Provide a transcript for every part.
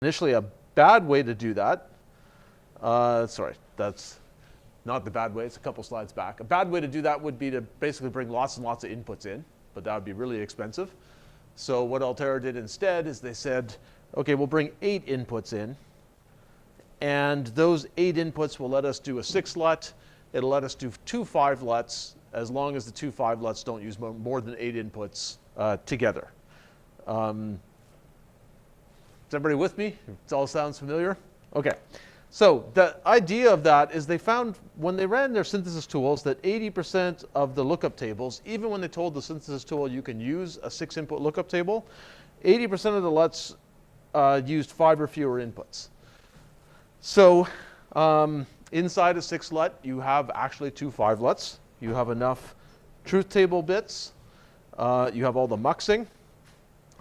Initially, a bad way to do that, sorry, that's not the bad way, it's a couple slides back. A bad way to do that would be to basically bring lots and lots of inputs in, but that would be really expensive. So what Altera did instead is they said, okay, we'll bring 8 inputs in, and those 8 inputs will let us do a 6-LUT. It'll let us do 2 5-LUTs as long as the 2 5-LUTs don't use more than 8 inputs together. Is everybody with me? It all sounds familiar? Okay. So the idea of that is they found when they ran their synthesis tools that 80% of the lookup tables, even when they told the synthesis tool you can use a 6-input lookup table, 80% of the LUTs used 5 or fewer inputs. So inside a 6-LUT, you have actually 2 5-LUTs. You have enough truth table bits. You have all the muxing.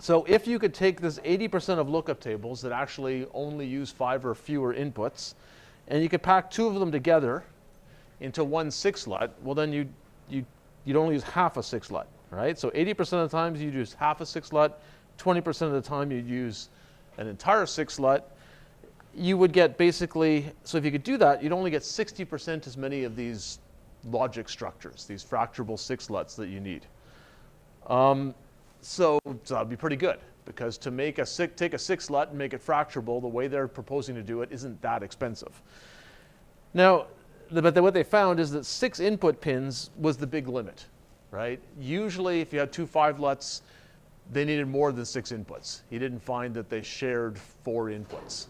So if you could take this 80% of lookup tables that actually only use 5 or fewer inputs, and you could pack 2 of them together into one 6-LUT, well then you'd only use half a 6-LUT, right? So 80% of the times you'd use half a 6-LUT, 20% of the time you'd use an entire 6-LUT. You would get basically, so if you could do that, you'd only get 60% as many of these logic structures, these fracturable 6-LUTs that you need. So that'd be pretty good, because to take a 6-LUT and make it fracturable the way they're proposing to do it isn't that expensive. Now, but what they found is that 6 input pins was the big limit, right? Usually if you had 2 5-LUTs, they needed more than 6 inputs. He didn't find that they shared 4 inputs.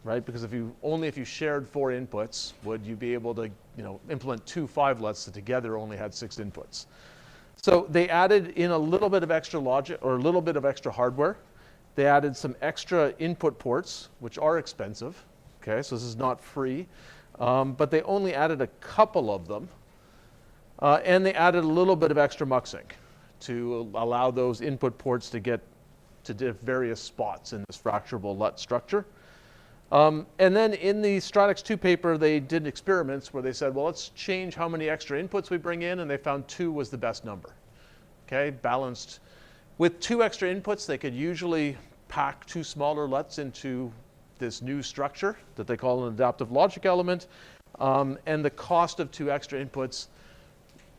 Right, because if you shared 4 inputs, would you be able to implement 2 5-LUTs that together only had 6 inputs? So they added in a little bit of extra logic or a little bit of extra hardware. They added some extra input ports, which are expensive. Okay, so this is not free, but they only added a couple of them, and they added a little bit of extra muxing to allow those input ports to get to various spots in this fracturable LUT structure. And then in the Stratix 2 paper, they did experiments where they said, well, let's change how many extra inputs we bring in, and they found 2 was the best number. Okay, balanced. With 2 extra inputs, they could usually pack 2 smaller LUTs into this new structure that they call an adaptive logic element. And the cost of 2 extra inputs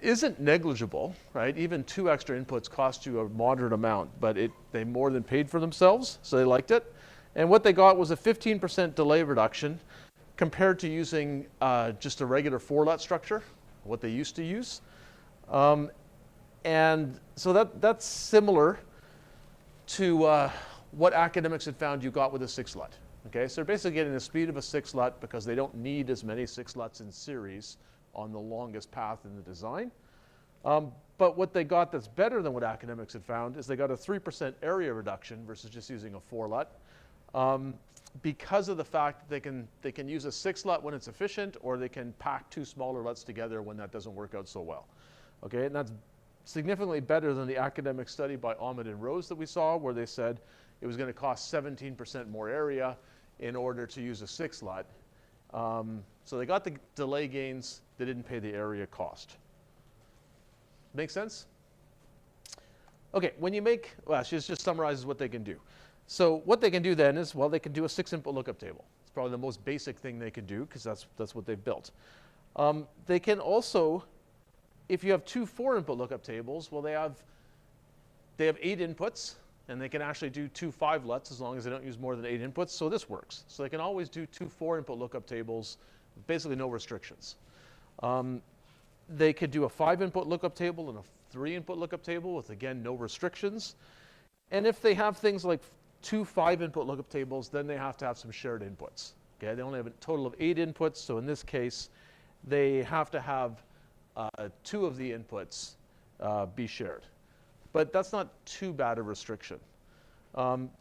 isn't negligible, right? Even 2 extra inputs cost you a moderate amount, but they more than paid for themselves, so they liked it. And what they got was a 15% delay reduction compared to using just a regular 4-LUT structure, what they used to use. And so that's similar to what academics had found you got with a 6-LUT. Okay, so they're basically getting the speed of a 6-LUT because they don't need as many 6-LUTs in series on the longest path in the design. But what they got that's better than what academics had found is they got a 3% area reduction versus just using a 4-LUT. Because of the fact that they can use a 6-LUT when it's efficient, or they can pack 2 smaller LUTs together when that doesn't work out so well. Okay, and that's significantly better than the academic study by Ahmed and Rose that we saw, where they said it was going to cost 17% more area in order to use a 6-LUT. So they got the delay gains, they didn't pay the area cost. Make sense? Okay, when you make, well, she just summarizes what they can do. So what they can do then is, well, they can do a 6-input lookup table. It's probably the most basic thing they can do because that's what they've built. They can also, if you have 2 4-input lookup tables, well, they have 8 inputs, and they can actually do 2 5-LUTs as long as they don't use more than 8 inputs. So this works. So they can always do 2 4-input lookup tables, basically no restrictions. They could do a 5-input lookup table and a 3-input lookup table with, again, no restrictions. And if they have things like 2 5-input lookup tables, then they have to have some shared inputs. Okay, they only have a total of 8 inputs, so in this case, they have to have 2 of the inputs be shared. But that's not too bad a restriction.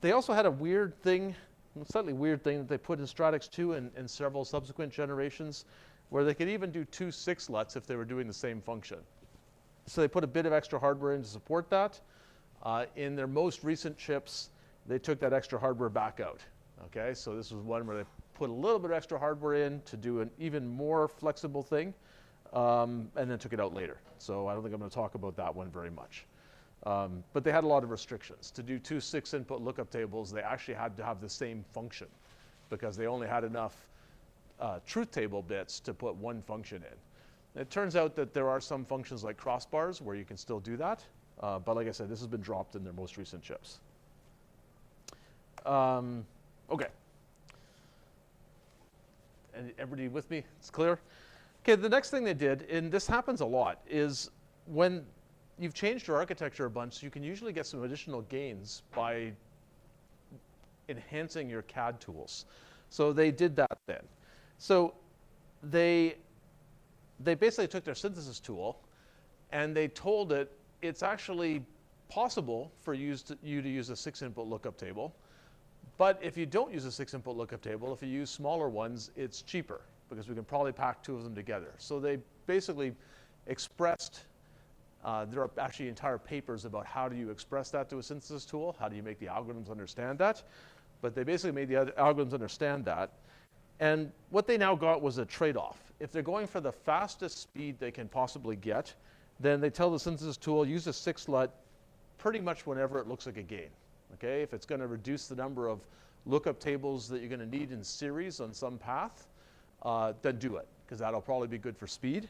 They also had a weird thing, a slightly weird thing that they put in Stratix 2 and several subsequent generations, where they could even do 2 6-LUTs if they were doing the same function. So they put a bit of extra hardware in to support that. In their most recent chips, they took that extra hardware back out. Okay, so this was one where they put a little bit of extra hardware in to do an even more flexible thing, and then took it out later. So I don't think I'm going to talk about that one very much. But they had a lot of restrictions. To do two 6-input lookup tables, they actually had to have the same function because they only had enough truth table bits to put one function in. It turns out that there are some functions like crossbars where you can still do that. But like I said, this has been dropped in their most recent chips. Okay. And everybody with me? It's clear? Okay, the next thing they did, and this happens a lot, is when you've changed your architecture a bunch, you can usually get some additional gains by enhancing your CAD tools. So they did that then. So they basically took their synthesis tool and they told it it's actually possible for you to use a 6-input lookup table. But if you don't use a 6-input lookup table, if you use smaller ones, it's cheaper because we can probably pack two of them together. So they basically expressed, there are actually entire papers about how do you express that to a synthesis tool, how do you make the algorithms understand that. But they basically made the algorithms understand that. And what they now got was a trade-off. If they're going for the fastest speed they can possibly get, then they tell the synthesis tool, use a 6-LUT pretty much whenever it looks like a gain. Okay, if it's going to reduce the number of lookup tables that you're going to need in series on some path, then do it, because that'll probably be good for speed.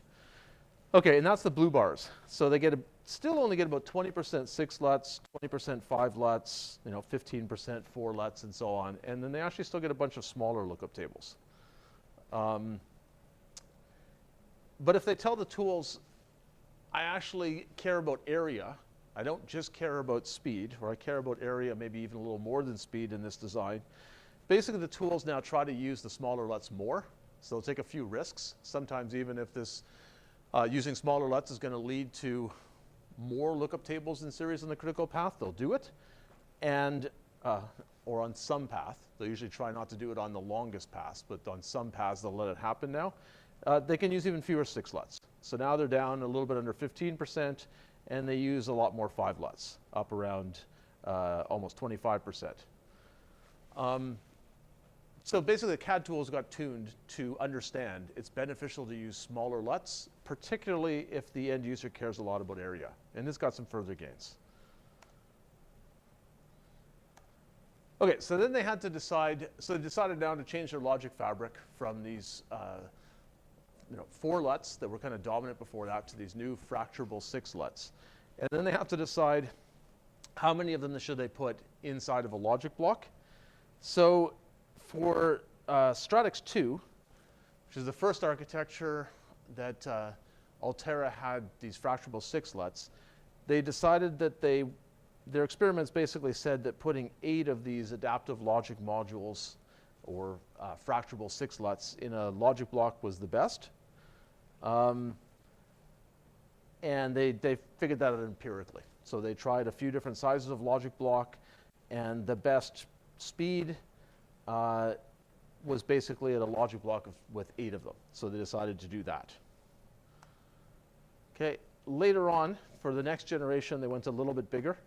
Okay, and that's the blue bars. So they still only get about 20% 6-LUTs, 20% 5-LUTs, 15% 4-LUTs, and so on. And then they actually still get a bunch of smaller lookup tables. But if they tell the tools, I actually care about area, I don't just care about speed, or I care about area, maybe even a little more than speed in this design. Basically, the tools now try to use the smaller LUTs more, so they'll take a few risks. Sometimes even if this using smaller LUTs is going to lead to more lookup tables in series on the critical path, they'll do it. And, or on some path. They'll usually try not to do it on the longest paths, but on some paths they'll let it happen now. They can use even fewer 6-LUTs. So now they're down a little bit under 15%, and they use a lot more 5-LUTs, up around almost 25%. So basically, the CAD tools got tuned to understand it's beneficial to use smaller LUTs, particularly if the end user cares a lot about area. And this got some further gains. Okay, so then they had to decide, so they decided now to change their logic fabric from these 4 LUTs that were kind of dominant before that to these new fracturable 6 LUTs. And then they have to decide how many of them should they put inside of a logic block. So for Stratix 2, which is the first architecture that Altera had these fracturable 6 LUTs, they decided that their experiments basically said that putting 8 of these adaptive logic modules or fracturable 6 LUTs in a logic block was the best. And they figured that out empirically. So they tried a few different sizes of logic block, and the best speed was basically at a logic block with 8 of them. So they decided to do that. Okay, later on, for the next generation, they went a little bit bigger.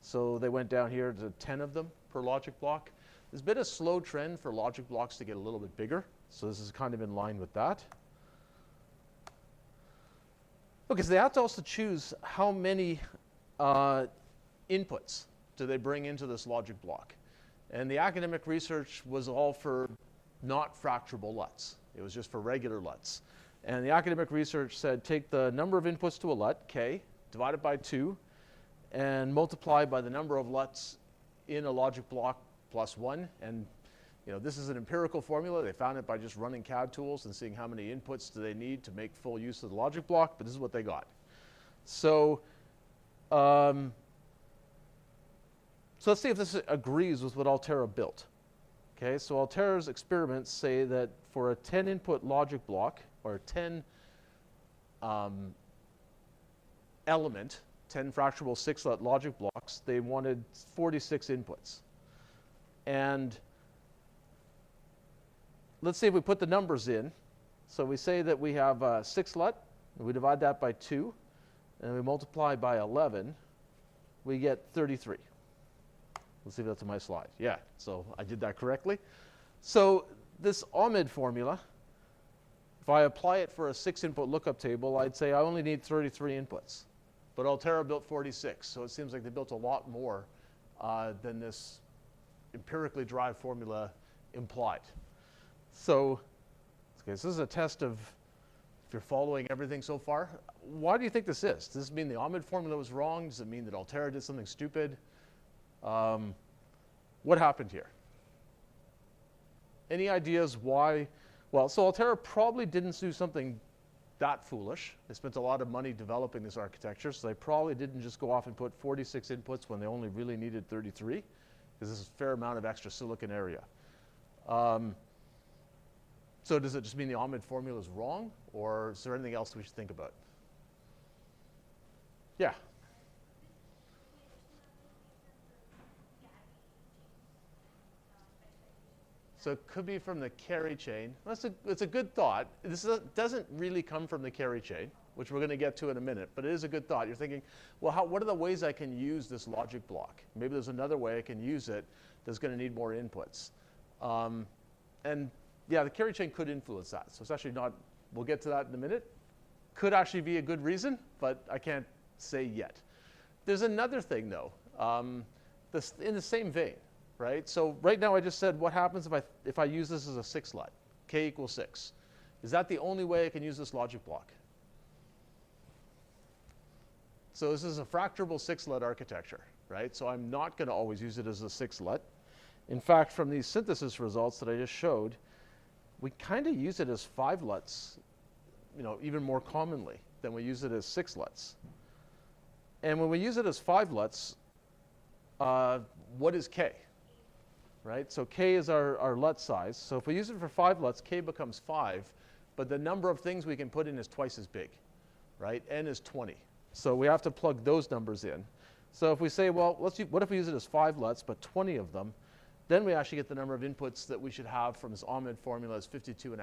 So they went down here to 10 of them per logic block. There's been a slow trend for logic blocks to get a little bit bigger. So this is kind of in line with that. Okay, so they have to also choose how many inputs do they bring into this logic block. And the academic research was all for not fracturable LUTs. It was just for regular LUTs. And the academic research said take the number of inputs to a LUT, K, divide it by 2, and multiply by the number of LUTs in a logic block plus 1. And this is an empirical formula. They found it by just running CAD tools and seeing how many inputs do they need to make full use of the logic block, but this is what they got. So, so let's see if this agrees with what Altera built. Okay, so Altera's experiments say that for a 10-input logic block, or 10 element, 10 fracturable 6-LUT logic blocks, they wanted 46 inputs. And let's see if we put the numbers in. So we say that we have 6-LUT, and we divide that by 2, and we multiply by 11, we get 33. Let's see if that's on my slide. Yeah, so I did that correctly. So this OMID formula, if I apply it for a 6-input lookup table, I'd say I only need 33 inputs. but Altera built 46. So it seems like they built a lot more than this empirically derived formula implied. So, okay, so this is a test of if you're following everything so far. Why do you think this is? Does this mean the Ahmed formula was wrong? Does it mean that Altera did something stupid? What happened here? Any ideas why? Well, so Altera probably didn't do something that foolish. They spent a lot of money developing this architecture, so they probably didn't just go off and put 46 inputs when they only really needed 33, because this is a fair amount of extra silicon area. So does it just mean the Ahmed formula is wrong, or is there anything else we should think about? Yeah. So it could be from the carry chain. It's a good thought. This doesn't really come from the carry chain, which we're going to get to in a minute, but it is a good thought. You're thinking, well, what are the ways I can use this logic block? Maybe there's another way I can use it that's going to need more inputs. And yeah, the carry chain could influence that. So it's actually not, we'll get to that in a minute. Could actually be a good reason, but I can't say yet. There's another thing, though, in the same vein. Right? So right now I just said what happens if I use this as a 6-LUT, k equals 6. Is that the only way I can use this logic block? So this is a fracturable 6-LUT architecture, right? So I'm not going to always use it as a 6-LUT. In fact, from these synthesis results that I just showed, we kind of use it as 5 LUTs, even more commonly than we use it as 6 LUTs. And when we use it as 5 LUTs, what is k? Right? So k is our LUT size. So if we use it for 5 LUTs, k becomes 5, but the number of things we can put in is twice as big, right? N is 20. So we have to plug those numbers in. So if we say, well, what if we use it as 5 LUTs, but 20 of them, then we actually get the number of inputs that we should have from this Ahmed formula as 52.5,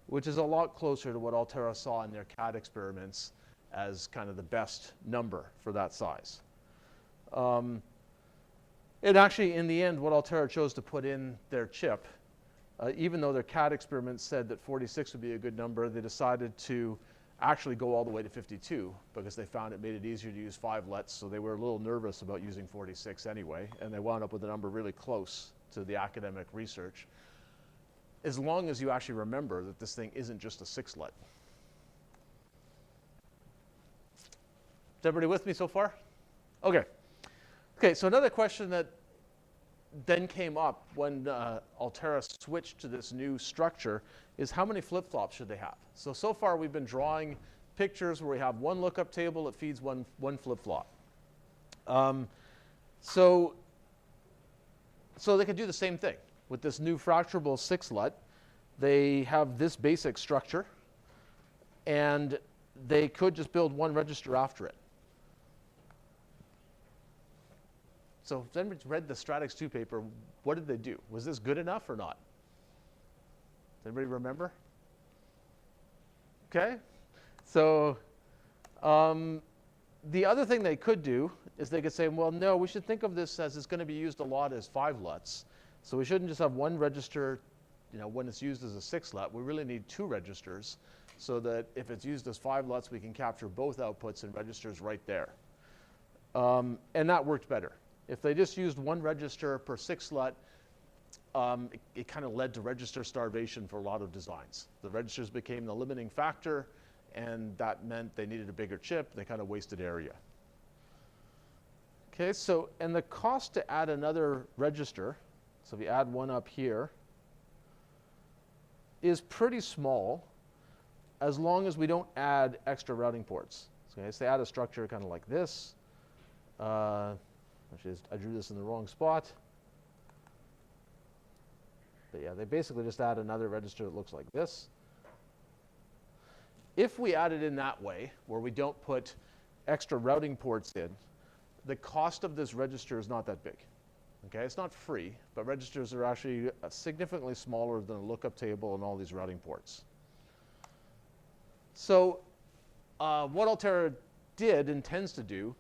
which is a lot closer to what Altera saw in their CAD experiments as kind of the best number for that size. And actually, in the end, what Altera chose to put in their chip, even though their CAD experiments said that 46 would be a good number, they decided to actually go all the way to 52 because they found it made it easier to use 5 LUTs, so they were a little nervous about using 46 anyway, and they wound up with a number really close to the academic research, as long as you actually remember that this thing isn't just a 6-LUT. Is everybody with me so far? Okay. Okay, so another question that then came up when Altera switched to this new structure is how many flip-flops should they have? So far we've been drawing pictures where we have one lookup table that feeds one flip-flop. So they could do the same thing. With this new fracturable 6-LUT, they have this basic structure, and they could just build one register after it. So if anybody's read the Stratix 2 paper, what did they do? Was this good enough or not? Does anybody remember? Okay. So the other thing they could do is they could say, well, no, we should think of this as it's going to be used a lot as 5 LUTs. So we shouldn't just have one register, when it's used as a 6-LUT. We really need 2 registers so that if it's used as 5 LUTs, we can capture both outputs and registers right there. And that worked better. If they just used one register per 6-LUT, it kind of led to register starvation for a lot of designs. The registers became the limiting factor, and that meant they needed a bigger chip. They kind of wasted area. Okay, so, and the cost to add another register, so if you add one up here, is pretty small as long as we don't add extra routing ports. Okay, so they add a structure kind of like this. Actually, I drew this in the wrong spot. But yeah, they basically just add another register that looks like this. If we add it in that way, where we don't put extra routing ports in, the cost of this register is not that big. Okay, it's not free, but registers are actually significantly smaller than a lookup table and all these routing ports. So what Altera did and tends to do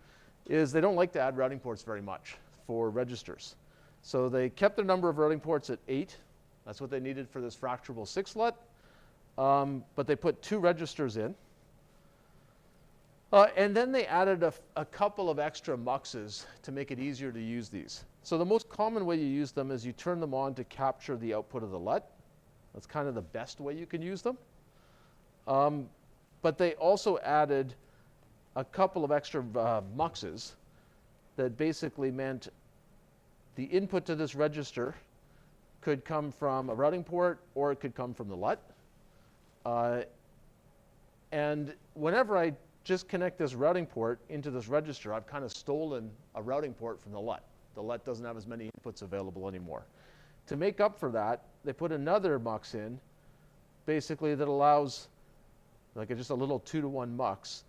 is they don't like to add routing ports very much for registers. So they kept their number of routing ports at 8. That's what they needed for this fracturable 6-LUT. But they put 2 registers in. And then they added a couple of extra muxes to make it easier to use these. So the most common way you use them is you turn them on to capture the output of the LUT. That's kind of the best way you can use them. But they also added a couple of extra muxes that basically meant the input to this register could come from a routing port or it could come from the LUT. And whenever I just connect this routing port into this register, I've kind of stolen a routing port from the LUT. The LUT doesn't have as many inputs available anymore. To make up for that, they put another mux in, basically that allows, like just a little 2-to-1 mux,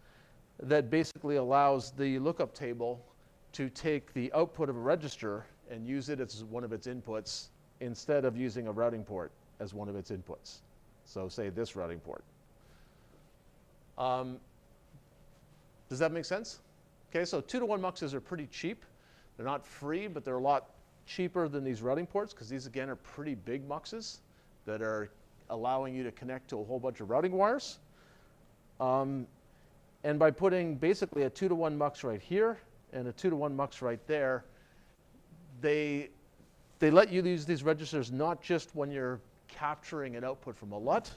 that basically allows the lookup table to take the output of a register and use it as one of its inputs instead of using a routing port as one of its inputs. So say this routing port. Does that make sense? Okay, so 2-to-1 muxes are pretty cheap. They're not free, but they're a lot cheaper than these routing ports because these, again, are pretty big muxes that are allowing you to connect to a whole bunch of routing wires. And by putting basically a 2-to-1 mux right here and a 2-to-1 mux right there, they let you use these registers not just when you're capturing an output from a LUT,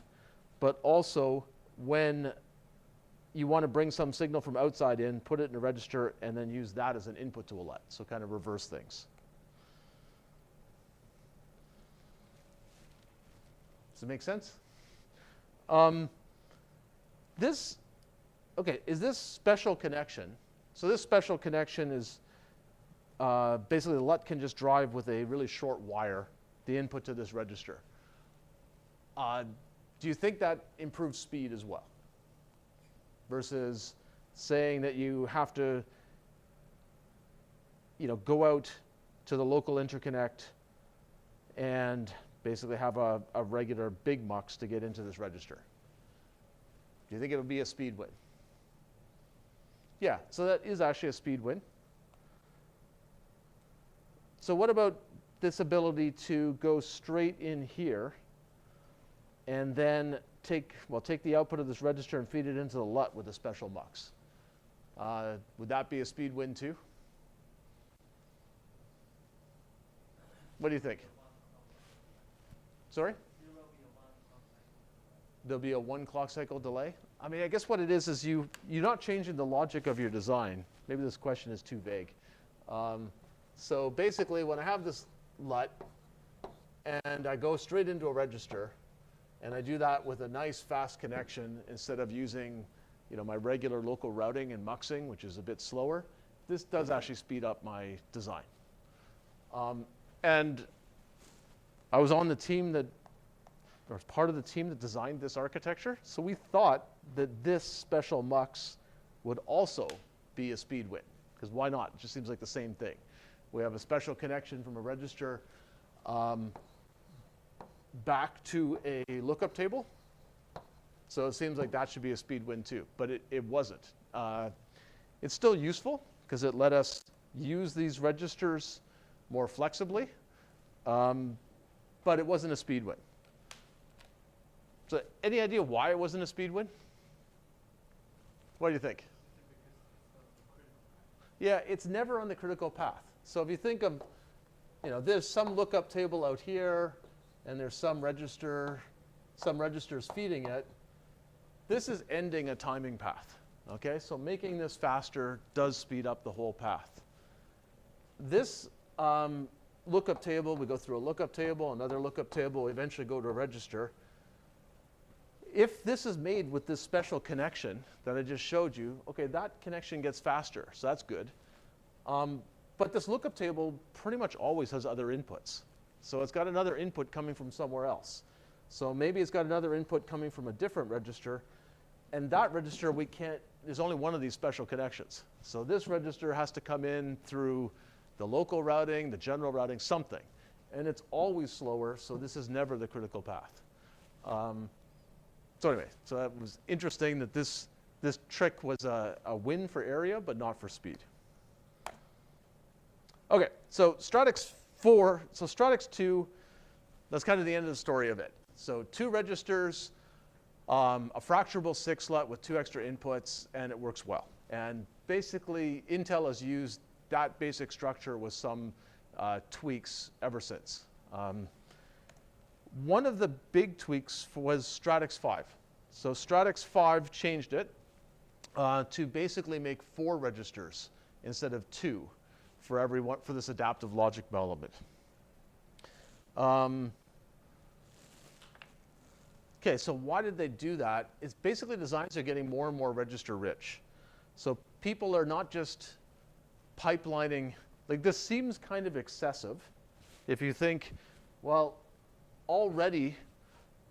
but also when you want to bring some signal from outside in, put it in a register, and then use that as an input to a LUT. So kind of reverse things. Does it make sense? Is this special connection? So this special connection is basically the LUT can just drive with a really short wire the input to this register. Do you think that improves speed as well? Versus saying that you have to, go out to the local interconnect and basically have a regular big mux to get into this register. Do you think it would be a speed win? Yeah, so that is actually a speed win. So what about this ability to go straight in here and then take the output of this register and feed it into the LUT with a special mux? Would that be a speed win too? What do you think? Sorry? There'll be a 1 clock cycle delay? I mean, I guess what it is you're not changing the logic of your design. Maybe this question is too vague. So basically, when I have this LUT and I go straight into a register, and I do that with a nice fast connection instead of using my regular local routing and muxing, which is a bit slower, this does actually speed up my design. And I was on the team or part of the team that designed this architecture, so we thought that this special mux would also be a speed win, because why not? It just seems like the same thing. We have a special connection from a register back to a lookup table. So it seems like that should be a speed win too, but it wasn't. It's still useful because it let us use these registers more flexibly, but it wasn't a speed win. So any idea why it wasn't a speed win? What do you think? Yeah, it's never on the critical path. So if you think of, there's some lookup table out here, and there's some registers feeding it. This is ending a timing path. Okay, so making this faster does speed up the whole path. This lookup table, we go through a lookup table, another lookup table, we eventually go to a register. If this is made with this special connection that I just showed you, okay, that connection gets faster, so that's good. But this lookup table pretty much always has other inputs. So it's got another input coming from somewhere else. So maybe it's got another input coming from a different register, and that register there's only one of these special connections. So this register has to come in through the local routing, the general routing, something. And it's always slower, so this is never the critical path. So anyway, so that was interesting that this trick was a win for area, but not for speed. Okay, so Stratix 4, so Stratix 2, that's kind of the end of the story of it. So 2 registers, a fracturable 6 LUT with 2 extra inputs, and it works well. And basically, Intel has used that basic structure with some tweaks ever since. One of the big tweaks was Stratix 5. So Stratix 5 changed it to basically make 4 registers instead of 2 for every one, for this adaptive logic element. Okay, so why did they do that? It's basically designs are getting more and more register rich. So people are not just pipelining, like this seems kind of excessive if you think, well, already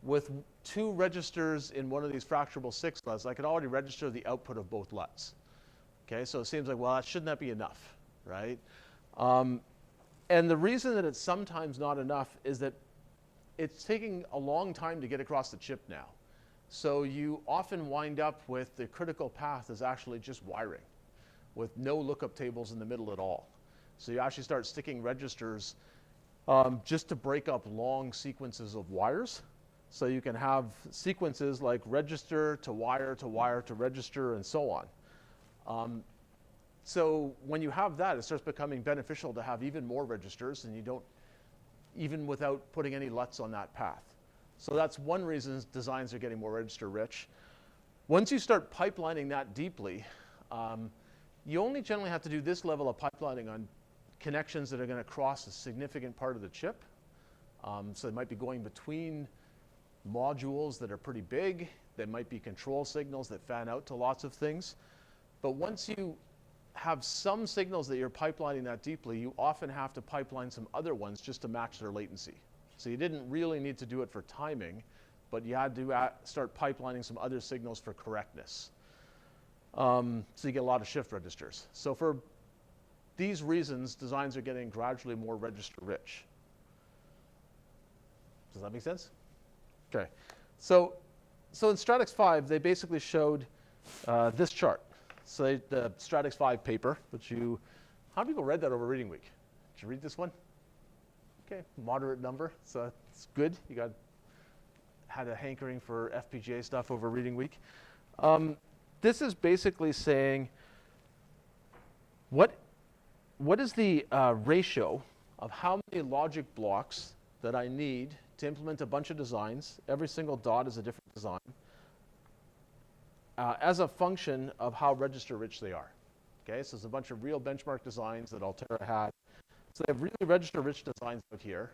with 2 registers in one of these fracturable 6 LUTs, I could already register the output of both LUTs. Okay, so it seems like, well, shouldn't that be enough, right? And the reason that it's sometimes not enough is that it's taking a long time to get across the chip now. So you often wind up with the critical path is actually just wiring with no lookup tables in the middle at all. So you actually start sticking registers just to break up long sequences of wires. So you can have sequences like register to wire to wire to register and so on. So when you have that, it starts becoming beneficial to have even more registers, and you don't, even without putting any LUTs on that path. So that's one reason designs are getting more register rich. Once you start pipelining that deeply, you only generally have to do this level of pipelining on connections that are going to cross a significant part of the chip. So it might be going between modules that are pretty big. There might be control signals that fan out to lots of things. But once you have some signals that you're pipelining that deeply, you often have to pipeline some other ones just to match their latency. So you didn't really need to do it for timing, but you had to start pipelining some other signals for correctness. So you get a lot of shift registers. So for these reasons, designs are getting gradually more register rich. Does that make sense? Okay. So in Stratix 5, they basically showed this chart. So the Stratix 5 paper, which how many people read that over reading week? Did you read this one? Okay, moderate number, so it's good. You had a hankering for FPGA stuff over reading week. This is basically saying what is the ratio of how many logic blocks that I need to implement a bunch of designs. Every single dot is a different design. As a function of how register rich they are. Okay, so there's a bunch of real benchmark designs that Altera had. So they have really register rich designs out here,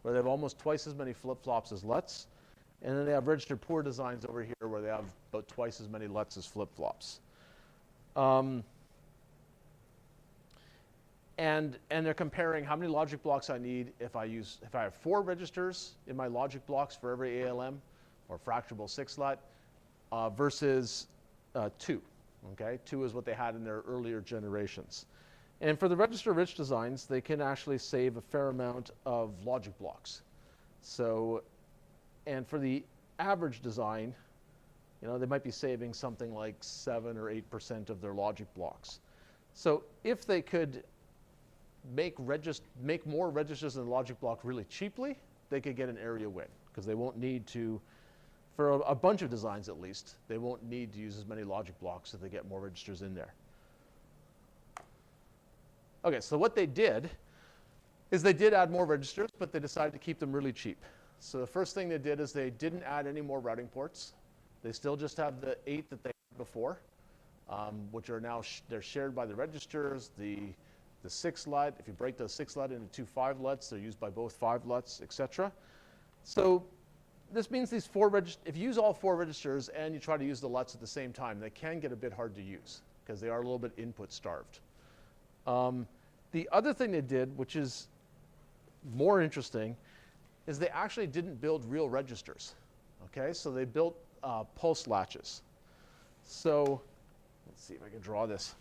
where they have almost twice as many flip-flops as LUTs. And then they have register poor designs over here, where they have about twice as many LUTs as flip-flops. And they're comparing how many logic blocks I need if I have 4 registers in my logic blocks for every ALM or fracturable 6 LUT. Versus 2. Okay, 2 is what they had in their earlier generations. And for the register-rich designs, they can actually save a fair amount of logic blocks. So, and for the average design, they might be saving something like 7 or 8% of their logic blocks. So if they could make more registers in the logic block really cheaply, they could get an area win, because they won't need to. For a bunch of designs, at least, they won't need to use as many logic blocks if they get more registers in there. Okay, so what they did is they did add more registers, but they decided to keep them really cheap. So the first thing they did is they didn't add any more routing ports. They still just have the 8 that they had before, which are now they're shared by the registers. The 6 LUT, if you break the 6 LUT into 2 5 LUTs, they're used by both 5 LUTs, etc. So this means these 4 registers, if you use all 4 registers and you try to use the LUTs at the same time, they can get a bit hard to use because they are a little bit input starved. The other thing they did, which is more interesting, is they actually didn't build real registers. Okay, so they built pulse latches. So let's see if I can draw this.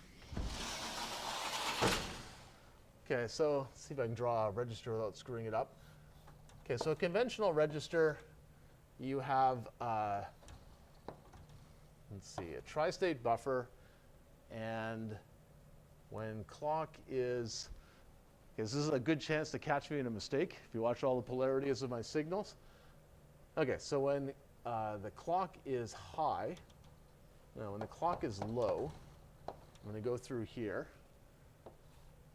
Okay, so let's see if I can draw a register without screwing it up. Okay, so a conventional register, you have, let's see, a tri-state buffer, and when clock is, this is a good chance to catch me in a mistake if you watch all the polarities of my signals. Okay, so when the clock is high, no, when the clock is low, I'm going to go through here.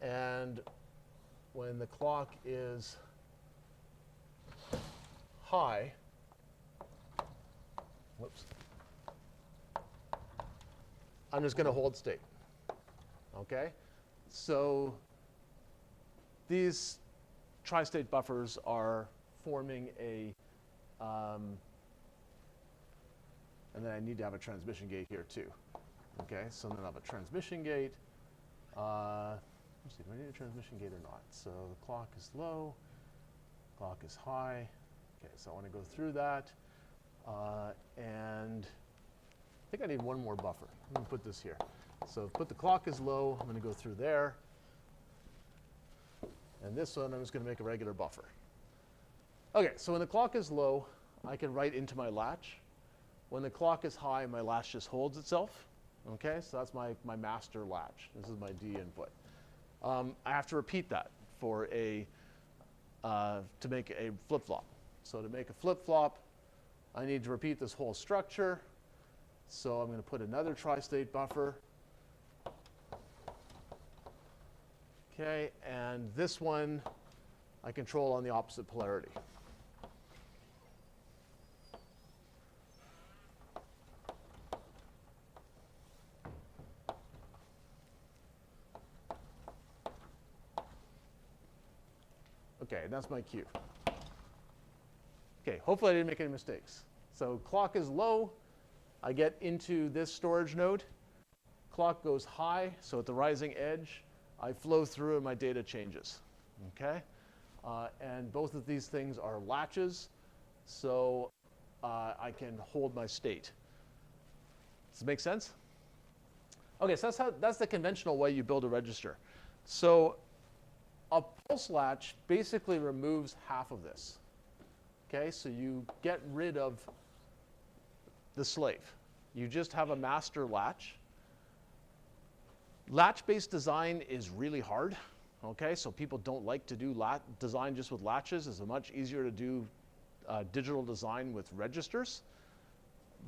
And when the clock is high, whoops, I'm just going to hold state. Okay? So these tri-state buffers are forming a, and then I need to have a transmission gate here too. Okay, so then I have a transmission gate. Let's see, do I need a transmission gate or not? So the clock is low, clock is high. Okay, so I want to go through that. And I think I need one more buffer. I'm going to put this here. So put the clock is low, I'm going to go through there. And this one, I'm just going to make a regular buffer. Okay, so when the clock is low, I can write into my latch. When the clock is high, my latch just holds itself. Okay, so that's my master latch. This is my D input. I have to repeat that for to make a flip-flop. So to make a flip-flop, I need to repeat this whole structure. So I'm going to put another tri-state buffer. Okay, and this one I control on the opposite polarity. Okay, that's my cue. Okay, hopefully I didn't make any mistakes. So clock is low, I get into this storage node. Clock goes high, so at the rising edge, I flow through and my data changes. Okay? And both of these things are latches, so I can hold my state. Does it make sense? Okay, so that's the conventional way you build a register. So a pulse latch basically removes half of this. Okay, so you get rid of the slave. You just have a master latch. Latch-based design is really hard. Okay, so people don't like to do design just with latches. It's much easier to do digital design with registers.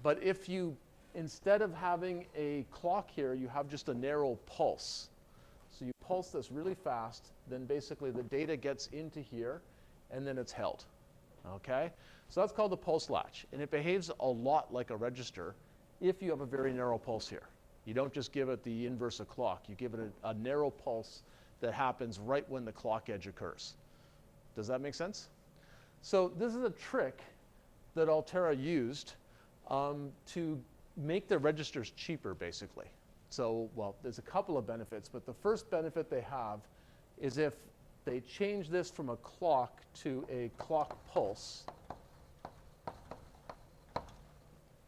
But if you, instead of having a clock here, you have just a narrow pulse. So you pulse this really fast, then basically the data gets into here, and then it's held. Okay? So that's called the pulse latch. And it behaves a lot like a register if you have a very narrow pulse here. You don't just give it the inverse of clock. You give it a narrow pulse that happens right when the clock edge occurs. Does that make sense? So this is a trick that Altera used to make their registers cheaper, basically. So, well, there's a couple of benefits, but the first benefit they have is if they change this from a clock to a clock pulse.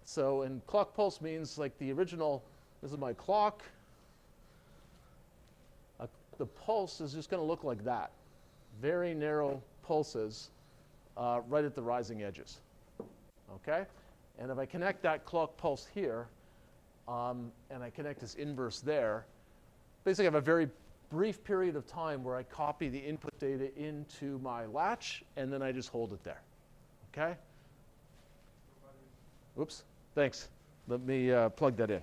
So, and clock pulse means like the original, this is my clock. The pulse is just going to look like that. Very narrow pulses right at the rising edges. Okay? And if I connect that clock pulse here, and I connect this inverse there, basically I have a very brief period of time where I copy the input data into my latch, and then I just hold it there. Okay? Oops, thanks. Let me plug that in.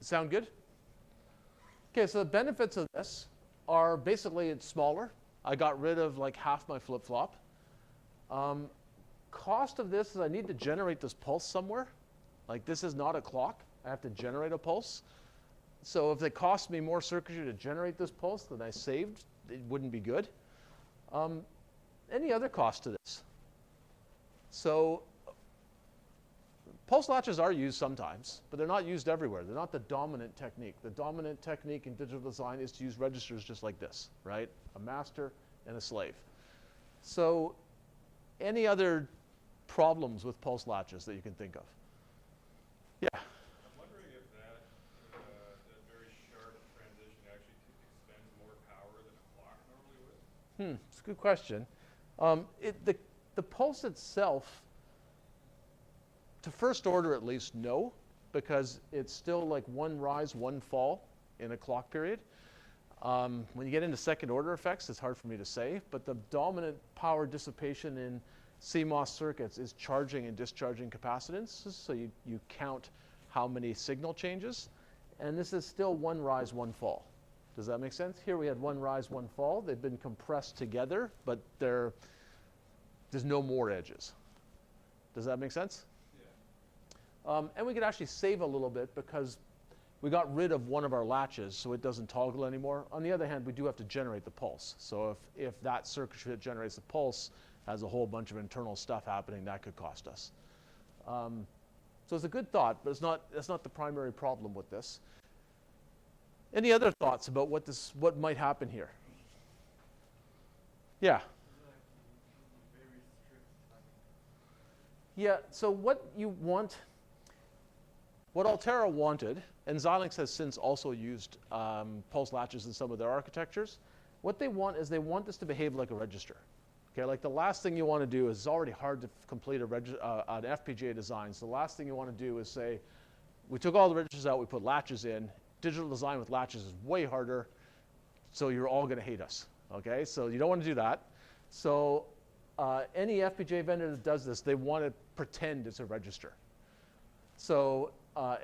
Sound good? Okay, so the benefits of this are basically it's smaller. I got rid of like half my flip-flop. Cost of this is I need to generate this pulse somewhere. Like this is not a clock. I have to generate a pulse. So if it cost me more circuitry to generate this pulse than I saved, it wouldn't be good. Any other cost to this? So pulse latches are used sometimes, but they're not used everywhere. They're not the dominant technique. The dominant technique in digital design is to use registers just like this, right? A master and a slave. So any other problems with pulse latches that you can think of? Yeah? I'm wondering if that very sharp transition actually expends more power than It's a good question. The pulse itself, to first order at least, no, because it's still like one rise, one fall in a clock period. When you get into second order effects, it's hard for me to say, but the dominant power dissipation in CMOS circuits is charging and discharging capacitances, so you count how many signal changes, and this is still one rise, one fall. Does that make sense? Here we had one rise, one fall. They've been compressed together, but there's no more edges. Does that make sense? Yeah. And we could actually save a little bit because we got rid of one of our latches, so it doesn't toggle anymore. On the other hand, we do have to generate the pulse. So if that circuitry that generates the pulse has a whole bunch of internal stuff happening, that could cost us. So it's a good thought, but that's not the primary problem with this. Any other thoughts about what might happen here? Yeah. Yeah, so what Altera wanted, and Xilinx has since also used pulse latches in some of their architectures, what they want is they want this to behave like a register. Okay, like the last thing you want to do is it's already hard to complete an FPGA design. So the last thing you want to do is say, we took all the registers out, we put latches in. Digital design with latches is way harder, so you're all going to hate us. Okay, so you don't want to do that. So any FPGA vendor that does this, they want to pretend it's a register. So,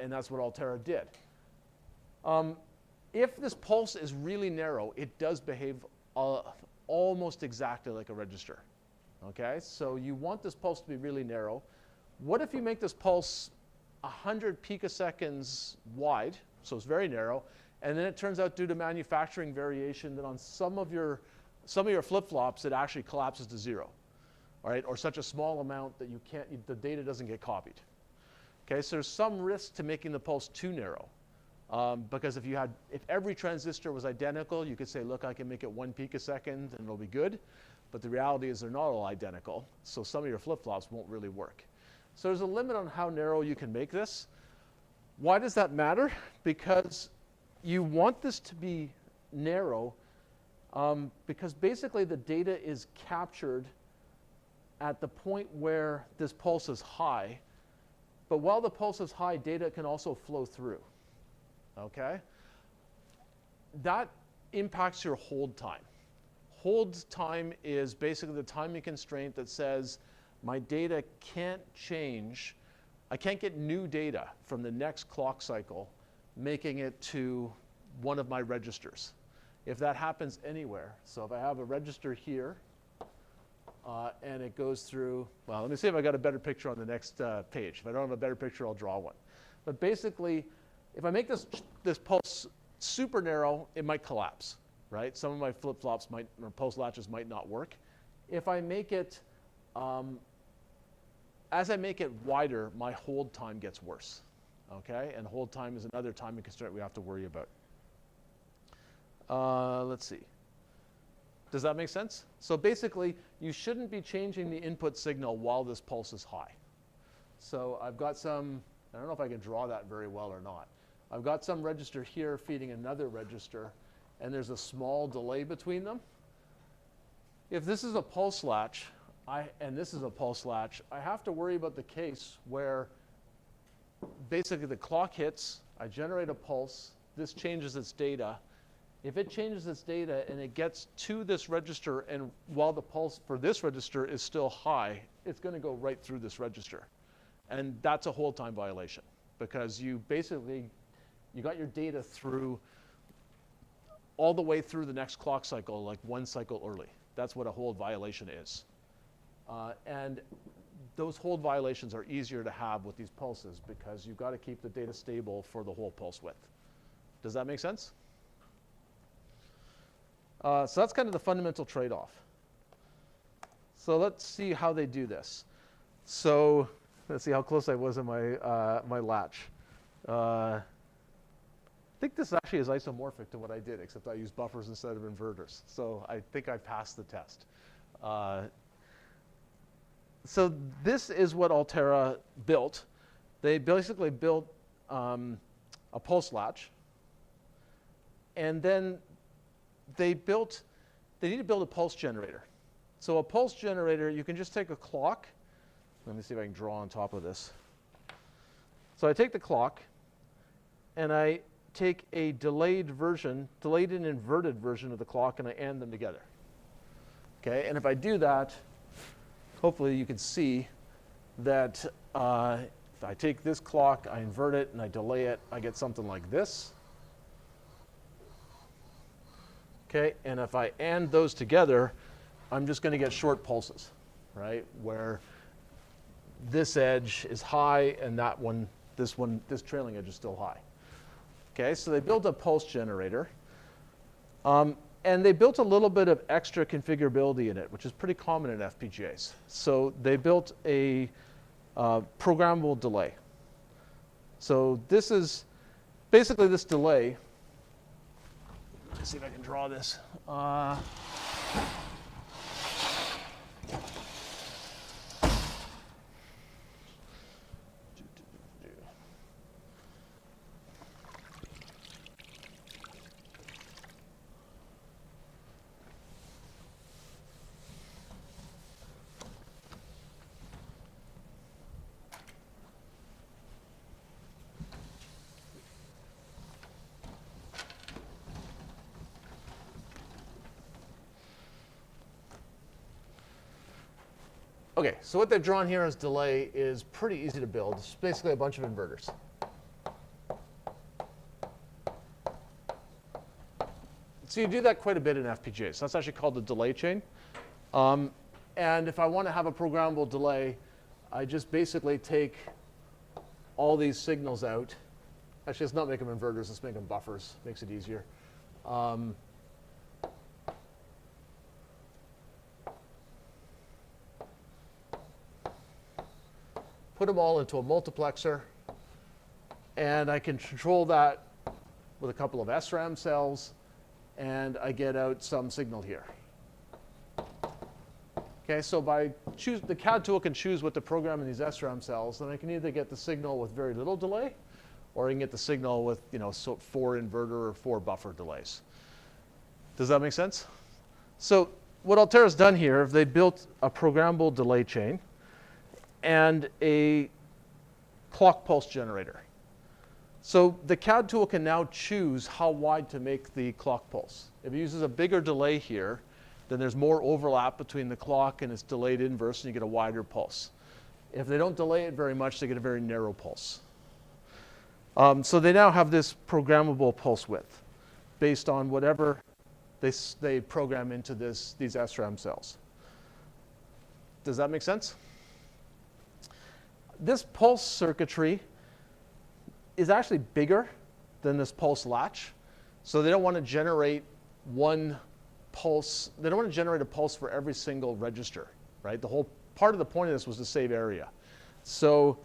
and that's what Altera did. If this pulse is really narrow, it does behave almost exactly like a register. Okay, so you want this pulse to be really narrow. What if you make this pulse 100 picoseconds wide, so it's very narrow, and then it turns out due to manufacturing variation that on some of your flip-flops it actually collapses to zero, all right, or such a small amount that the data doesn't get copied. Okay, so there's some risk to making the pulse too narrow, because if every transistor was identical, you could say, look, I can make it 1 picosecond and it'll be good, but the reality is they're not all identical, so some of your flip-flops won't really work. So there's a limit on how narrow you can make this. Why does that matter? Because you want this to be narrow because basically the data is captured at the point where this pulse is high. But while the pulse is high, data can also flow through. Okay? That impacts your hold time. Hold time is basically the timing constraint that says my data can't change. I can't get new data from the next clock cycle, making it to one of my registers. If that happens anywhere, so if I have a register here, and it goes through, well, let me see if I got a better picture on the next page. If I don't have a better picture, I'll draw one. But basically, if I make this pulse super narrow, it might collapse, right? Some of my flip-flops or pulse latches might not work. If I make it, as I make it wider, my hold time gets worse, okay? And hold time is another timing constraint we have to worry about. Let's see. Does that make sense? So basically, you shouldn't be changing the input signal while this pulse is high. So I've got some, I don't know if I can draw that very well or not. I've got some register here feeding another register, and there's a small delay between them. If this is a pulse latch, and this is a pulse latch, I have to worry about the case where basically the clock hits, I generate a pulse, this changes its data. If it changes its data and it gets to this register, and while the pulse for this register is still high, it's going to go right through this register. And that's a hold time violation because you got your data through all the way through the next clock cycle, like one cycle early. That's what a hold violation is. And those hold violations are easier to have with these pulses because you've got to keep the data stable for the whole pulse width. Does that make sense? So that's kind of the fundamental trade-off. So let's see how they do this. So let's see how close I was in my latch. I think this actually is isomorphic to what I did, except I used buffers instead of inverters. So I think I passed the test. So this is what Altera built. They basically built a pulse latch, and then they built they need to build a pulse generator. So a pulse generator, you can just take a clock. Let me see if I can draw on top of this. So I take the clock, and I take a delayed and inverted version of the clock, and I AND them together. Okay, and if I do that, hopefully you can see that if I take this clock, I invert it, and I delay it, I get something like this. Okay, and if I AND those together, I'm just going to get short pulses, right? Where this edge is high, and this trailing edge is still high. Okay, so they built a pulse generator, and they built a little bit of extra configurability in it, which is pretty common in FPGAs. So they built a programmable delay. So this is basically this delay. Let's see if I can draw this. Okay, so what they've drawn here as delay is pretty easy to build. It's basically a bunch of inverters. So you do that quite a bit in FPGAs. So that's actually called the delay chain. And if I want to have a programmable delay, I just basically take all these signals out. Actually, let's not make them inverters. Let's make them buffers. Makes it easier. Put them all into a multiplexer, and I can control that with a couple of SRAM cells, and I get out some signal here. Okay, so the CAD tool can choose what to program in these SRAM cells, and I can either get the signal with very little delay, or I can get the signal with 4 inverter or 4 buffer delays. Does that make sense? So what Altera's done here, they built a programmable delay chain and a clock pulse generator. So the CAD tool can now choose how wide to make the clock pulse. If it uses a bigger delay here, then there's more overlap between the clock and its delayed inverse, and you get a wider pulse. If they don't delay it very much, they get a very narrow pulse. So they now have this programmable pulse width based on whatever they program into these SRAM cells. Does that make sense? This pulse circuitry is actually bigger than this pulse latch. So they don't want to generate one pulse. They don't want to generate a pulse for every single register, right? The whole part of the point of this was to save area. So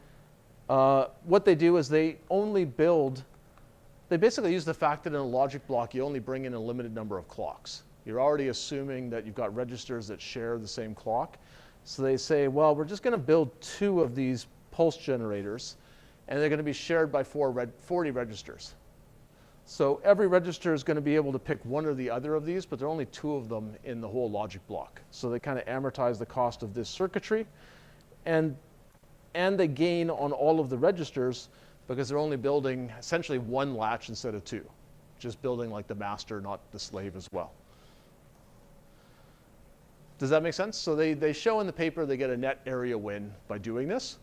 what they do is they basically use the fact that in a logic block, you only bring in a limited number of clocks. You're already assuming that you've got registers that share the same clock. So they say, well, we're just going to build 2 of these pulse generators, and they're going to be shared by 40 registers. So every register is going to be able to pick one or the other of these, but there are only 2 of them in the whole logic block. So they kind of amortize the cost of this circuitry, and they gain on all of the registers because they're only building essentially 1 latch instead of 2, just building like the master, not the slave as well. Does that make sense? So they show in the paper they get a net area win by doing this.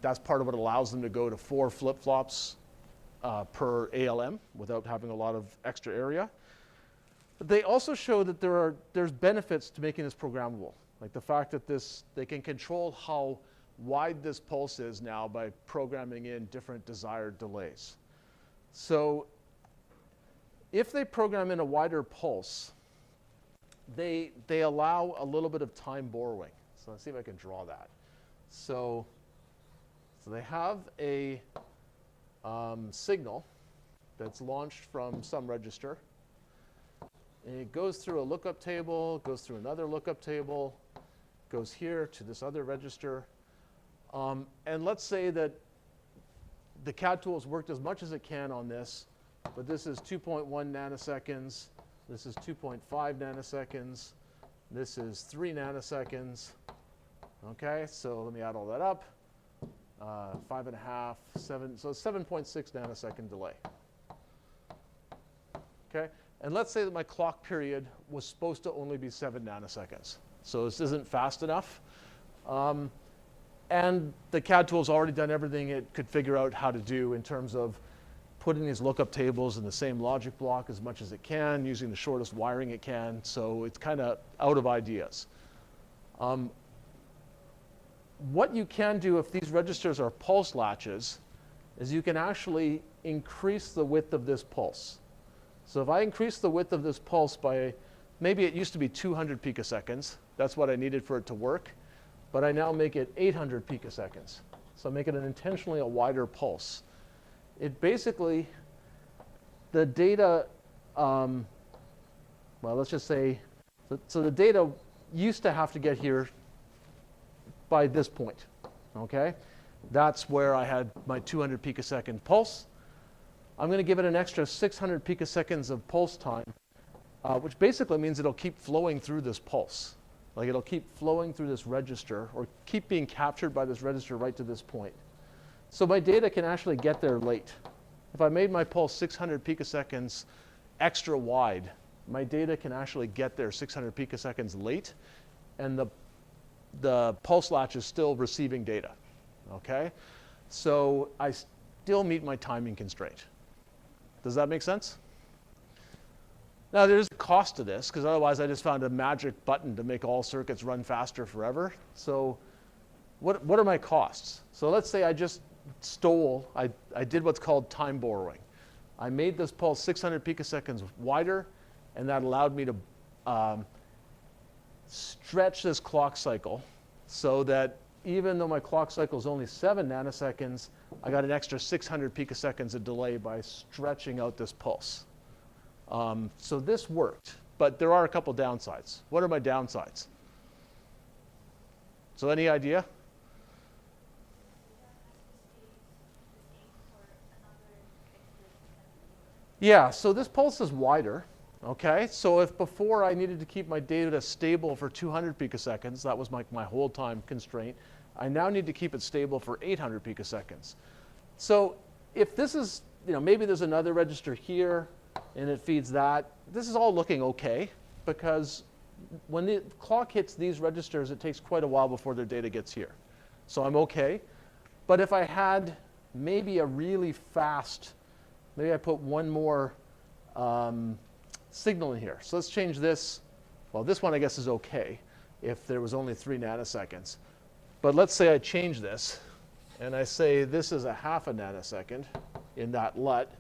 That's part of what allows them to go to 4 flip-flops per ALM without having a lot of extra area. But they also show that there's benefits to making this programmable, like the fact that they can control how wide this pulse is now by programming in different desired delays. So if they program in a wider pulse, they allow a little bit of time borrowing. So let's see if I can draw that. So they have a signal that's launched from some register. And it goes through a lookup table, goes through another lookup table, goes here to this other register. And let's say that the CAD tool has worked as much as it can on this, but this is 2.1 nanoseconds, This is 2.5 nanoseconds. This is 3 nanoseconds. Okay, so let me add all that up. 5.5, 7, so 7.6 nanosecond delay. Okay, and let's say that my clock period was supposed to only be 7 nanoseconds. So this isn't fast enough. And the CAD tool's already done everything it could figure out how to do in terms of putting these lookup tables in the same logic block as much as it can, using the shortest wiring it can. So it's kind of out of ideas. What you can do if these registers are pulse latches is you can actually increase the width of this pulse. So if I increase the width of this pulse by, maybe it used to be 200 picoseconds. That's what I needed for it to work. But I now make it 800 picoseconds. So I make it intentionally a wider pulse. It basically, the data, well, let's just say, so the data used to have to get here by this point, okay? That's where I had my 200 picosecond pulse. I'm going to give it an extra 600 picoseconds of pulse time, which basically means it'll keep flowing through this pulse. Like it'll keep flowing through this register or keep being captured by this register right to this point. So my data can actually get there late. If I made my pulse 600 picoseconds extra wide, my data can actually get there 600 picoseconds late, and the pulse latch is still receiving data, okay? So I still meet my timing constraint. Does that make sense? Now there's a cost to this, because otherwise I just found a magic button to make all circuits run faster forever. So what are my costs? So let's say I just stole, I did what's called time borrowing. I made this pulse 600 picoseconds wider, and that allowed me to stretch this clock cycle so that even though my clock cycle is only 7 nanoseconds, I got an extra 600 picoseconds of delay by stretching out this pulse. So this worked, but there are a couple downsides. What are my downsides? So any idea? Yeah, so this pulse is wider, okay? So if before I needed to keep my data stable for 200 picoseconds, that was my hold time constraint, I now need to keep it stable for 800 picoseconds. So if this is, maybe there's another register here, and it feeds that. This is all looking okay, because when the clock hits these registers, it takes quite a while before their data gets here. So I'm okay. But if I had maybe a really fast, maybe I put one more signal in here. So let's change this. Well, this one I guess is okay if there was only 3 nanoseconds. But let's say I change this, and I say this is a half a nanosecond in that LUT.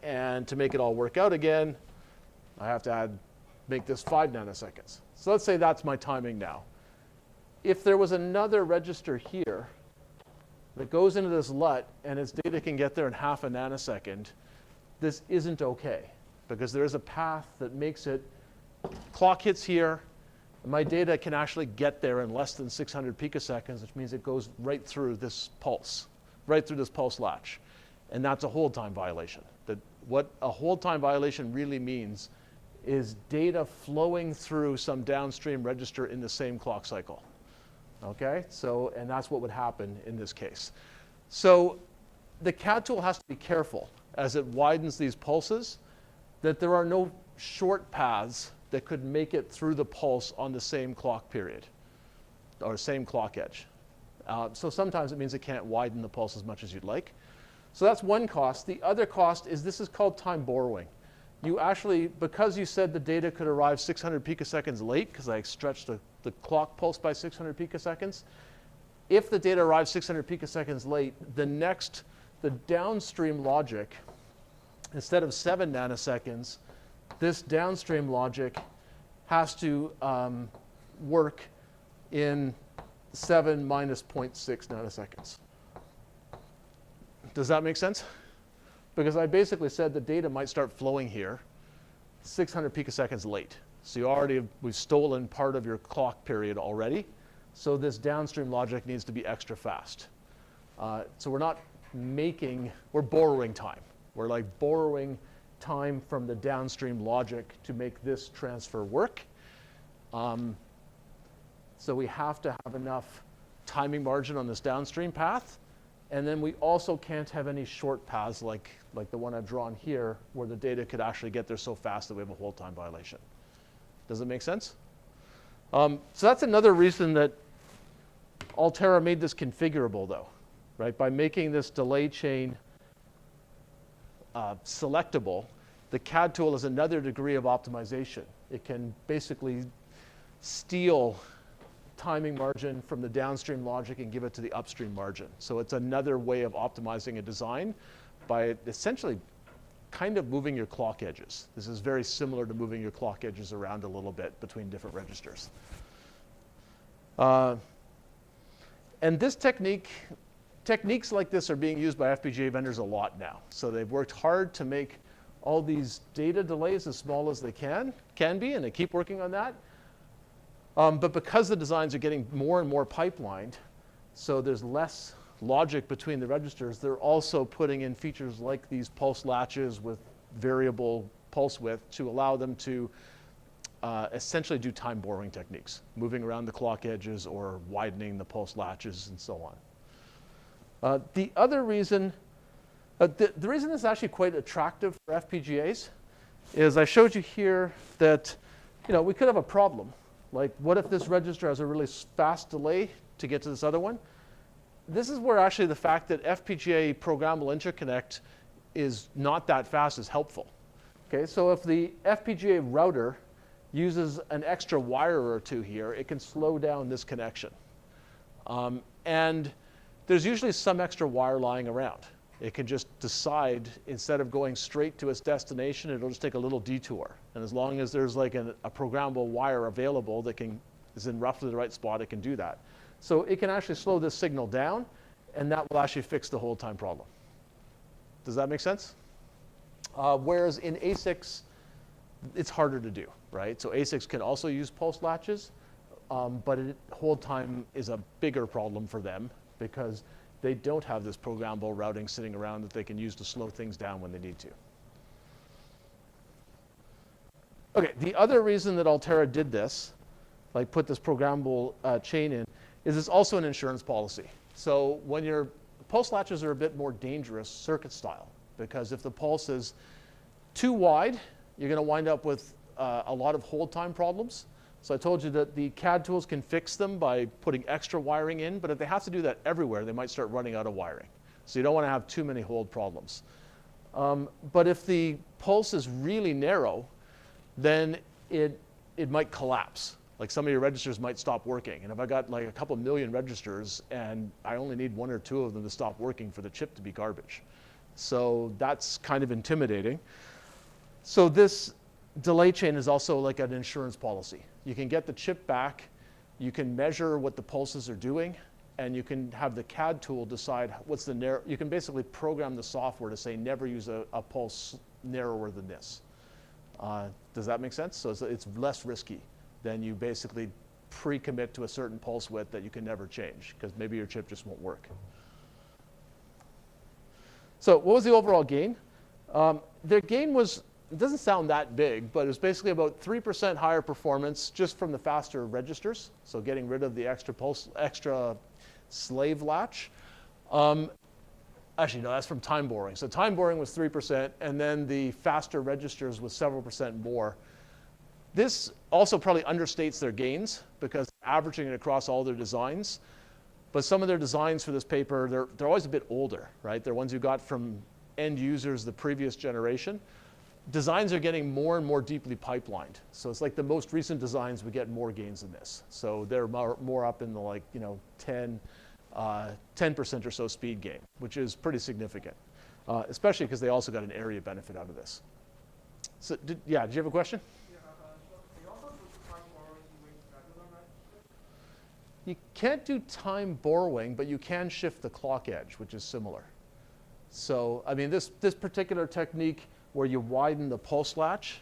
And to make it all work out again, I have to make this 5 nanoseconds. So let's say that's my timing now. If there was another register here that goes into this LUT and its data can get there in half a nanosecond, this isn't okay, because there is a path that makes it, clock hits here, and my data can actually get there in less than 600 picoseconds, which means it goes right through this pulse, right through this pulse latch. And that's a hold time violation. What a hold time violation really means is data flowing through some downstream register in the same clock cycle. Okay, so, and that's what would happen in this case. So the CAD tool has to be careful as it widens these pulses that there are no short paths that could make it through the pulse on the same clock period or same clock edge. So sometimes it means it can't widen the pulse as much as you'd like. So that's one cost. The other cost is this is called time borrowing. You actually, because you said the data could arrive 600 picoseconds late, because I stretched the clock pulse by 600 picoseconds, if the data arrives 600 picoseconds late, the downstream logic, instead of 7 nanoseconds, this downstream logic has to work in 7 minus 0.6 nanoseconds. Does that make sense? Because I basically said the data might start flowing here 600 picoseconds late. So we've stolen part of your clock period already. So this downstream logic needs to be extra fast. So we're borrowing time. We're like borrowing time from the downstream logic to make this transfer work. So we have to have enough timing margin on this downstream path. And then we also can't have any short paths like the one I've drawn here, where the data could actually get there so fast that we have a hold time violation. Does it make sense? So that's another reason that Altera made this configurable, though, right? By making this delay chain selectable, the CAD tool is another degree of optimization. It can basically steal timing margin from the downstream logic and give it to the upstream margin. So it's another way of optimizing a design by essentially kind of moving your clock edges. This is very similar to moving your clock edges around a little bit between different registers. And this techniques like this are being used by FPGA vendors a lot now. So they've worked hard to make all these data delays as small as they can be, and they keep working on that. But because the designs are getting more and more pipelined, so there's less logic between the registers, they're also putting in features like these pulse latches with variable pulse width to allow them to essentially do time borrowing techniques, moving around the clock edges or widening the pulse latches and so on. The other reason, the reason this is actually quite attractive for FPGAs is I showed you here that we could have a problem. Like, what if this register has a really fast delay to get to this other one? This is where actually the fact that FPGA programmable interconnect is not that fast is helpful. Okay, so if the FPGA router uses an extra wire or two here, it can slow down this connection. And there's usually some extra wire lying around. It can just decide, instead of going straight to its destination, it'll just take a little detour. And as long as there's like a programmable wire available that is in roughly the right spot, it can do that. So it can actually slow this signal down, and that will actually fix the hold time problem. Does that make sense? Whereas in ASICs, it's harder to do, right? So ASICs can also use pulse latches, but hold time is a bigger problem for them because they don't have this programmable routing sitting around that they can use to slow things down when they need to. Okay, the other reason that Altera did this, like put this programmable chain in, is it's also an insurance policy. So when your pulse latches are a bit more dangerous circuit style, because if the pulse is too wide, you're going to wind up with a lot of hold time problems. So I told you that the CAD tools can fix them by putting extra wiring in, but if they have to do that everywhere, they might start running out of wiring. So you don't want to have too many hold problems. But if the pulse is really narrow, then it might collapse. Like some of your registers might stop working. And if I got like a couple million registers and I only need one or two of them to stop working for the chip to be garbage. So that's kind of intimidating. So this delay chain is also like an insurance policy. You can get the chip back, you can measure what the pulses are doing, and you can have the CAD tool decide what's you can basically program the software to say never use a pulse narrower than this. Does that make sense? So it's less risky than you basically pre-commit to a certain pulse width that you can never change, because maybe your chip just won't work. So what was the overall gain? Their gain was, it doesn't sound that big, but it was basically about 3% higher performance just from the faster registers, so getting rid of the extra slave latch. Actually, no, that's from time borrowing. So time borrowing was 3%, and then the faster registers was several percent more. This also probably understates their gains because they're averaging it across all their designs. But some of their designs for this paper, they're always a bit older, right? They're ones you got from end users the previous generation. Designs are getting more and more deeply pipelined. So it's like the most recent designs, we get more gains than this. So they're more up in the 10% or so speed gain, which is pretty significant, especially because they also got an area benefit out of this. So did you have a question? You can't do time borrowing, but you can shift the clock edge, which is similar. So, I mean, this particular technique where you widen the pulse latch,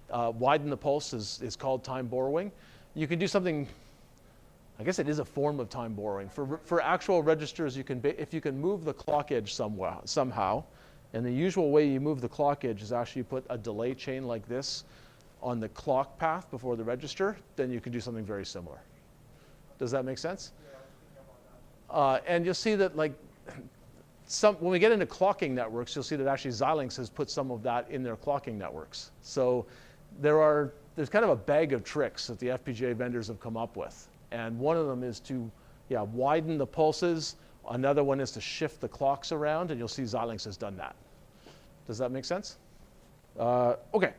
widen the pulse is called time borrowing. You can do something, I guess it is a form of time borrowing. For actual registers, if you can move the clock edge somehow, And the usual way you move the clock edge is actually put a delay chain like this on the clock path before the register. Then you can do something very similar. Does that make sense? And you'll see that like when we get into clocking networks, you'll see that actually Xilinx has put some of that in their clocking networks. So there's kind of a bag of tricks that the FPGA vendors have come up with. And one of them is to widen the pulses. Another one is to shift the clocks around, and you'll see Xilinx has done that. Does that make sense? Okay.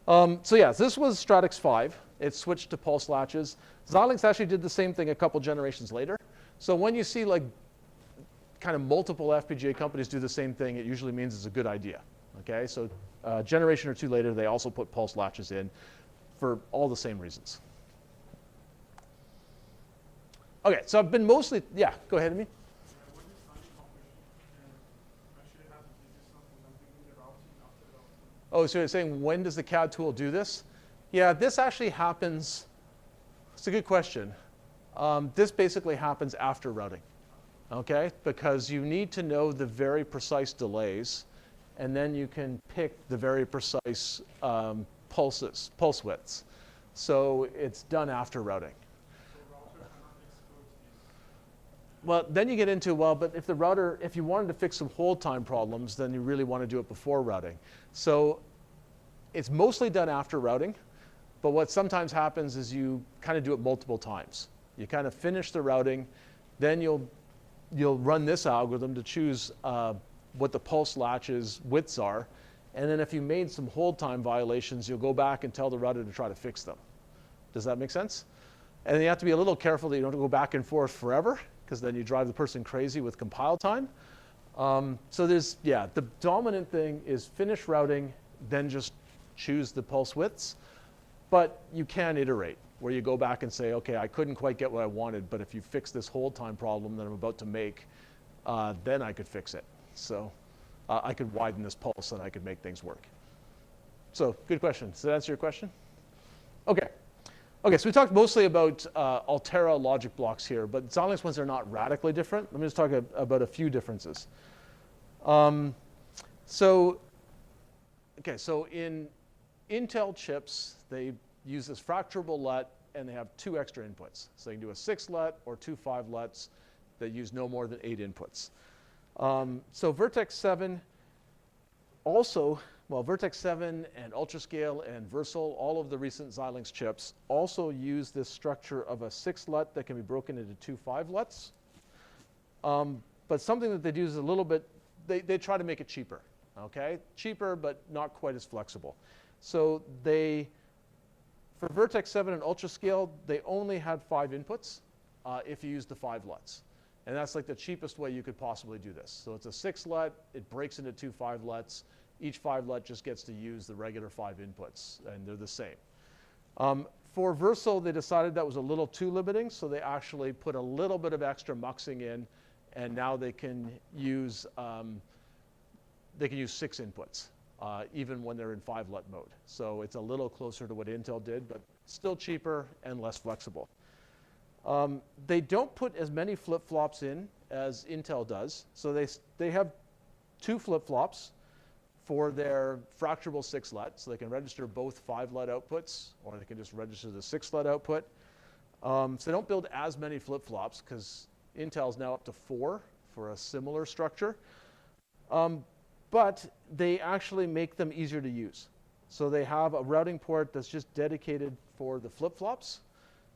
So yeah, this was Stratix 5. It switched to pulse latches. Xilinx actually did the same thing a couple generations later. So when you see like kind of multiple FPGA companies do the same thing, it usually means it's a good idea. Okay, so a generation or two later, they also put pulse latches in for all the same reasons. Okay, so I've been mostly, yeah, go ahead, Amy. Oh, so you're saying when does the CAD tool do this? Yeah, this actually happens, it's a good question. This basically happens after routing, okay? Because you need to know the very precise delays, and then you can pick the very precise pulse widths. So it's done after routing. Well, then you get into, well, but if the router, if you wanted to fix some hold time problems, then you really want to do it before routing. So it's mostly done after routing, but what sometimes happens is you kind of do it multiple times. You kind of finish the routing, then you'll run this algorithm to choose what the pulse latches widths are, and then if you made some hold time violations, you'll go back and tell the router to try to fix them. Does that make sense? And you have to be a little careful that you don't go back and forth forever, because then you drive the person crazy with compile time. So there's, yeah, the dominant thing is finish routing, then just choose the pulse widths. But you can iterate, where you go back and say, okay, I couldn't quite get what I wanted, but if you fix this hold time problem that I'm about to make, then I could fix it. So I could widen this pulse and I could make things work. So good question. Does that answer your question? Okay. Okay, so we talked mostly about Altera logic blocks here, but Xilinx ones are not radically different. Let me just talk about a few differences. So in Intel chips, they use this fracturable LUT, and they have 2 extra inputs. So you can do a 6 LUT or 2 5 LUTs that use no more than 8 inputs. So Vertex 7 also, well, Vertex 7 and Ultrascale and Versal, all of the recent Xilinx chips also use this structure of a 6 LUT that can be broken into 2 5 LUTs. But something that they do is a little bit, they try to make it cheaper, okay? Cheaper, but not quite as flexible. So for Vertex 7 and Ultrascale, they only had 5 inputs if you use the 5 LUTs. And that's like the cheapest way you could possibly do this. So it's a 6 LUT, it breaks into 2 5 LUTs. Each 5 LUT just gets to use the regular 5 inputs, and they're the same. For Versal, they decided that was a little too limiting, so they actually put a little bit of extra muxing in, and now they can use 6 inputs, even when they're in 5 LUT mode. So it's a little closer to what Intel did, but still cheaper and less flexible. They don't put as many flip-flops in as Intel does. So they have 2 flip-flops for their fracturable 6 LUT. So they can register both 5 LUT outputs, or they can just register the 6 LUT output. So they don't build as many flip-flops, because Intel's now up to 4 for a similar structure. But they actually make them easier to use. So they have a routing port that's just dedicated for the flip-flops.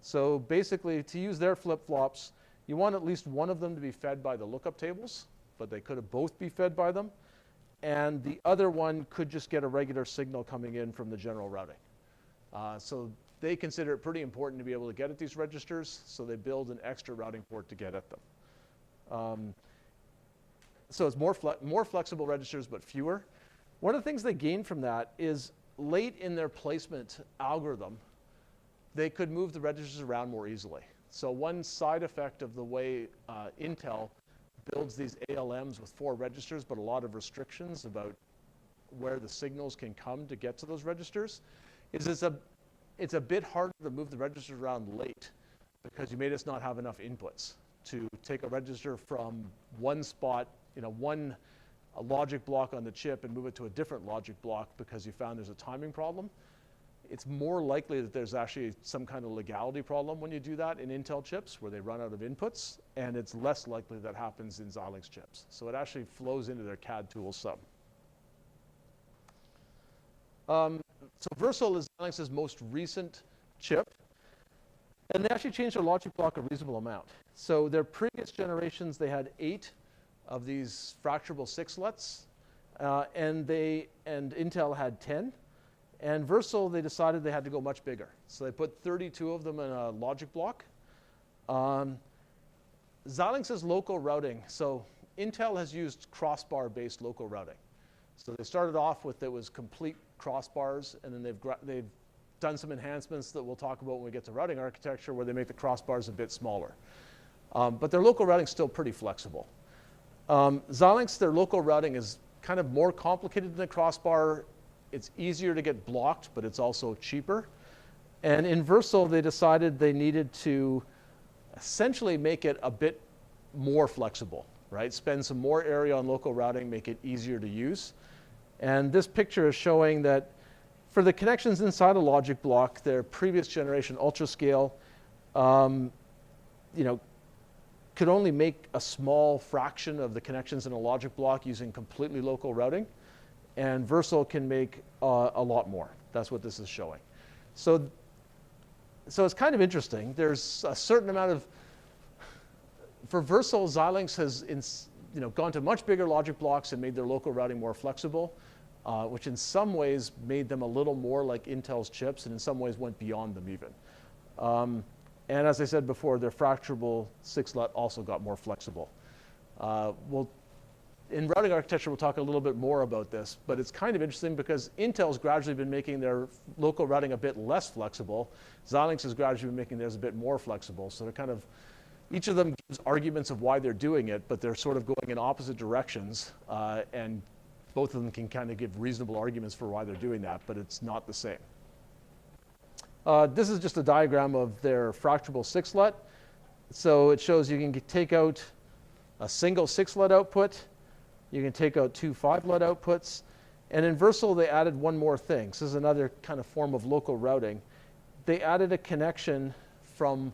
So basically, to use their flip-flops, you want at least one of them to be fed by the lookup tables, but they could have both be fed by them. And the other one could just get a regular signal coming in from the general routing. So they consider it pretty important to be able to get at these registers, so they build an extra routing port to get at them. So it's more flexible registers, but fewer. One of the things they gained from that is late in their placement algorithm, they could move the registers around more easily. So one side effect of the way Intel builds these ALMs with 4 registers, but a lot of restrictions about where the signals can come to get to those registers, is it's a bit harder to move the registers around late, because you may just not have enough inputs to take a register from one spot, one a logic block on the chip and move it to a different logic block because you found there's a timing problem, it's more likely that there's actually some kind of legality problem when you do that in Intel chips where they run out of inputs, and it's less likely that happens in Xilinx chips. So it actually flows into their CAD tools some. So Versal is Xilinx's most recent chip, and they actually changed their logic block a reasonable amount. So their previous generations, they had 8 of these fracturable 6-LUTs, and Intel had 10. And Versal, they decided they had to go much bigger. So they put 32 of them in a logic block. Xilinx's local routing, so Intel has used crossbar-based local routing. So they started off with, it was complete crossbars, and then they've done some enhancements that we'll talk about when we get to routing architecture where they make the crossbars a bit smaller. But their local routing is still pretty flexible. Xilinx, their local routing is kind of more complicated than the crossbar. It's easier to get blocked, but it's also cheaper. And in Versal, they decided they needed to essentially make it a bit more flexible, right? Spend some more area on local routing, make it easier to use. And this picture is showing that for the connections inside a logic block, their previous generation UltraScale, could only make a small fraction of the connections in a logic block using completely local routing. And Versal can make a lot more. That's what this is showing. So it's kind of interesting. There's a certain amount of, for Versal, Xilinx has gone to much bigger logic blocks and made their local routing more flexible, which in some ways made them a little more like Intel's chips, and in some ways went beyond them even. And as I said before, their fracturable 6-LUT also got more flexible. In routing architecture, we'll talk a little bit more about this, but it's kind of interesting because Intel's gradually been making their local routing a bit less flexible. Xilinx has gradually been making theirs a bit more flexible. So they're kind of, each of them gives arguments of why they're doing it, but they're sort of going in opposite directions, and both of them can kind of give reasonable arguments for why they're doing that, but it's not the same. This is just a diagram of their fracturable 6-LUT. So it shows you can take out a single 6-LUT output. You can take out 2 5-LUT outputs. And in Versal, they added one more thing. So this is another kind of form of local routing. They added a connection from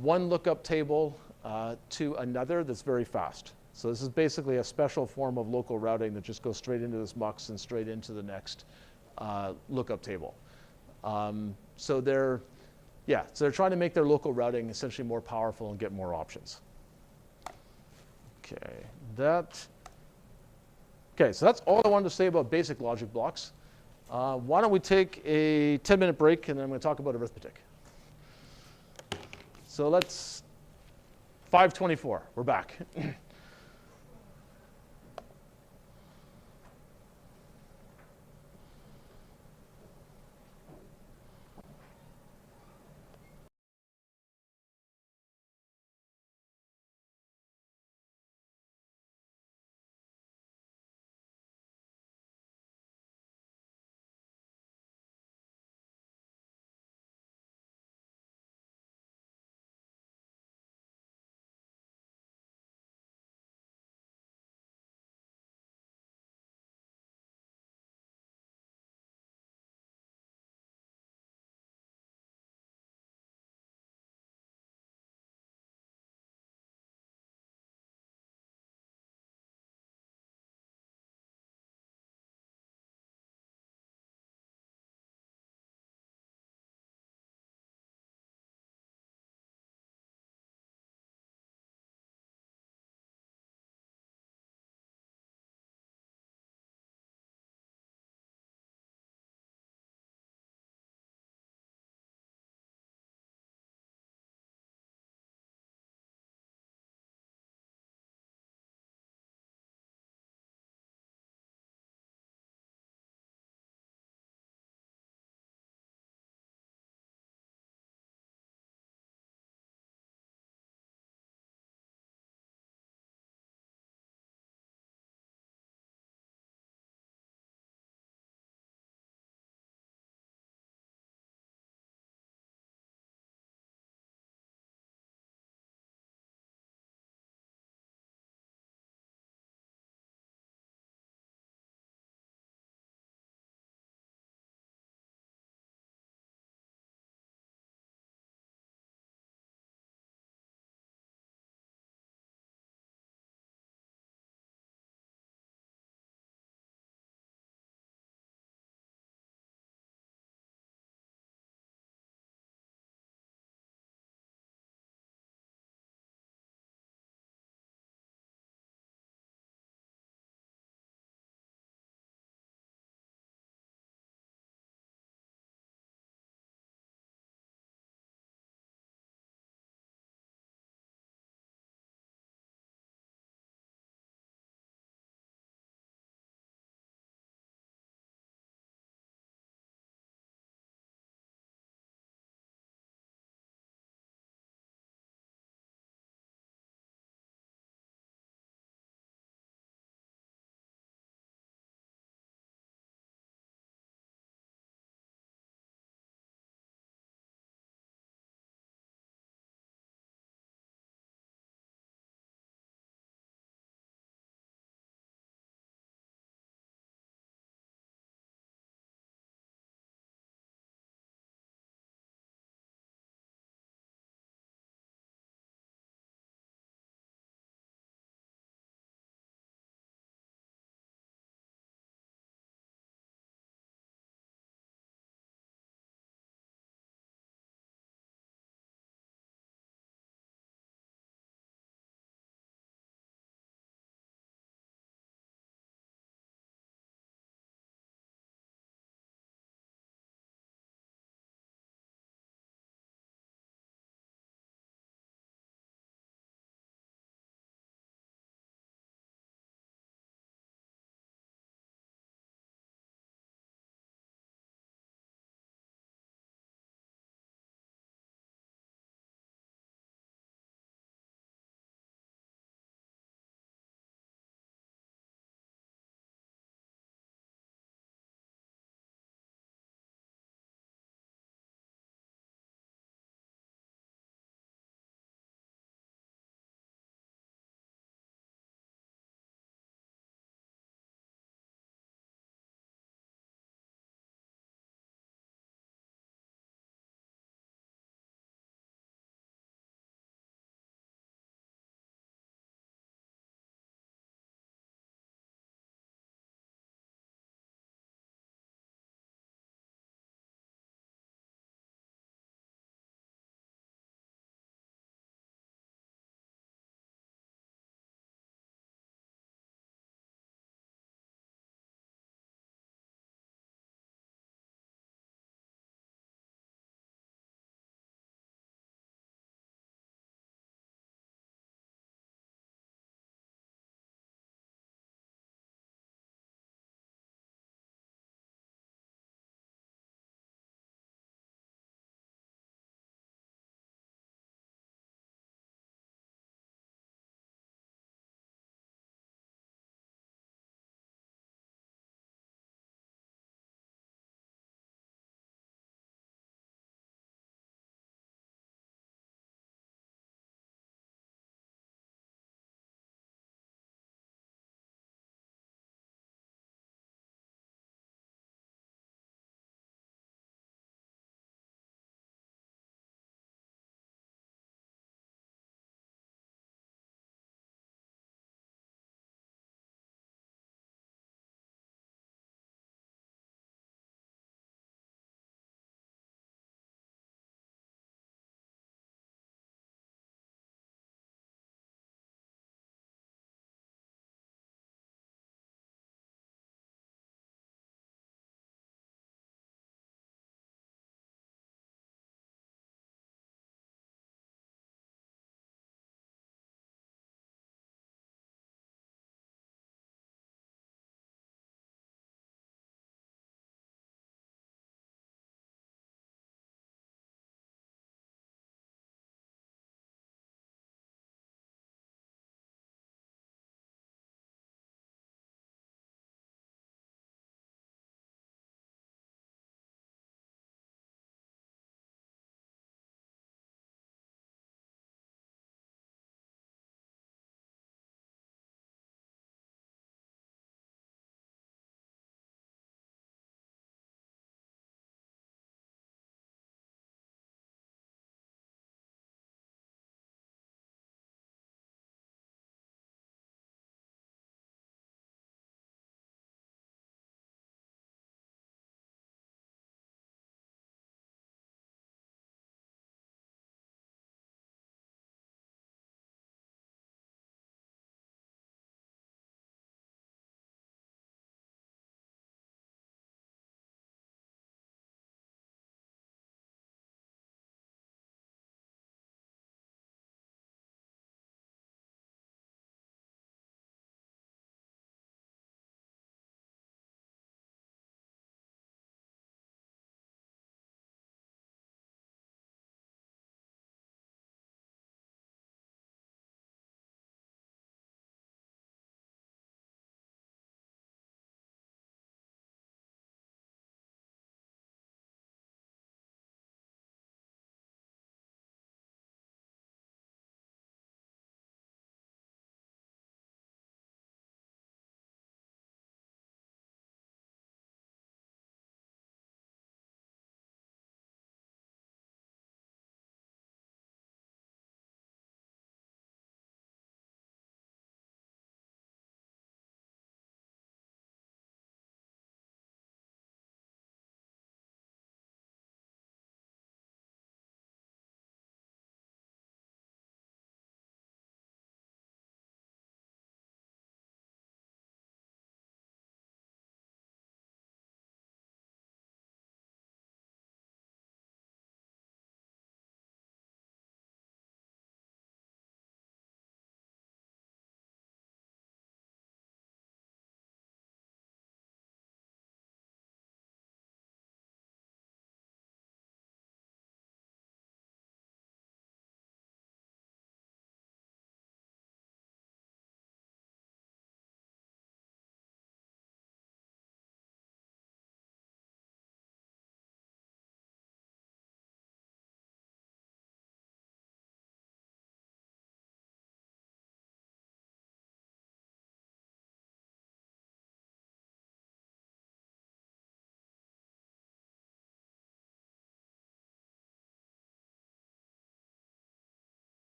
one lookup table to another that's very fast. So this is basically a special form of local routing that just goes straight into this mux and straight into the next lookup table. So they're trying to make their local routing essentially more powerful and get more options. Okay, so that's all I wanted to say about basic logic blocks. Why don't we take a 10-minute break, and then I'm going to talk about arithmetic. So let's, 5:24, we're back.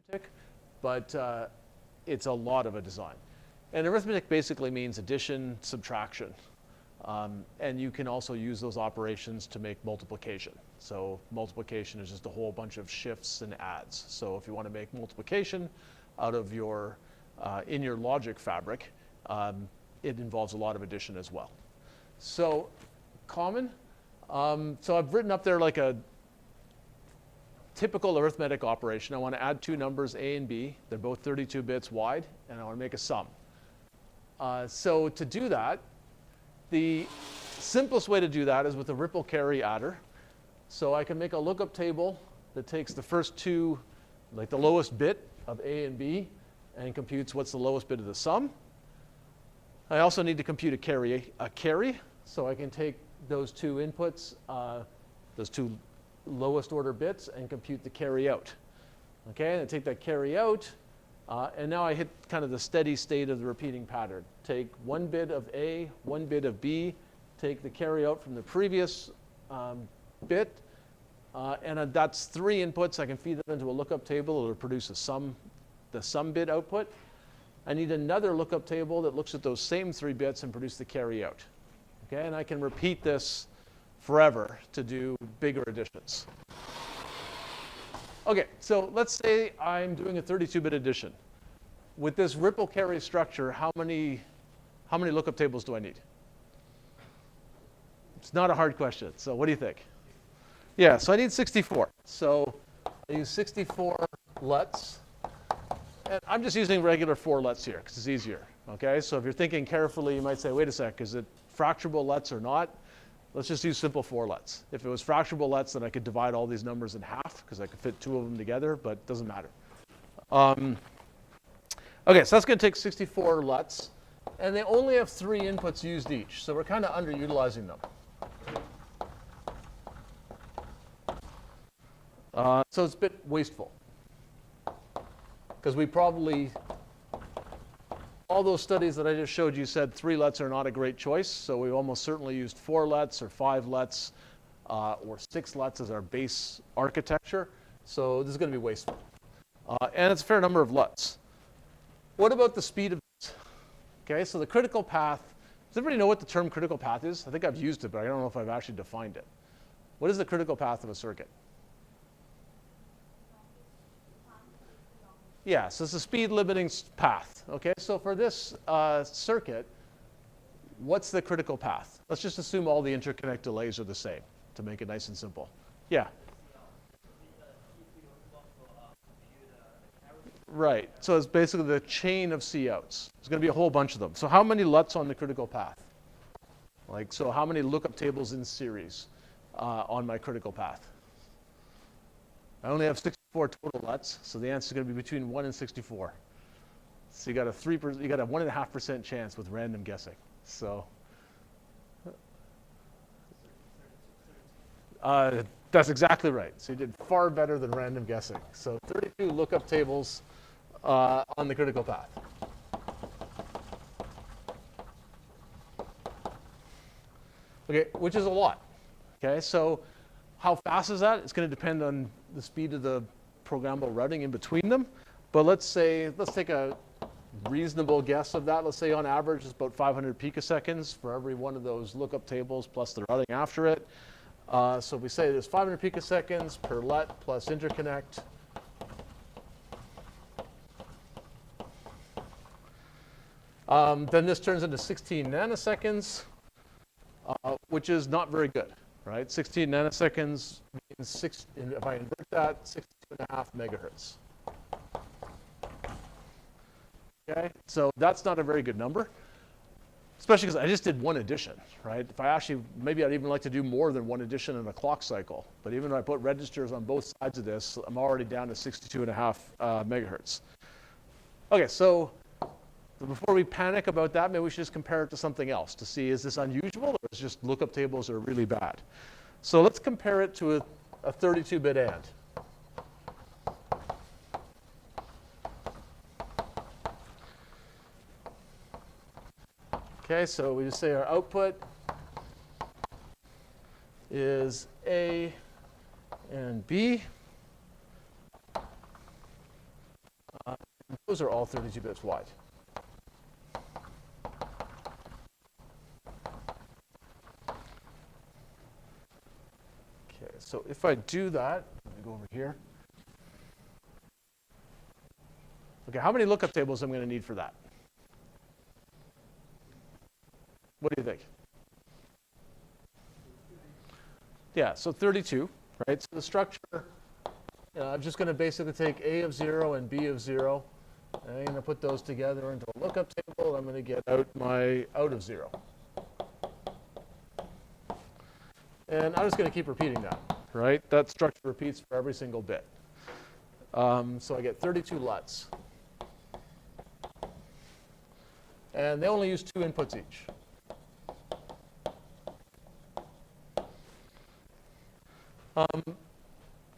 arithmetic, but it's a lot of a design. And arithmetic basically means addition, subtraction. And you can also use those operations to make multiplication. So multiplication is just a whole bunch of shifts and adds. So if you want to make multiplication out of your, in your logic fabric, it involves a lot of addition as well. So common, so I've written up there like a typical arithmetic operation. I want to add two numbers, A and B. They're both 32 bits wide, and I want to make a sum. So to do that, the simplest way to do that is with a ripple carry adder. So I can make a lookup table that takes the first two, like the lowest bit of A and B, and computes what's the lowest bit of the sum. I also need to compute a carry, so I can take those two inputs, those two lowest order bits, and compute the carry out. Okay, and I take that carry out, and now I hit kind of the steady state of the repeating pattern. Take one bit of A, one bit of B, take the carry out from the previous bit, and that's three inputs. I can feed them into a lookup table. It'll produce the sum bit output. I need another lookup table that looks at those same three bits and produce the carry out. Okay, and I can repeat this forever to do bigger additions. Okay, so let's say I'm doing a 32-bit addition. With this ripple carry structure, how many lookup tables do I need? It's not a hard question. So what do you think? Yeah, so I need 64. So I use 64 LUTs. And I'm just using regular 4 LUTs here because it's easier. Okay, so if you're thinking carefully, you might say, wait a sec, is it fracturable LUTs or not? Let's just use simple 4 LUTs. If it was fracturable LUTs, then I could divide all these numbers in half because I could fit 2 of them together, but it doesn't matter. Okay, so that's going to take 64 LUTs. And they only have 3 inputs used each, so we're kind of underutilizing them. So it's a bit wasteful. Because we probably, all those studies that I just showed you said 3 LUTs are not a great choice. So we almost certainly used 4 LUTs or 5 LUTs or 6 LUTs as our base architecture. So this is going to be wasteful. And it's a fair number of LUTs. What about the speed of this? Okay, so the critical path. Does everybody know what the term critical path is? I think I've used it, but I don't know if I've actually defined it. What is the critical path of a circuit? Yeah, so it's a speed limiting path. Okay, so for this circuit, what's the critical path? Let's just assume all the interconnect delays are the same to make it nice and simple. Yeah. Right, so it's basically the chain of C-outs. There's going to be a whole bunch of them. So how many LUTs on the critical path? Like, so how many lookup tables in series on my critical path? I only have 64 total LUTs, so the answer is going to be between 1 and 64. So you got a 1.5% chance with random guessing. So that's exactly right. So you did far better than random guessing. So 32 lookup tables on the critical path. Okay, which is a lot. Okay, so how fast is that? It's going to depend on the speed of the programmable routing in between them. But let's take a reasonable guess of that. Let's say on average it's about 500 picoseconds for every one of those lookup tables plus the routing after it. So we say there's 500 picoseconds per LUT plus interconnect. Then this turns into 16 nanoseconds, which is not very good, right? 16 nanoseconds means, if I invert that, 62.5 megahertz. Okay, so that's not a very good number, especially because I just did one addition, right? If I actually, maybe I'd even like to do more than one addition in a clock cycle. But even if I put registers on both sides of this, I'm already down to 62.5 megahertz. Okay, so before we panic about that, maybe we should just compare it to something else to see, is this unusual or is just lookup tables are really bad? So let's compare it to a 32-bit AND. Okay, so we just say our output is A and B. those are all 32 bits wide. Okay, so if I do that, let me go over here. Okay, how many lookup tables am I going to need for that? What do you think? Yeah, so 32, right? So the structure, I'm just going to basically take A of 0 and B of 0. And I'm going to put those together into a lookup table. I'm going to get out my out of 0. And I'm just going to keep repeating that, right? That structure repeats for every single bit. So I get 32 LUTs. And they only use 2 inputs each.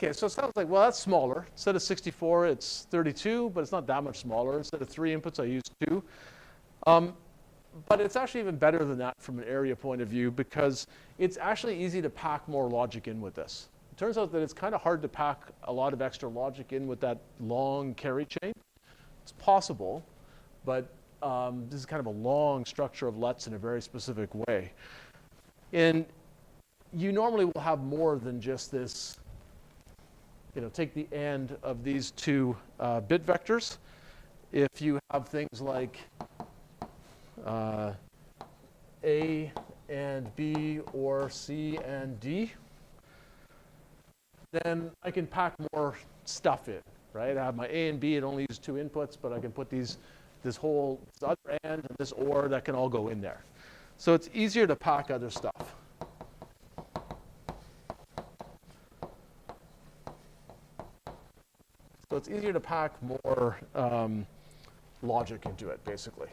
Okay, so it sounds like, well, that's smaller. Instead of 64, it's 32, but it's not that much smaller. Instead of 3 inputs, I use 2. But it's actually even better than that from an area point of view because it's actually easy to pack more logic in with this. It turns out that it's kind of hard to pack a lot of extra logic in with that long carry chain. It's possible, but this is kind of a long structure of LUTs in a very specific way. And you normally will have more than just this, take the AND of these 2 bit vectors. If you have things like A and B or C and D, then I can pack more stuff in, right? I have my A and B, it only uses 2 inputs, but I can put this other AND and this OR that can all go in there. So it's easier to pack other stuff. So it's easier to pack more logic into it, basically.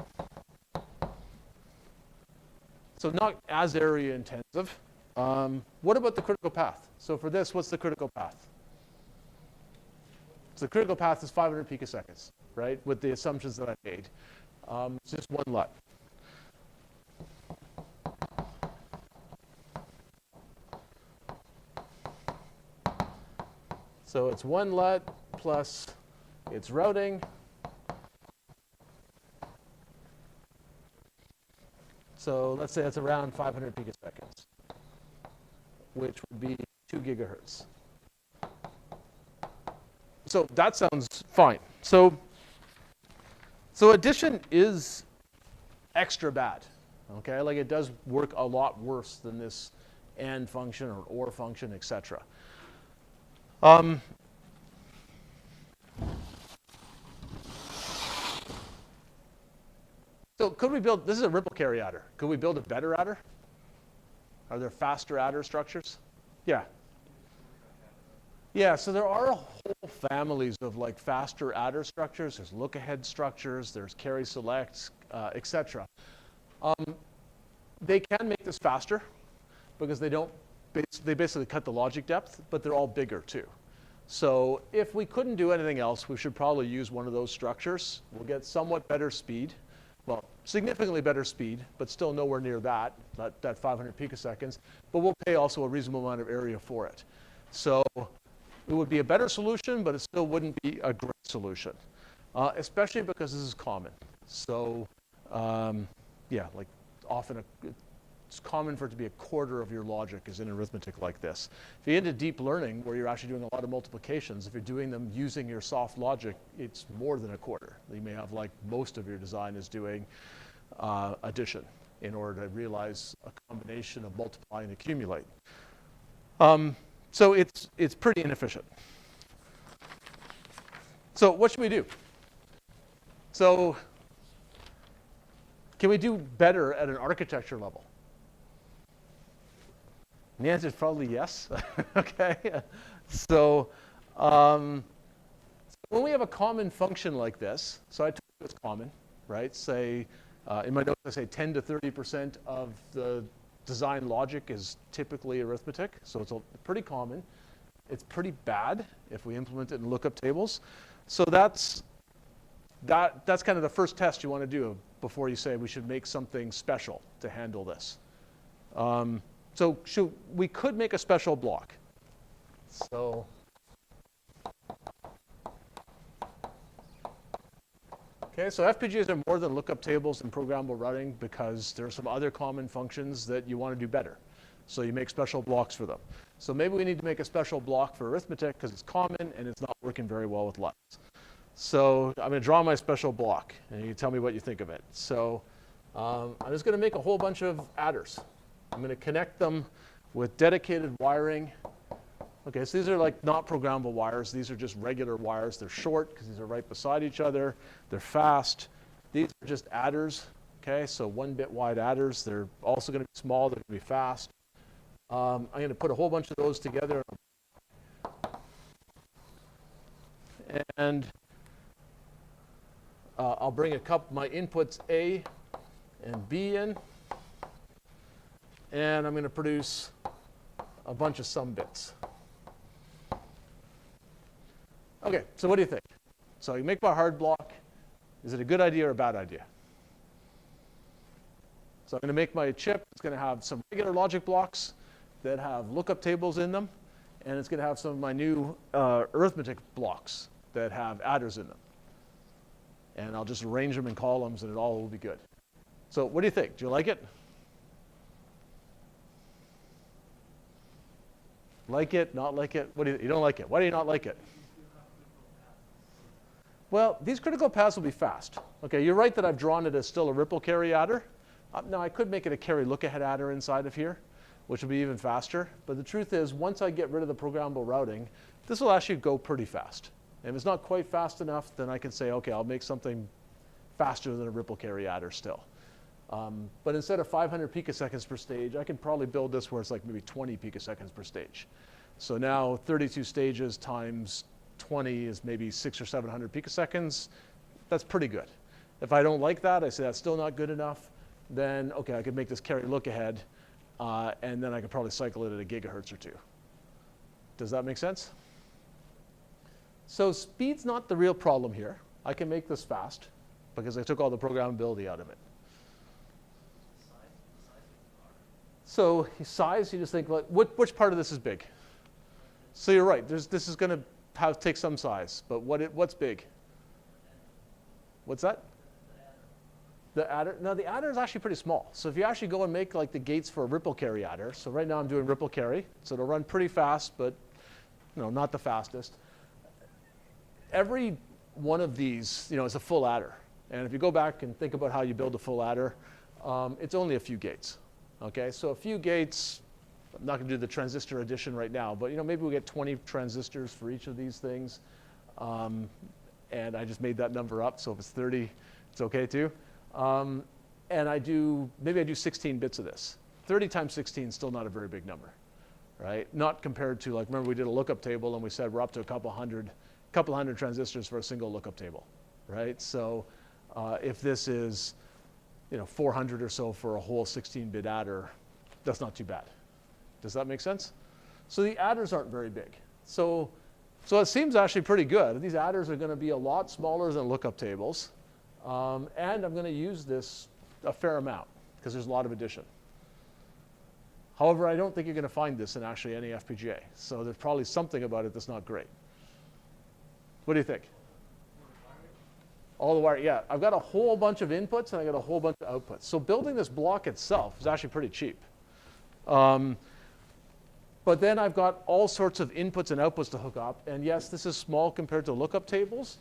So not as area intensive. What about the critical path? So for this, what's the critical path? So the critical path is 500 picoseconds, right, with the assumptions that I made. It's just 1 LUT. So it's 1 LUT plus its routing. So let's say it's around 500 picoseconds, which would be 2 gigahertz. So that sounds fine. So addition is extra bad, okay? Like it does work a lot worse than this AND function or function, etc. So could we build, this is a ripple carry adder. Could we build a better adder? Are there faster adder structures? Yeah. Yeah, so there are whole families of like faster adder structures. There's look-ahead structures, there's carry selects, etc. They can make this faster because they basically cut the logic depth, but they're all bigger too. So if we couldn't do anything else, we should probably use one of those structures. We'll get somewhat better speed. Well, significantly better speed, but still nowhere near that 500 picoseconds. But we'll pay also a reasonable amount of area for it. So it would be a better solution, but it still wouldn't be a great solution, especially because this is common. So yeah, like often it's common for it to be a quarter of your logic is in arithmetic like this. If you get into deep learning, where you're actually doing a lot of multiplications, if you're doing them using your soft logic, it's more than a quarter. You may have like most of your design is doing addition in order to realize a combination of multiply and accumulate. So it's pretty inefficient. So what should we do? So can we do better at an architecture level? And the answer is probably yes. Okay. So when we have a common function like this, so I told you it's common, right? Say, in my notes I say 10 to 30% of the design logic is typically arithmetic, so it's pretty common. It's pretty bad if we implement it in lookup tables. So that's kind of the first test you want to do before you say we should make something special to handle this. So we could make a special block. So Okay, so FPGAs are more than lookup tables and programmable routing because there are some other common functions that you want to do better. So you make special blocks for them. So maybe we need to make a special block for arithmetic because it's common and it's not working very well with LUTs. So I'm going to draw my special block, and you tell me what you think of it. So I'm just going to make a whole bunch of adders. I'm going to connect them with dedicated wiring. Okay, so these are like not programmable wires. These are just regular wires. They're short because these are right beside each other. They're fast. These are just adders. Okay, so 1-bit wide adders. They're also going to be small. They're going to be fast. I'm going to put a whole bunch of those together. And I'll bring my inputs A and B in. And I'm going to produce a bunch of sum bits. Okay, so what do you think? So you make my hard block. Is it a good idea or a bad idea? So I'm going to make my chip. It's going to have some regular logic blocks that have lookup tables in them. And it's going to have some of my new arithmetic blocks that have adders in them. And I'll just arrange them in columns, and it all will be good. So what do you think? Do you like it? Like it? Not like it? What do you don't like it? Why do you not like it? Well, these critical paths will be fast. Okay, you're right that I've drawn it as still a ripple carry adder. Now, I could make it a carry look-ahead adder inside of here, which will be even faster. But the truth is, once I get rid of the programmable routing, this will actually go pretty fast. And if it's not quite fast enough, then I can say, OK, I'll make something faster than a ripple carry adder still. But instead of 500 picoseconds per stage, I can probably build this where it's like maybe 20 picoseconds per stage. So now 32 stages times 20 is maybe 600 or 700 picoseconds. That's pretty good. If I don't like that, I say that's still not good enough, then OK, I could make this carry look ahead, and then I could probably cycle it at a gigahertz or 2. Does that make sense? So speed's not the real problem here. I can make this fast because I took all the programmability out of it. So size, you just think, like, which part of this is big? So you're right. This is going to take some size, but what's big? What's that? The adder. Now the adder is actually pretty small. So if you actually go and make like the gates for a ripple carry adder, so right now I'm doing ripple carry, so it'll run pretty fast, but not the fastest. Every one of these, is a full adder, and if you go back and think about how you build a full adder, it's only a few gates. Okay, so a few gates. I'm not going to do the transistor addition right now, but maybe we get 20 transistors for each of these things. And I just made that number up, so if it's 30, it's okay too. And maybe I do 16 bits of this. 30 times 16 is still not a very big number, right? Not compared to, like, remember we did a lookup table and we said we're up to a couple hundred transistors for a single lookup table, right? So if this is 400 or so for a whole 16-bit adder, that's not too bad. Does that make sense? So the adders aren't very big. So it seems actually pretty good. These adders are going to be a lot smaller than lookup tables. And I'm going to use this a fair amount because there's a lot of addition. However, I don't think you're going to find this in actually any FPGA. So there's probably something about it that's not great. What do you think? All the wire, yeah. I've got a whole bunch of inputs and I got a whole bunch of outputs. So building this block itself is actually pretty cheap. But then I've got all sorts of inputs and outputs to hook up. And yes, this is small compared to lookup tables,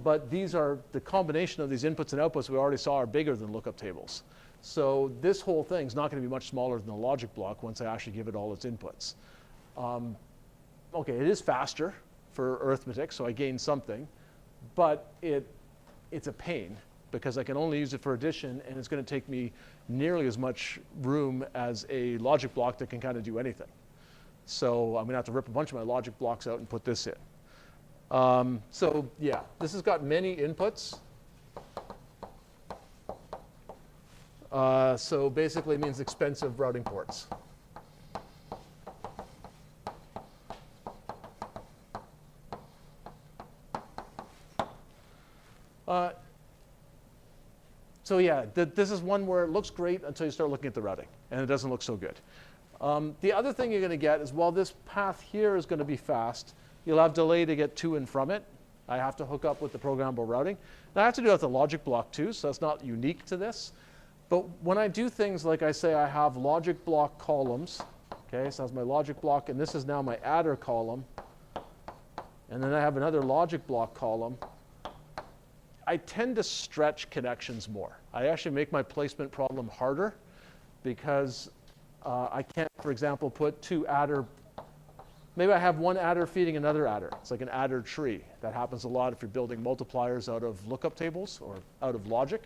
but these are the combination of these inputs and outputs we already saw are bigger than lookup tables. So this whole thing is not going to be much smaller than the logic block once I actually give it all its inputs. OK, it is faster for arithmetic, so I gain something. But it's a pain because I can only use it for addition, and it's going to take me nearly as much room as a logic block that can kind of do anything. So I'm going to have to rip a bunch of my logic blocks out and put this in. So yeah, this has got many inputs. So basically it means expensive routing ports. So yeah, this is one where it looks great until you start looking at the routing, and it doesn't look so good. The other thing you're going to get is while this path here is going to be fast, you'll have delay to get to and from it. I have to hook up with the programmable routing. Now I have to do that with the logic block too, so that's not unique to this. But when I do things like I say I have logic block columns, okay, so that's my logic block, and this is now my adder column, and then I have another logic block column, I tend to stretch connections more. I actually make my placement problem harder because I can't, for example, put two adder. Maybe I have one adder feeding another adder. It's like an adder tree. That happens a lot if you're building multipliers out of lookup tables or out of logic.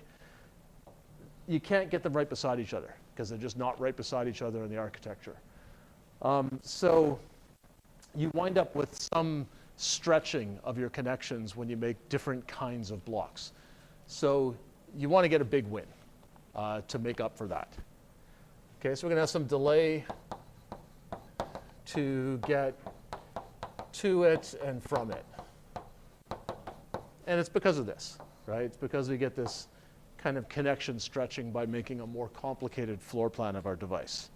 You can't get them right beside each other because they're just not right beside each other in the architecture. So you wind up with some stretching of your connections when you make different kinds of blocks. So you want to get a big win to make up for that. Okay, so we're going to have some delay to get to it and from it. And it's because of this, right? It's because we get this kind of connection stretching by making a more complicated floor plan of our device.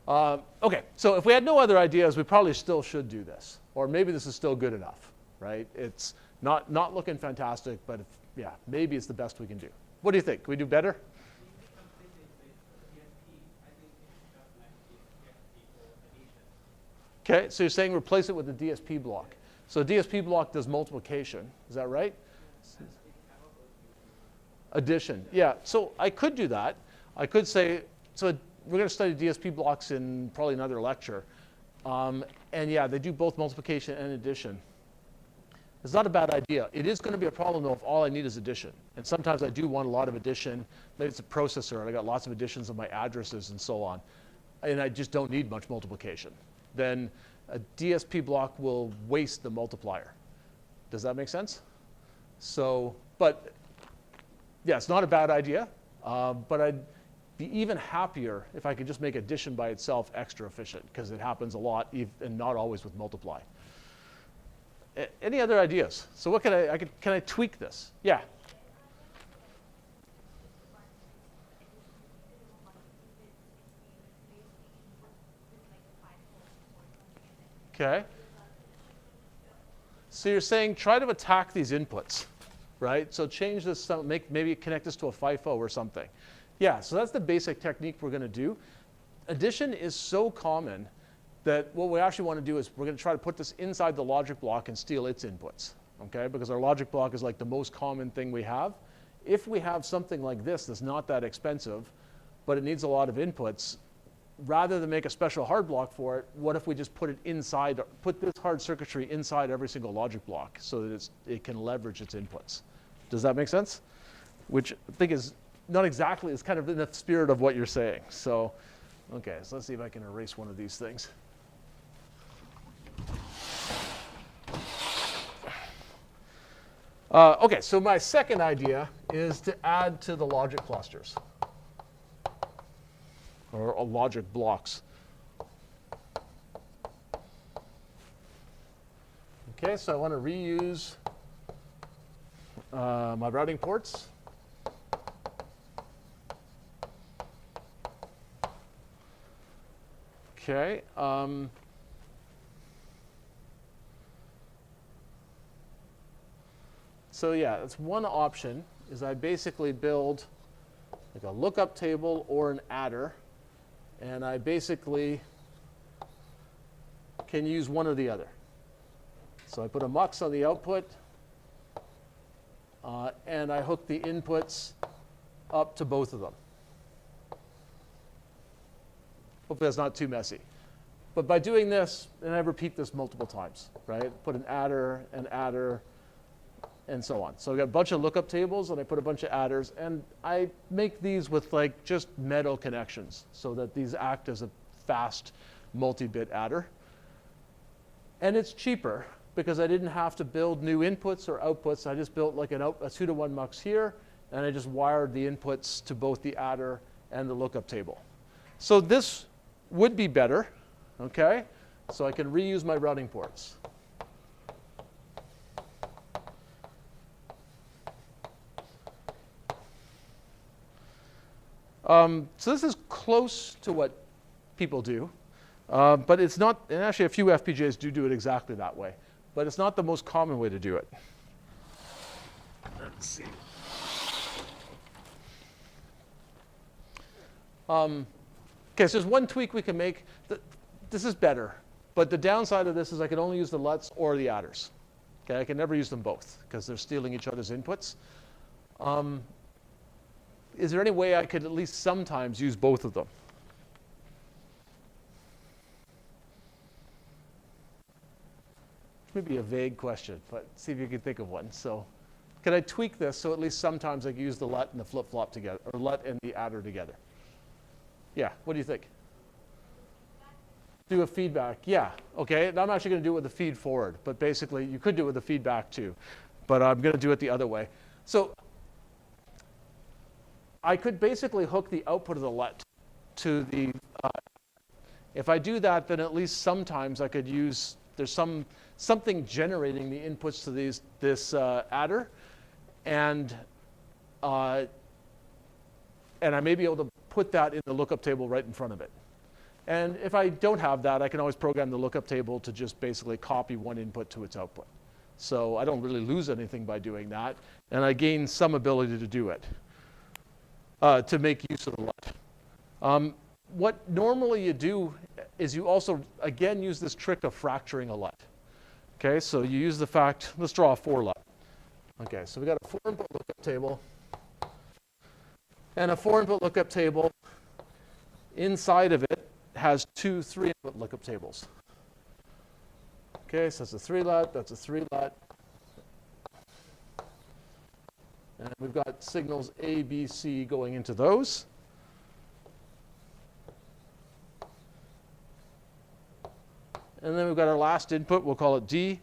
Okay, so if we had no other ideas, we probably still should do this. Or maybe this is still good enough, right? It's not looking fantastic, but yeah, maybe it's the best we can do. What do you think? Can we do better? Okay, so you're saying replace it with the DSP block. So DSP block does multiplication, is that right? Addition, yeah. So I could do that. I could say, so we're going to study DSP blocks in probably another lecture. And yeah, they do both multiplication and addition. It's not a bad idea. It is going to be a problem, though, if all I need is addition. And sometimes I do want a lot of addition. Maybe it's a processor, and I got lots of additions of my addresses and so on. And I just don't need much multiplication. Then a DSP block will waste the multiplier. Does that make sense? So, but yeah, it's not a bad idea. But I'd be even happier if I could just make addition by itself extra efficient, because it happens a lot and not always with multiply. Any other ideas? So what can I tweak this? Yeah. Okay. So you're saying try to attack these inputs, right? So change this, maybe connect this to a FIFO or something. Yeah, so that's the basic technique we're going to do. Addition is so common that what we actually want to do is we're going to try to put this inside the logic block and steal its inputs, okay? Because our logic block is like the most common thing we have. If we have something like this that's not that expensive, but it needs a lot of inputs, rather than make a special hard block for it, what if we just put it inside, put this hard circuitry inside every single logic block so that it can leverage its inputs? Does that make sense? Which I think is not exactly, it's kind of in the spirit of what you're saying. So, okay, so let's see if I can erase one of these things. Okay, so my second idea is to add to the logic clusters, or logic blocks. Okay, so I want to reuse my routing ports. Okay. So yeah, that's one option, is I basically build like a lookup table or an adder, and I basically can use one or the other. So I put a mux on the output, and I hook the inputs up to both of them. Hopefully that's not too messy. But by doing this, and I repeat this multiple times, right? Put an adder, and so on. So I've got a bunch of lookup tables, and I put a bunch of adders, and I make these with like just metal connections so that these act as a fast multi-bit adder. And it's cheaper because I didn't have to build new inputs or outputs. I just built like a 2-to-1 mux here, and I just wired the inputs to both the adder and the lookup table. So this would be better, okay? So I can reuse my routing ports. So this is close to what people do, but it's not, and actually a few FPGAs do it exactly that way. but it's not the most common way to do it. Let's see. Okay, so there's one tweak we can make. This is better, but the downside of this is I can only use the LUTs or the adders. Okay, I can never use them both because they're stealing each other's inputs. Is there any way I could at least sometimes use both of them? Maybe a vague question, but see if you can think of one. So can I tweak this so at least sometimes I can use the LUT and the flip-flop together, or LUT and the adder together? Yeah, what do you think? Do a feedback, yeah, okay. And I'm actually going to do it with the feed forward, but basically you could do it with the feedback too, but I'm going to do it the other way. So I could basically hook the output of the LUT to the, if I do that, then at least sometimes I could use, there's something generating the inputs to this adder, and I may be able to put that in the lookup table right in front of it. And if I don't have that, I can always program the lookup table to just basically copy one input to its output. So I don't really lose anything by doing that, and I gain some ability to do it, to make use of the LUT. What normally you do is you also, again, use this trick of fracturing a LUT. Okay, so you use the fact, let's draw a 4 LUT. Okay, so we got a 4 input lookup table, and a 4 input lookup table, inside of it has 2 3 input lookup tables. Okay, so that's a 3 LUT, that's a 3 LUT. And we've got signals A, B, C going into those. And then we've got our last input, we'll call it D,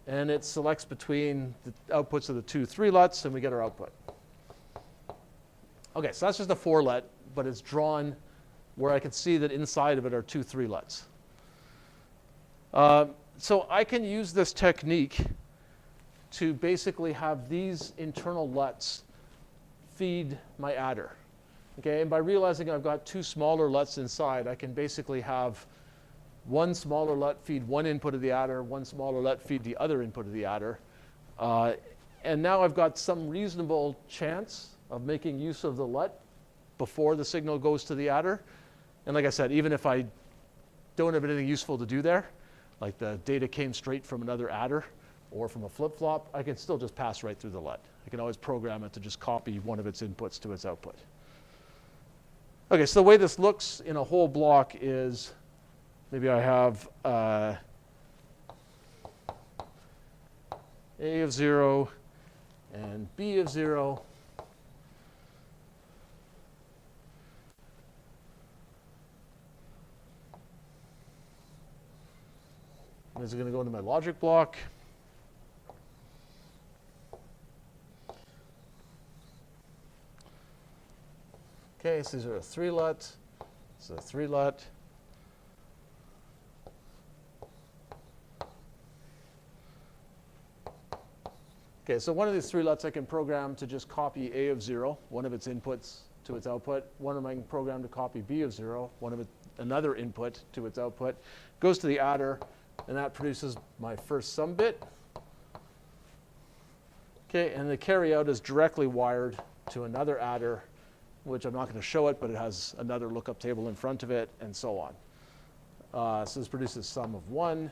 and it selects between the outputs of the 2 3 LUTs, and we get our output. Okay, so that's just a 4 LUT, but it's drawn where I can see that inside of it are 2 3 LUTs. So I can use this technique to basically have these internal LUTs feed my adder. Okay, and by realizing I've got 2 smaller LUTs inside, I can basically have one smaller LUT feed one input of the adder, one smaller LUT feed the other input of the adder. And now I've got some reasonable chance of making use of the LUT before the signal goes to the adder. And like I said, even if I don't have anything useful to do there, like the data came straight from another adder or from a flip-flop, I can still just pass right through the LUT. I can always program it to just copy one of its inputs to its output. Okay, so the way this looks in a whole block is maybe I have A of 0 and B of 0. This is going to go into my logic block. Okay, so these are a 3 LUT. This is a 3 LUT. Okay, so one of these 3 LUTs I can program to just copy A of 0, one of its inputs to its output. One of them I can program to copy B of 0, another input to its output. Goes to the adder, and that produces my first sum bit. Okay, and the carry out is directly wired to another adder, which I'm not going to show it, but it has another lookup table in front of it, and so on. So this produces sum of 1.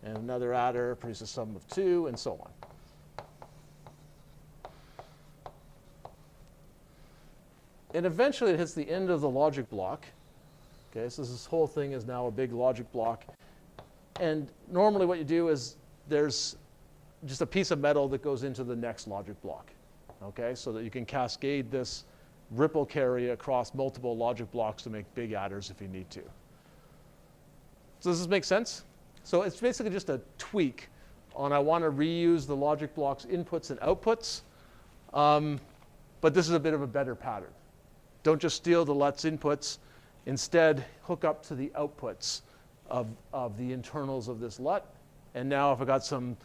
And another adder produces sum of 2, and so on. And eventually it hits the end of the logic block. Okay, so this whole thing is now a big logic block. And normally what you do is there's just a piece of metal that goes into the next logic block. Okay, so that you can cascade this ripple carry across multiple logic blocks to make big adders if you need to. So does this make sense? So it's basically just a tweak on I want to reuse the logic block's inputs and outputs, but this is a bit of a better pattern. Don't just steal the LUT's inputs. Instead, hook up to the outputs of the internals of this LUT. And now if I got some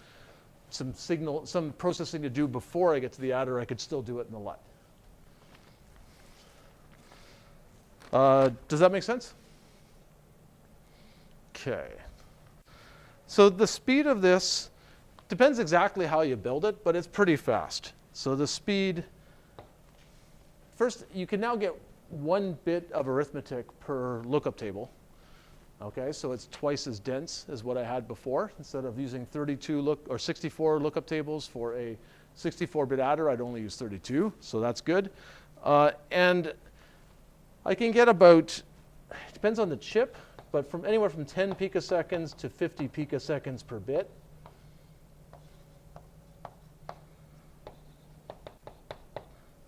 processing to do before I get to the adder, I could still do it in the LUT. Does that make sense? Okay. So the speed of this depends exactly how you build it, but it's pretty fast. So the speed, first, you can now get 1 bit of arithmetic per lookup table. Okay, so it's twice as dense as what I had before. Instead of using 64 lookup tables for a 64-bit adder, I'd only use 32, so that's good. And I can get about, it depends on the chip, but from anywhere from 10 picoseconds to 50 picoseconds per bit.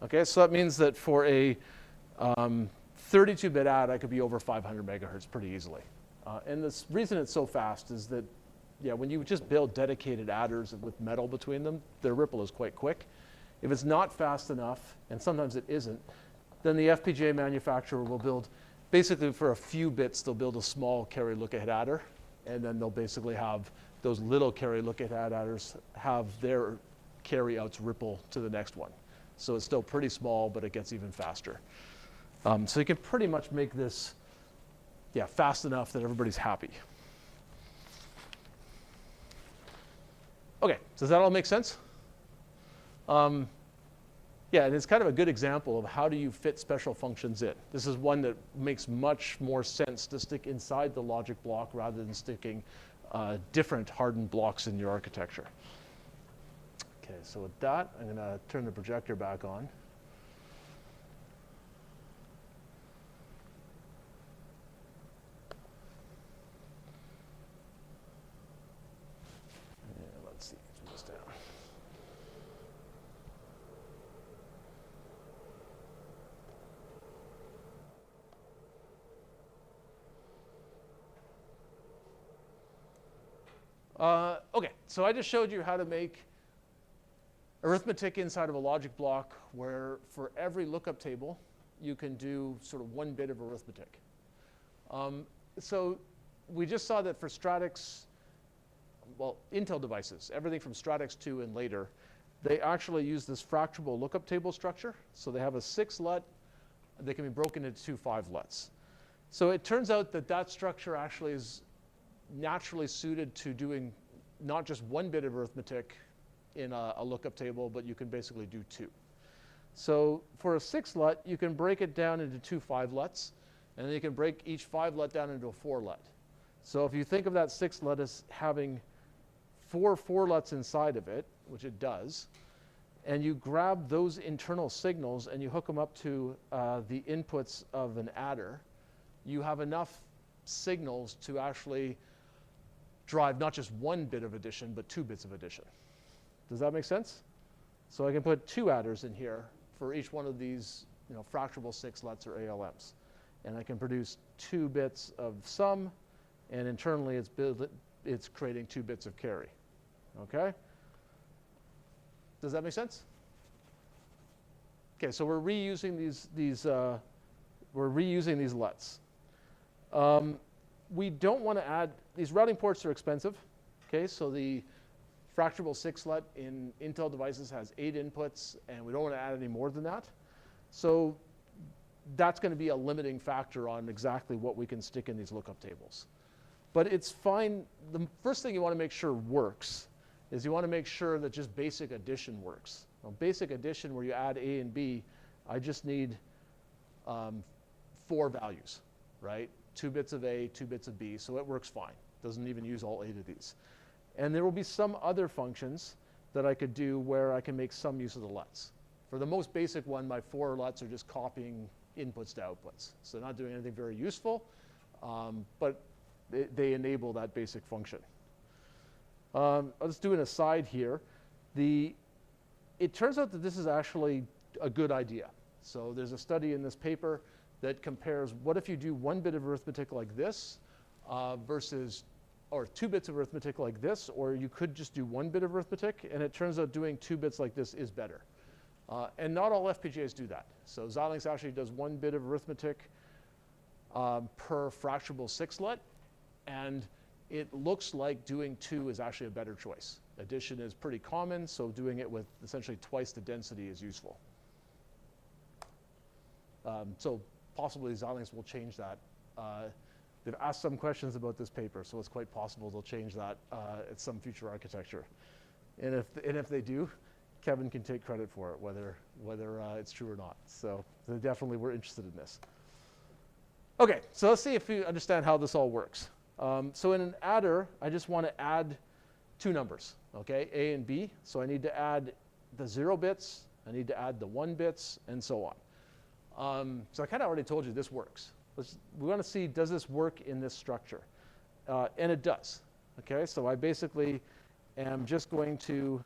Okay, so that means that for a 32-bit add, I could be over 500 megahertz pretty easily. And the reason it's so fast is that, yeah, when you just build dedicated adders with metal between them, their ripple is quite quick. If it's not fast enough, and sometimes it isn't, then the FPGA manufacturer will build, basically for a few bits, they'll build a small carry look-ahead adder, and then they'll basically have those little carry look-ahead adders have their carry outs ripple to the next one. So it's still pretty small, but it gets even faster. So you can pretty much make this fast enough that everybody's happy. Okay, does that all make sense? Yeah, and it's kind of a good example of how do you fit special functions in. This is one that makes much more sense to stick inside the logic block rather than sticking different hardened blocks in your architecture. Okay, so with that, I'm going to turn the projector back on. Let's see, turn this down. Okay, so I just showed you how to make arithmetic inside of a logic block where for every lookup table, you can do sort of 1 bit of arithmetic. So we just saw that for Stratix, well, Intel devices, everything from Stratix 2 and later, they actually use this fractional lookup table structure. So they have a 6-LUT. They can be broken into 2 5-LUTs. So it turns out that that structure actually is naturally suited to doing not just 1 bit of arithmetic in a lookup table, but you can basically do 2. So for a 6-LUT, you can break it down into 2 5-LUTs, and then you can break each 5-LUT down into a 4-LUT. So if you think of that 6-LUT as having 4 4-LUTs inside of it, which it does, and you grab those internal signals and you hook them up to the inputs of an adder, you have enough signals to actually drive not just 1 bit of addition, but 2 bits of addition. Does that make sense? So I can put 2 adders in here for each one of these fractional 6-LUTs or ALMs. And I can produce 2 bits of sum, and internally it's creating 2 bits of carry. Okay? Does that make sense? Okay, so we're reusing these LUTs. We don't want to add, these routing ports are expensive. Okay, so the fractional 6-LUT in Intel devices has 8 inputs, and we don't want to add any more than that. So that's going to be a limiting factor on exactly what we can stick in these lookup tables. But it's fine. The first thing you want to make sure works is you want to make sure that just basic addition works. Now, basic addition, where you add A and B, I just need 4 values, right? 2 bits of A, 2 bits of B, so it works fine. Doesn't even use all 8 of these. And there will be some other functions that I could do where I can make some use of the LUTs. For the most basic one, my 4 LUTs are just copying inputs to outputs. So not doing anything very useful, but they enable that basic function. I'll just do an aside here. It turns out that this is actually a good idea. So there's a study in this paper that compares what if you do 1 bit of arithmetic like this versus, or 2 bits of arithmetic like this, or you could just do 1 bit of arithmetic, and it turns out doing 2 bits like this is better. And not all FPGAs do that. So Xilinx actually does 1 bit of arithmetic per fractional 6-LUT, and it looks like doing 2 is actually a better choice. Addition is pretty common, so doing it with essentially twice the density is useful. So possibly Xilinx will change that. they've asked some questions about this paper, so it's quite possible they'll change that at some future architecture. And if they do, Kevin can take credit for it, whether it's true or not. So they definitely were interested in this. Okay, so let's see if you understand how this all works. So in an adder, I just want to add two numbers, okay, A and B. So I need to add the 0 bits, I need to add the 1 bits, and so on. So I kind of already told you this works. We want to see, does this work in this structure? And it does. Okay, so I basically am just going to,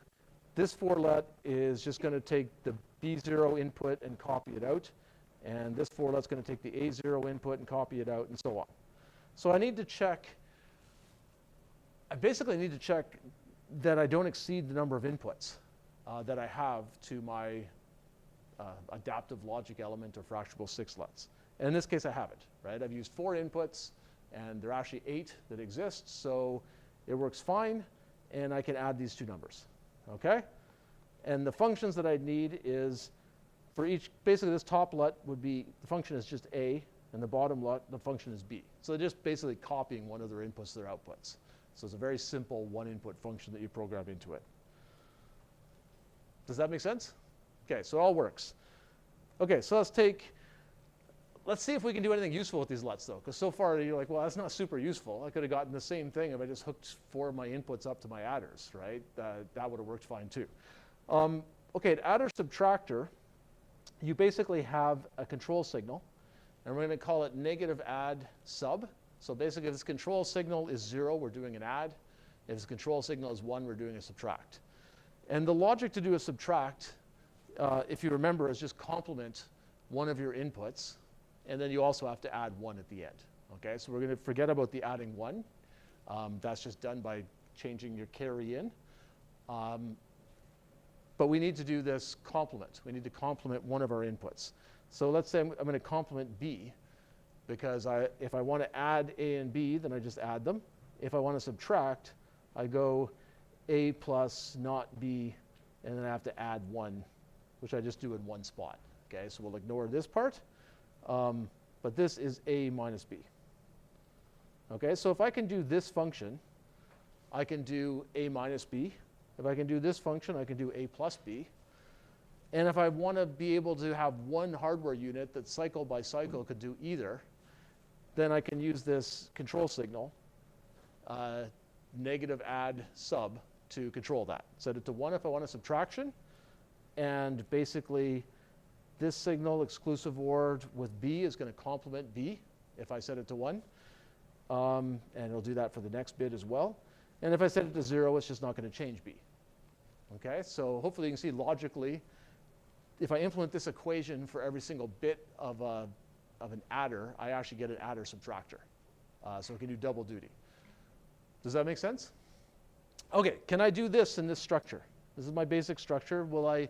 this for-let is just going to take the B0 input and copy it out. And this for-let's going to take the A0 input and copy it out, and so on. So I need to check, I basically need to check that I don't exceed the number of inputs that I have to my adaptive logic element or fractional 6-lets. And in this case, I haven't, right? I've used 4 inputs, and there are actually 8 that exist, so it works fine, and I can add these 2 numbers, okay? And the functions that I need is, for each, basically this top let would be, the function is just A, and the bottom let, the function is B. So they're just basically copying one of their inputs to their outputs. So it's a very simple one-input function that you program into it. Does that make sense? Okay, so it all works. Okay, so let's see if we can do anything useful with these lets, though, because so far you're like, well, that's not super useful. I could have gotten the same thing if I just hooked 4 of my inputs up to my adders, right? That would have worked fine, too. Okay, an adder subtractor, you basically have a control signal, and we're going to call it negative add sub. So basically, if this control signal is 0, we're doing an add. If this control signal is 1, we're doing a subtract. And the logic to do a subtract, if you remember, is just complement one of your inputs, and then you also have to add 1 at the end. Okay, so we're going to forget about the adding 1. That's just done by changing your carry in. But we need to do this complement. We need to complement one of our inputs. So let's say I'm going to complement B, because if I want to add A and B, then I just add them. If I want to subtract, I go A plus not B, and then I have to add 1, which I just do in one spot. Okay, so we'll ignore this part. But this is A minus B. Okay, so if I can do this function, I can do A minus B. If I can do this function, I can do A plus B. And if I want to be able to have one hardware unit that cycle by cycle could do either, then I can use this control signal, negative add sub, to control that. Set it to 1 if I want a subtraction. And basically, this signal exclusive OR with B is going to complement B if I set it to 1. And it'll do that for the next bit as well. And if I set it to 0, it's just not going to change B. Okay, so hopefully you can see logically, if I implement this equation for every single bit of an adder, I actually get an adder subtractor. So it can do double duty. Does that make sense? Okay, can I do this in this structure? This is my basic structure. Will I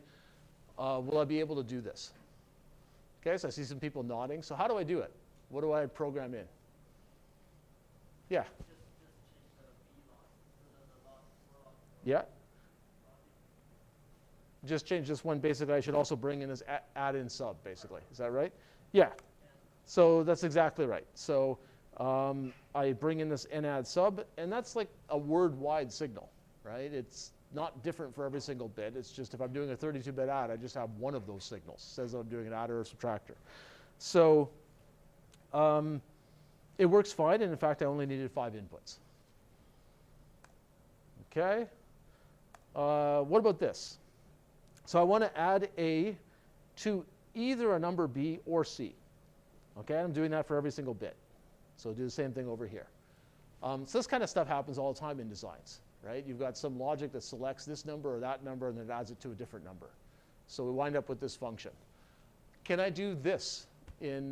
be able to do this? Okay, so I see some people nodding. So how do I do it? What do I program in? Yeah. Yeah. Just change this one. Basically, I should also bring in this add in sub, basically. Is that right? Yeah. So that's exactly right. So I bring in this nadd sub, and that's like a word-wide signal, right? It's not different for every single bit. It's just if I'm doing a 32-bit add, I just have one of those signals. It says I'm doing an adder or subtractor. So it works fine, and in fact, I only needed 5 inputs. Okay. What about this? So I want to add A to either a number B or C. Okay, I'm doing that for every single bit. So do the same thing over here. So this kind of stuff happens all the time in designs, right? You've got some logic that selects this number or that number and then adds it to a different number. So we wind up with this function. Can I do this in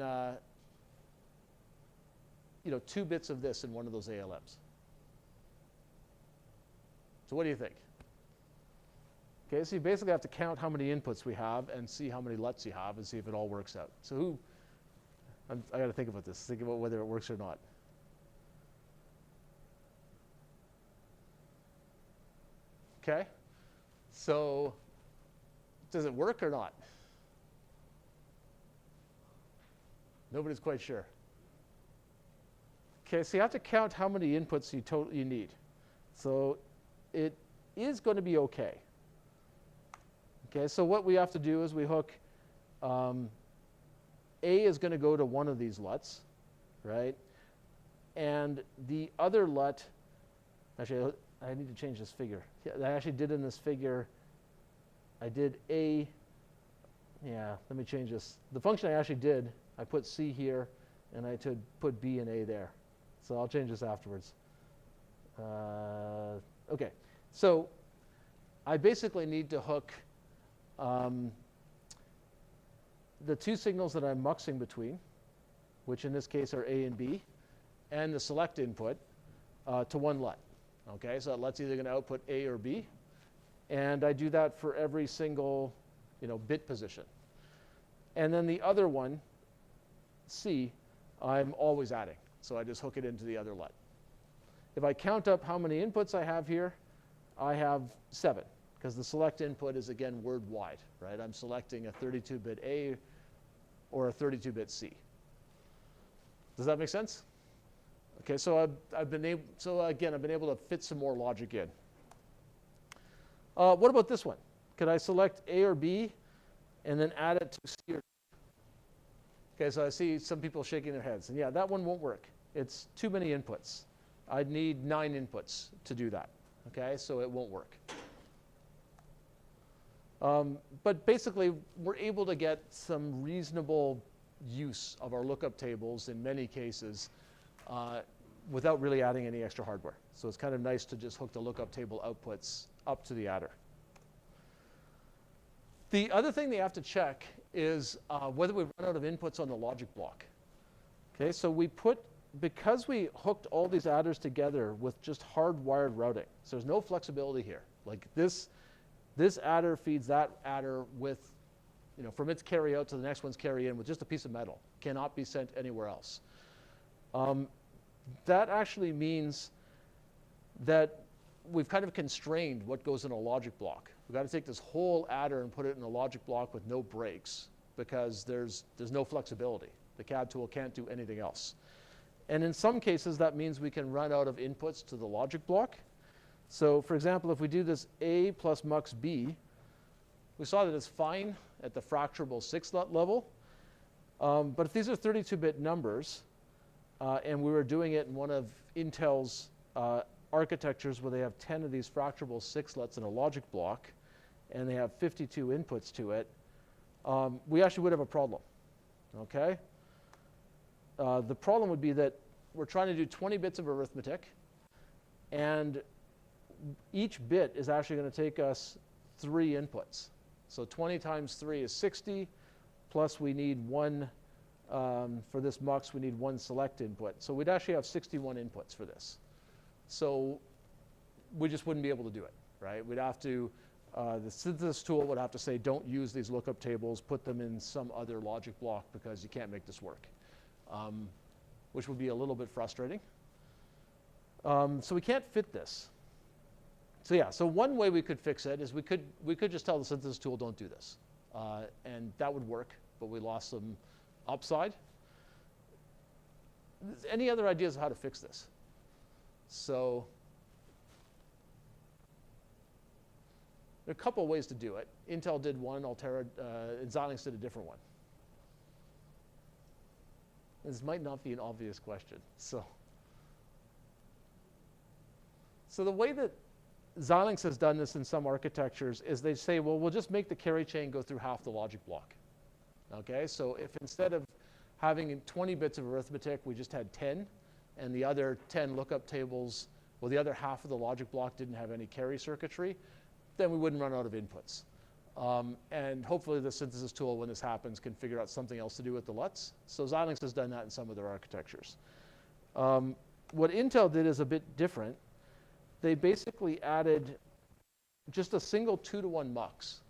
2 bits of this in one of those ALMs? So what do you think? Okay, so you basically have to count how many inputs we have and see how many lets you have and see if it all works out. So I got to think about this, think about whether it works or not. Okay, so does it work or not? Nobody's quite sure. Okay, so you have to count how many inputs you need. So it is going to be okay. Okay, so what we have to do is we hook A is going to go to one of these LUTs, right? And the other LUT, actually, I need to change this figure. Yeah, I actually did in this figure, I did A, yeah, let me change this. The function I actually did, I put C here, and I put B and A there. So I'll change this afterwards. Okay, so I basically need to hook the two signals that I'm muxing between, which in this case are A and B, and the select input to one LUT. Okay, so that LUT's either going to output A or B, and I do that for every single, bit position. And then the other one, C, I'm always adding. So I just hook it into the other LUT. If I count up how many inputs I have here, I have 7, because the select input is, again, word wide, right? I'm selecting a 32-bit A or a 32-bit C. Does that make sense? Okay, so I've been able to fit some more logic in. What about this one? Could I select A or B and then add it to C or D? Okay, so I see some people shaking their heads. And yeah, that one won't work. It's too many inputs. I'd need 9 inputs to do that. Okay, so it won't work. But basically, we're able to get some reasonable use of our lookup tables in many cases without really adding any extra hardware. So it's kind of nice to just hook the lookup table outputs up to the adder. The other thing they have to check is whether we run out of inputs on the logic block. Okay, so because we hooked all these adders together with just hardwired routing, so there's no flexibility here. Like this adder feeds that adder with, from its carry out to the next one's carry in with just a piece of metal. Cannot be sent anywhere else. That actually means that we've kind of constrained what goes in a logic block. We've got to take this whole adder and put it in a logic block with no breaks because there's no flexibility. The CAD tool can't do anything else. And in some cases, that means we can run out of inputs to the logic block. So for example, if we do this A plus mux B, we saw that it's fine at the fracturable 6-LUT level. But if these are 32-bit numbers, and we were doing it in one of Intel's architectures where they have 10 of these fracturable 6-LUTs in a logic block, and they have 52 inputs to it, we actually would have a problem. Okay? The problem would be that we're trying to do 20 bits of arithmetic, and each bit is actually going to take us 3 inputs. So 20 times 3 is 60, plus we need one, for this mux, we need 1 select input. So we'd actually have 61 inputs for this. So we just wouldn't be able to do it, right? We'd have to, the synthesis tool would have to say, don't use these lookup tables, put them in some other logic block because you can't make this work, which would be a little bit frustrating. So we can't fit this. So yeah, so one way we could fix it is we could just tell the synthesis tool, don't do this. And that would work, but we lost some upside. Any other ideas of how to fix this? So there are a couple of ways to do it. Intel did one, Altera, and Xilinx did a different one. This might not be an obvious question. So the way that Xilinx has done this in some architectures is they say, well, we'll just make the carry chain go through half the logic block. Okay, so if instead of having 20 bits of arithmetic, we just had 10, and the other 10 lookup tables, well, the other half of the logic block didn't have any carry circuitry, then we wouldn't run out of inputs. And hopefully the synthesis tool, when this happens, can figure out something else to do with the LUTs. So Xilinx has done that in some of their architectures. What Intel did is a bit different. They basically added just a single 2-to-1 mux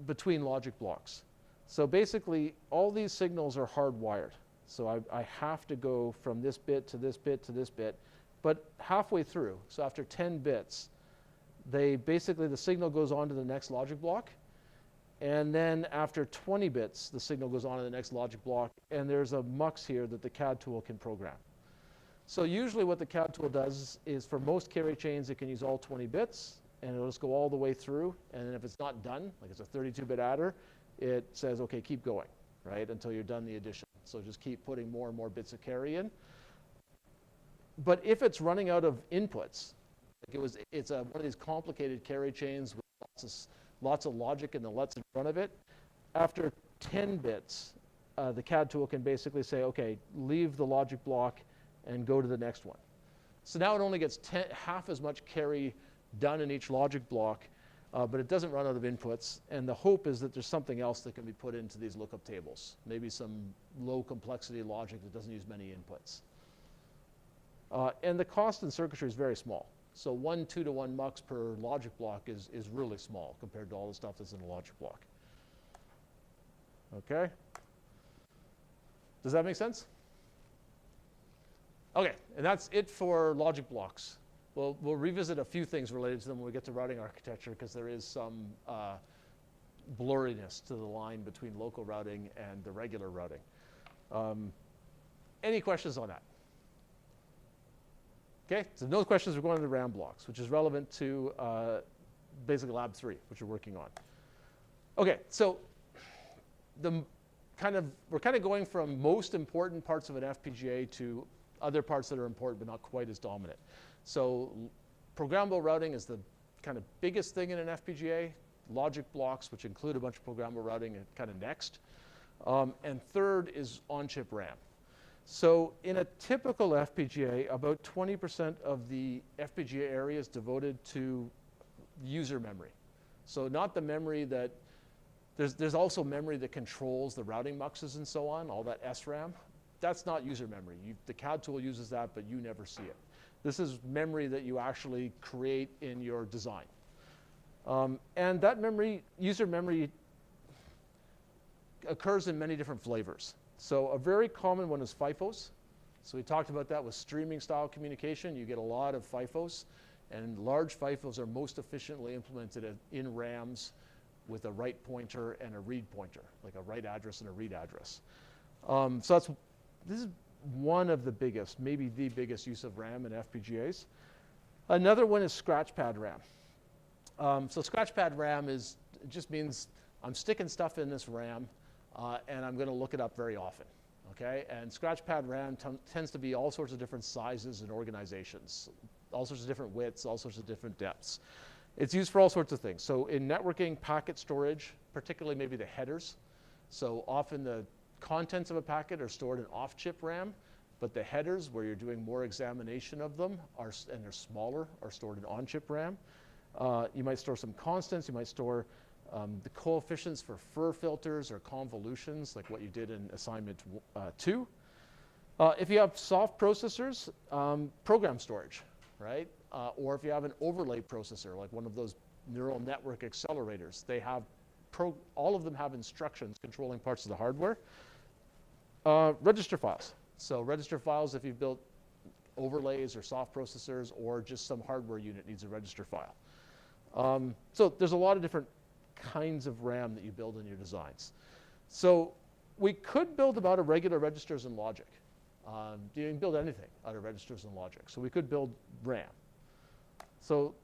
between logic blocks. So basically, all these signals are hardwired. So I have to go from this bit to this bit to this bit. But halfway through, so after 10 bits, the signal goes on to the next logic block. And then after 20 bits, the signal goes on to the next logic block, and there's a mux here that the CAD tool can program. So usually what the CAD tool does is for most carry chains, it can use all 20 bits, and it'll just go all the way through. And then if it's not done, like it's a 32-bit adder, it says, okay, keep going, right, until you're done the addition. So just keep putting more and more bits of carry in. But if it's running out of inputs, like it's one of these complicated carry chains with lots of logic and the LUTs in front of it, after 10 bits, the CAD tool can basically say, okay, leave the logic block and go to the next one. So now it only gets half as much carry done in each logic block, but it doesn't run out of inputs. And the hope is that there's something else that can be put into these lookup tables, maybe some low complexity logic that doesn't use many inputs. And the cost in circuitry is very small. So 1 2-to-1 mux per logic block is really small compared to all the stuff that's in a logic block. Okay? Does that make sense? Okay, and that's it for logic blocks. We'll revisit a few things related to them when we get to routing architecture, because there is some blurriness to the line between local routing and the regular routing. Any questions on that? Okay, so no questions. We're going to the RAM blocks, which is relevant to basically Lab 3, which we're working on. Okay, so we're kind of going from most important parts of an FPGA to other parts that are important but not quite as dominant. So programmable routing is the kind of biggest thing in an FPGA. Logic blocks, which include a bunch of programmable routing, are kind of next. And third is on-chip RAM. So in a typical FPGA, about 20% of the FPGA area is devoted to user memory. So not the memory that, there's also memory that controls the routing muxes and so on, all that SRAM. That's not user memory. The CAD tool uses that, but you never see it. This is memory that you actually create in your design. And that memory, user memory, occurs in many different flavors. So a very common one is FIFOs. So we talked about that with streaming style communication. You get a lot of FIFOs, and large FIFOs are most efficiently implemented in RAMs with a write pointer and a read pointer, like a write address and a read address. So this is one of the biggest, maybe the biggest use of RAM in FPGAs. Another one is scratchpad RAM. So scratchpad RAM just means I'm sticking stuff in this RAM, and I'm going to look it up very often, okay? And scratchpad RAM tends to be all sorts of different sizes and organizations, all sorts of different widths, all sorts of different depths. It's used for all sorts of things. So in networking, packet storage, particularly maybe the headers. So often the contents of a packet are stored in off-chip RAM, but the headers, where you're doing more examination of them, and they're smaller, are stored in on-chip RAM. You might store some constants. You might store the coefficients for FIR filters or convolutions, like what you did in assignment 2. If you have soft processors, program storage, right? Or if you have an overlay processor, like one of those neural network accelerators, they have all of them have instructions controlling parts of the hardware. Register files. So register files, if you've built overlays or soft processors, or just some hardware unit needs a register file. So there's a lot of different kinds of RAM that you build in your designs. So we could build them out of regular registers and logic. You can build anything out of registers and logic. So we could build RAM. So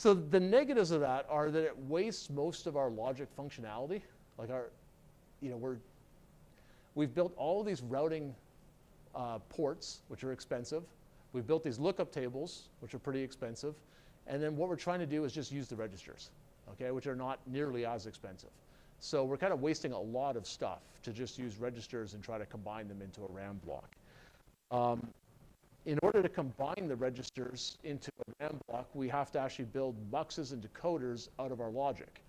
the negatives of that are that it wastes most of our logic functionality. Like we've built all of these routing ports, which are expensive. We've built these lookup tables, which are pretty expensive. And then what we're trying to do is just use the registers, okay, which are not nearly as expensive. So we're kind of wasting a lot of stuff to just use registers and try to combine them into a RAM block. In order to combine the registers into a RAM block, we have to actually build muxes and decoders out of our logic.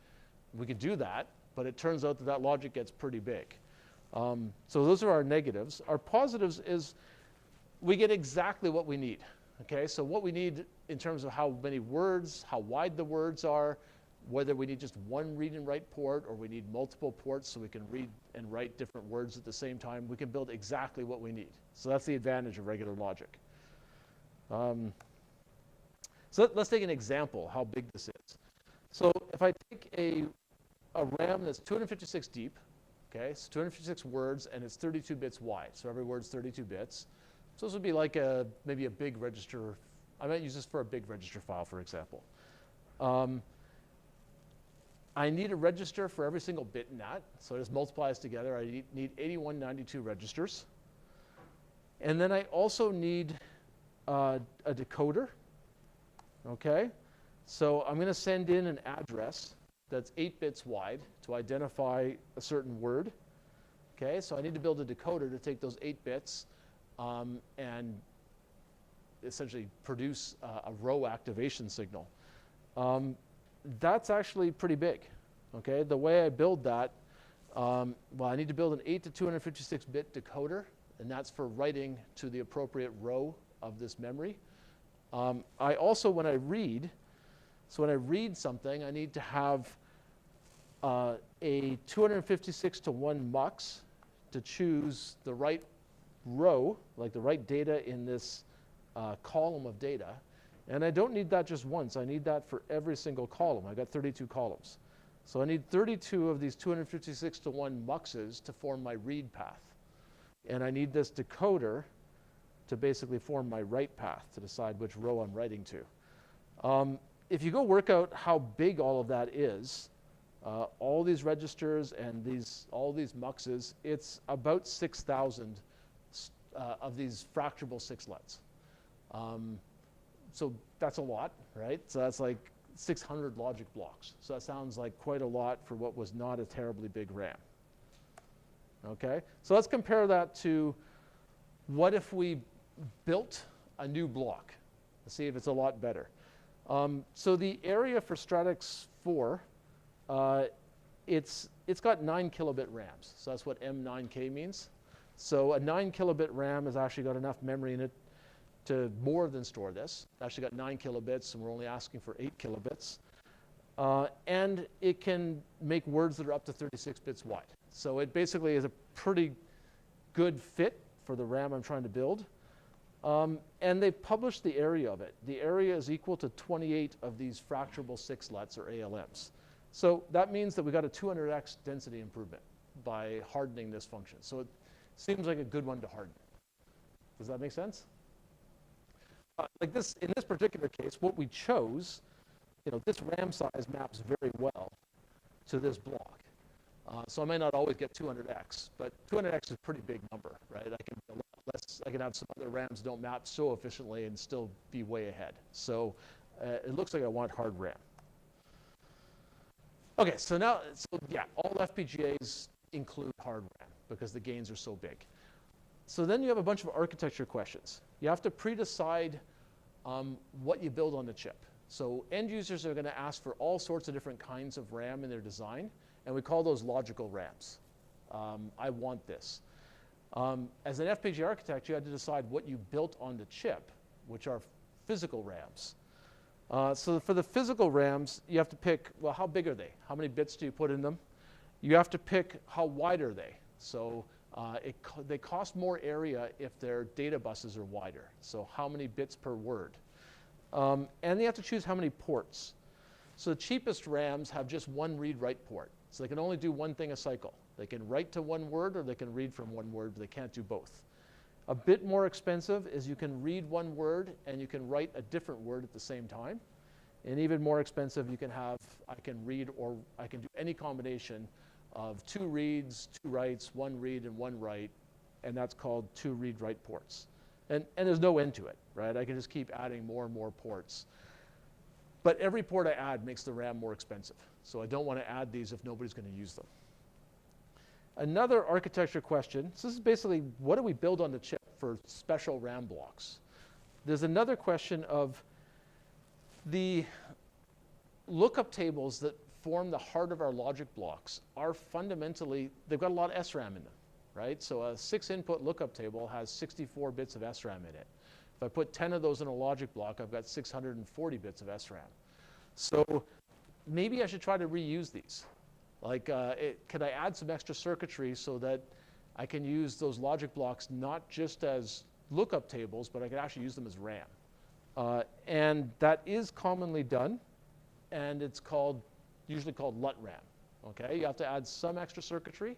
We can do that, but it turns out that that logic gets pretty big. So those are our negatives. Our positives is we get exactly what we need. Okay, so what we need in terms of how many words, how wide the words are, whether we need just one read and write port or we need multiple ports so we can read and write different words at the same time, we can build exactly what we need. So that's the advantage of regular logic. So let's take an example how big this is. So if I take a RAM that's 256 deep, okay, so 256 words, and it's 32 bits wide, so every word's 32 bits. So this would be like maybe a big register. I might use this for a big register file, for example. I need a register for every single bit in that, so it just multiplies together. I need 8192 registers. And then I also need a decoder, okay? So I'm going to send in an address that's 8 bits wide to identify a certain word, okay? So I need to build a decoder to take those 8 bits and essentially produce a row activation signal. That's actually pretty big, okay? The way I build that, well, I need to build an 8 to 256-bit decoder, and that's for writing to the appropriate row of this memory. I also, when I read something, I need to have a 256 to 1 mux to choose the right row, like the right data in this column of data. And I don't need that just once. I need that for every single column. I got 32 columns. So I need 32 of these 256 to 1 muxes to form my read path. And I need this decoder to basically form my write path to decide which row I'm writing to. If you go work out how big all of that is, all these registers and all these muxes, it's about 6,000 of these fracturable 6lets. So that's a lot, right? So that's like 600 logic blocks. So that sounds like quite a lot for what was not a terribly big RAM. Okay, so let's compare that to what if we built a new block. Let's see if it's a lot better. So the area for Stratix 4, it's got 9 kilobit RAMs. So that's what M9K means. So a 9 kilobit RAM has actually got enough memory in it to more than store this. It's actually got 9 kilobits, and we're only asking for 8 kilobits. And it can make words that are up to 36 bits wide. So it basically is a pretty good fit for the RAM I'm trying to build. And they've published the area of it. The area is equal to 28 of these fracturable 6lets, or ALMs. So that means that we got a 200x density improvement by hardening this function. So it seems like a good one to harden. Does that make sense? Like this, in this particular case, what we chose, this RAM size maps very well to this block. So I may not always get 200x, but 200x is a pretty big number, right? I can have some other RAMs that don't map so efficiently and still be way ahead. So it looks like I want hard RAM. Okay, so now, yeah, all FPGAs include hard RAM because the gains are so big. So then you have a bunch of architecture questions. You have to pre-decide what you build on the chip. So end users are going to ask for all sorts of different kinds of RAM in their design, and we call those logical RAMs. I want this. As an FPGA architect, you had to decide what you built on the chip, which are physical RAMs. So for the physical RAMs, you have to pick, well, how big are they? How many bits do you put in them? You have to pick how wide are they? So they cost more area if their data buses are wider. So how many bits per word? And you have to choose how many ports. So the cheapest RAMs have just one read-write port. So they can only do one thing a cycle. They can write to one word or they can read from one word, but they can't do both. A bit more expensive is you can read one word and you can write a different word at the same time. And even more expensive, you can have, I can read or I can do any combination of 2 reads, 2 writes, 1 read and 1 write, and that's called 2 read-write ports. And there's no end to it, right? I can just keep adding more and more ports. But every port I add makes the RAM more expensive. So I don't want to add these if nobody's going to use them. Another architecture question, so this is basically what do we build on the chip for special RAM blocks? There's another question of the lookup tables that form the heart of our logic blocks are fundamentally, they've got a lot of SRAM in them, right? So a 6-input lookup table has 64 bits of SRAM in it. If I put 10 of those in a logic block, I've got 640 bits of SRAM. So maybe I should try to reuse these. Like, could I add some extra circuitry so that I can use those logic blocks not just as lookup tables, but I can actually use them as RAM? And that is commonly done. and it's usually called LUT RAM. Okay, you have to add some extra circuitry,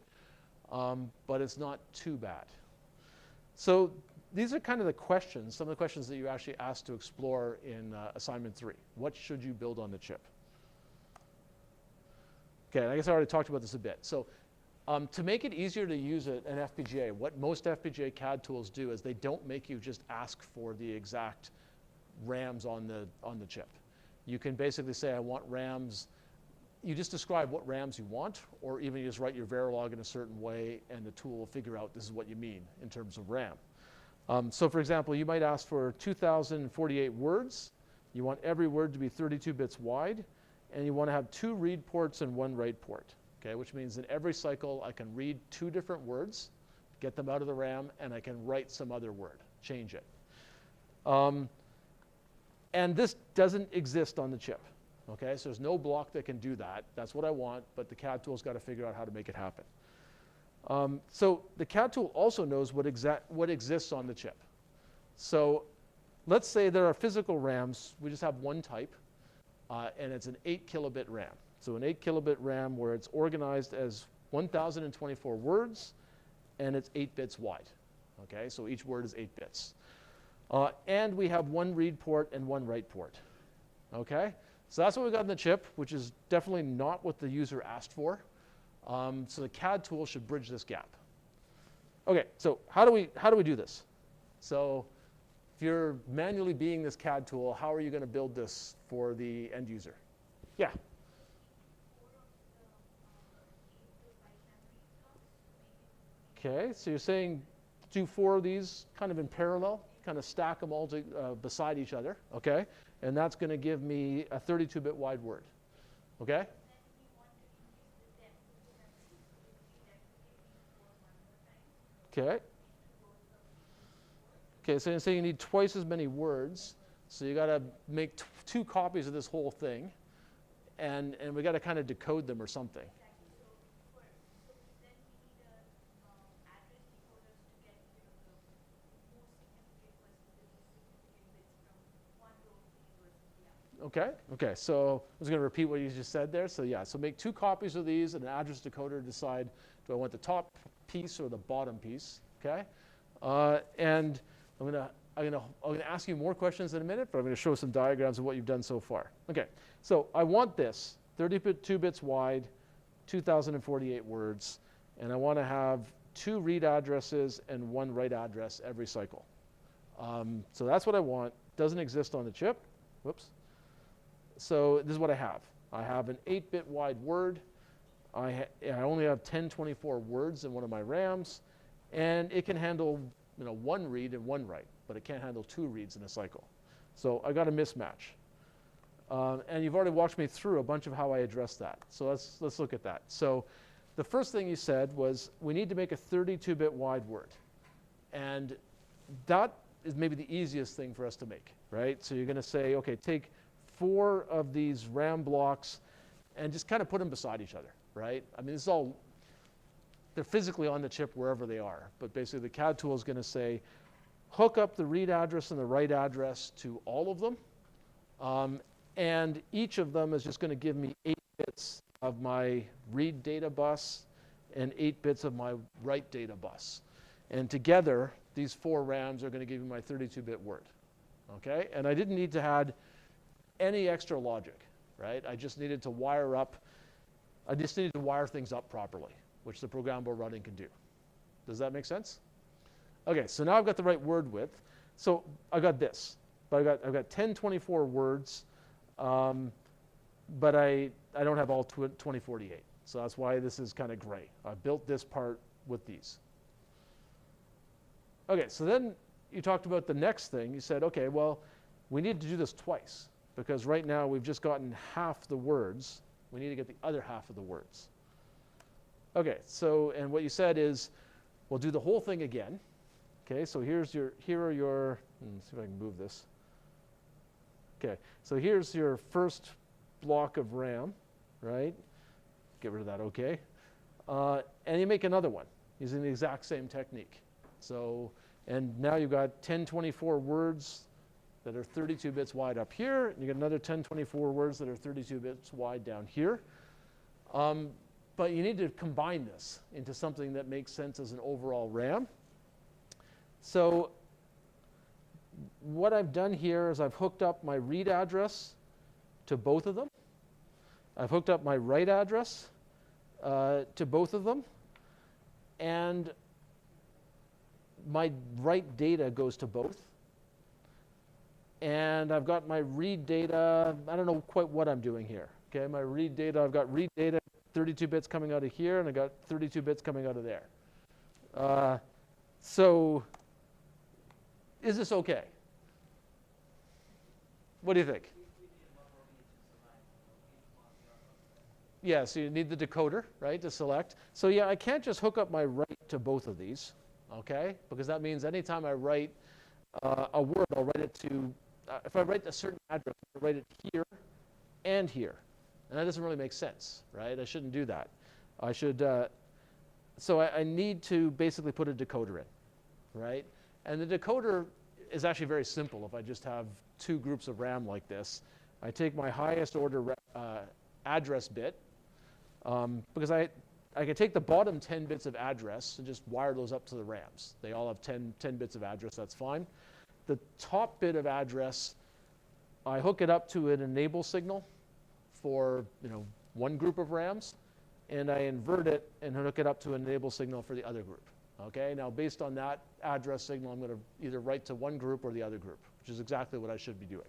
but it's not too bad. So these are kind of the questions, some of the questions that you actually asked to explore in assignment 3. What should you build on the chip? Okay, I guess I already talked about this a bit. So to make it easier to use an FPGA, what most FPGA CAD tools do is they don't make you just ask for the exact RAMs on the chip. You can basically say, I want RAMs. You just describe what RAMs you want, or even you just write your Verilog in a certain way, and the tool will figure out this is what you mean in terms of RAM. So for example, you might ask for 2,048 words. You want every word to be 32 bits wide, and you want to have 2 read ports and 1 write port. Okay, which means in every cycle I can read 2 different words, get them out of the RAM, and I can write some other word, change it. And this doesn't exist on the chip. Okay, so there's no block that can do that. That's what I want, but the CAD tool's got to figure out how to make it happen. So the CAD tool also knows what exists on the chip. So let's say there are physical RAMs. We just have one type, and it's an 8 kilobit RAM. So an 8 kilobit RAM where it's organized as 1,024 words, and it's 8 bits wide. Okay, so each word is 8 bits. And we have 1 read port and 1 write port. Okay, so that's what we got in the chip, which is definitely not what the user asked for. So the CAD tool should bridge this gap. Okay, so how do we do this? So if you're manually being this CAD tool, how are you going to build this for the end user? Yeah. Okay, so you're saying do 4 of these kind of in parallel, kind of stack them all beside each other, okay? And that's going to give me a 32-bit wide word, okay? Okay. Okay, so you're saying you need twice as many words, so you got to make 2 copies of this whole thing, and we got to kind of decode them or something. Okay, so I was going to repeat what you just said there. So yeah, so make 2 copies of these and an address decoder to decide, do I want the top piece or the bottom piece, okay? And I'm going to ask you more questions in a minute, but I'm going to show some diagrams of what you've done so far. Okay, so I want this, 32 bits wide, 2,048 words, and I want to have 2 read addresses and 1 write address every cycle. So that's what I want. Doesn't exist on the chip. Whoops. So this is what I have. I have an 8-bit wide word. I only have 1024 words in one of my RAMs, and it can handle 1 read and 1 write, but it can't handle 2 reads in a cycle. So I got a mismatch. And you've already walked me through a bunch of how I address that. So let's look at that. So the first thing you said was we need to make a 32-bit wide word. And that is maybe the easiest thing for us to make, right? So you're going to say, okay, take 4 of these RAM blocks and just kind of put them beside each other, right? I mean, they're physically on the chip wherever they are, but basically the CAD tool is going to say, hook up the read address and the write address to all of them, and each of them is just going to give me 8 bits of my read data bus and 8 bits of my write data bus. And together, these 4 RAMs are going to give you my 32-bit word, okay? And I didn't need to add any extra logic, right? I just needed to wire things up properly, which the programmable running can do. Does that make sense? Okay, so now I've got the right word width. So I got this, but I've got 1024 words, but I don't have all 2048. So that's why this is kind of gray. I built this part with these. Okay, so then you talked about the next thing. You said, okay, well, we need to do this twice, because right now we've just gotten half the words. We need to get the other half of the words. Okay, so, and what you said is, we'll do the whole thing again. Okay, so here are your, let's see if I can move this. Okay, so here's your first block of RAM, right? Get rid of that, okay. And you make another one using the exact same technique. So, and now you've got 1024 words that are 32 bits wide up here, and you get another 1024 words that are 32 bits wide down here. But you need to combine this into something that makes sense as an overall RAM. So what I've done here is I've hooked up my read address to both of them. I've hooked up my write address to both of them. And my write data goes to both. And I've got my read data. I don't know quite what I'm doing here. Okay, my read data, I've got read data, 32 bits coming out of here, and I got 32 bits coming out of there. So is this okay? What do you think? Yeah, so you need the decoder, right, to select. So yeah, I can't just hook up my write to both of these, okay? Because that means anytime I write a word, I'll write it to, if I write a certain address, I'll write it here and here. And that doesn't really make sense, right? I shouldn't do that. I should, so I need to basically put a decoder in, right? And the decoder is actually very simple. If I just have two groups of RAM like this, I take my highest order address bit, because I can take the bottom 10 bits of address and just wire those up to the RAMs. They all have 10 bits of address, that's fine. The top bit of address, I hook it up to an enable signal for one group of RAMs, and I invert it and hook it up to an enable signal for the other group. Okay, now based on that address signal, I'm going to either write to one group or the other group, which is exactly what I should be doing.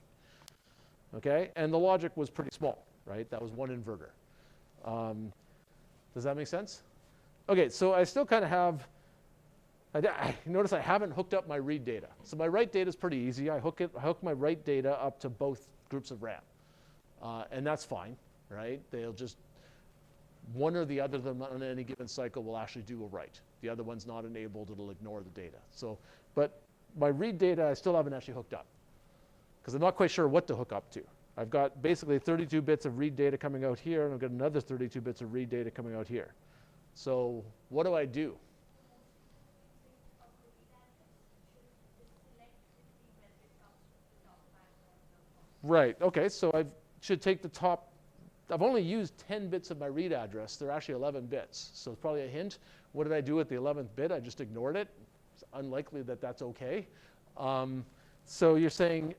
Okay, and the logic was pretty small, right? That was one inverter. Does that make sense? Okay, so I still kind of have, notice I haven't hooked up my read data. So my write data is pretty easy. I hook my write data up to both groups of RAM. And that's fine, right? They'll just, one or the other of them on any given cycle will actually do a write. The other one's not enabled, it'll ignore the data. So, but my read data, I still haven't actually hooked up, because I'm not quite sure what to hook up to. I've got basically 32 bits of read data coming out here, and I've got another 32 bits of read data coming out here. So what do I do? Right, okay, so I should take the top, I've only used 10 bits of my read address. They're actually 11 bits, so it's probably a hint. What did I do at the 11th bit? I just ignored it. It's unlikely that that's okay. So you're saying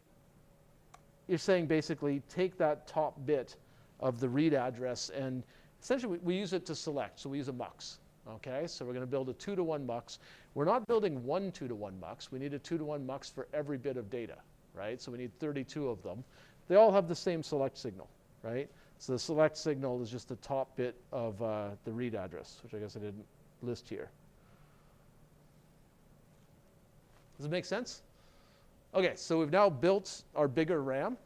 basically take that top bit of the read address, and essentially we use it to select. So we use a mux. Okay, so we're going to build a 2-to-1 mux. We're not building one 2-to-1 mux. We need a 2-to-1 mux for every bit of data, right? So we need 32 of them. They all have the same select signal, right? So the select signal is just the top bit of the read address, which I guess I didn't list here. Does it make sense? Okay, so we've now built our bigger RAM.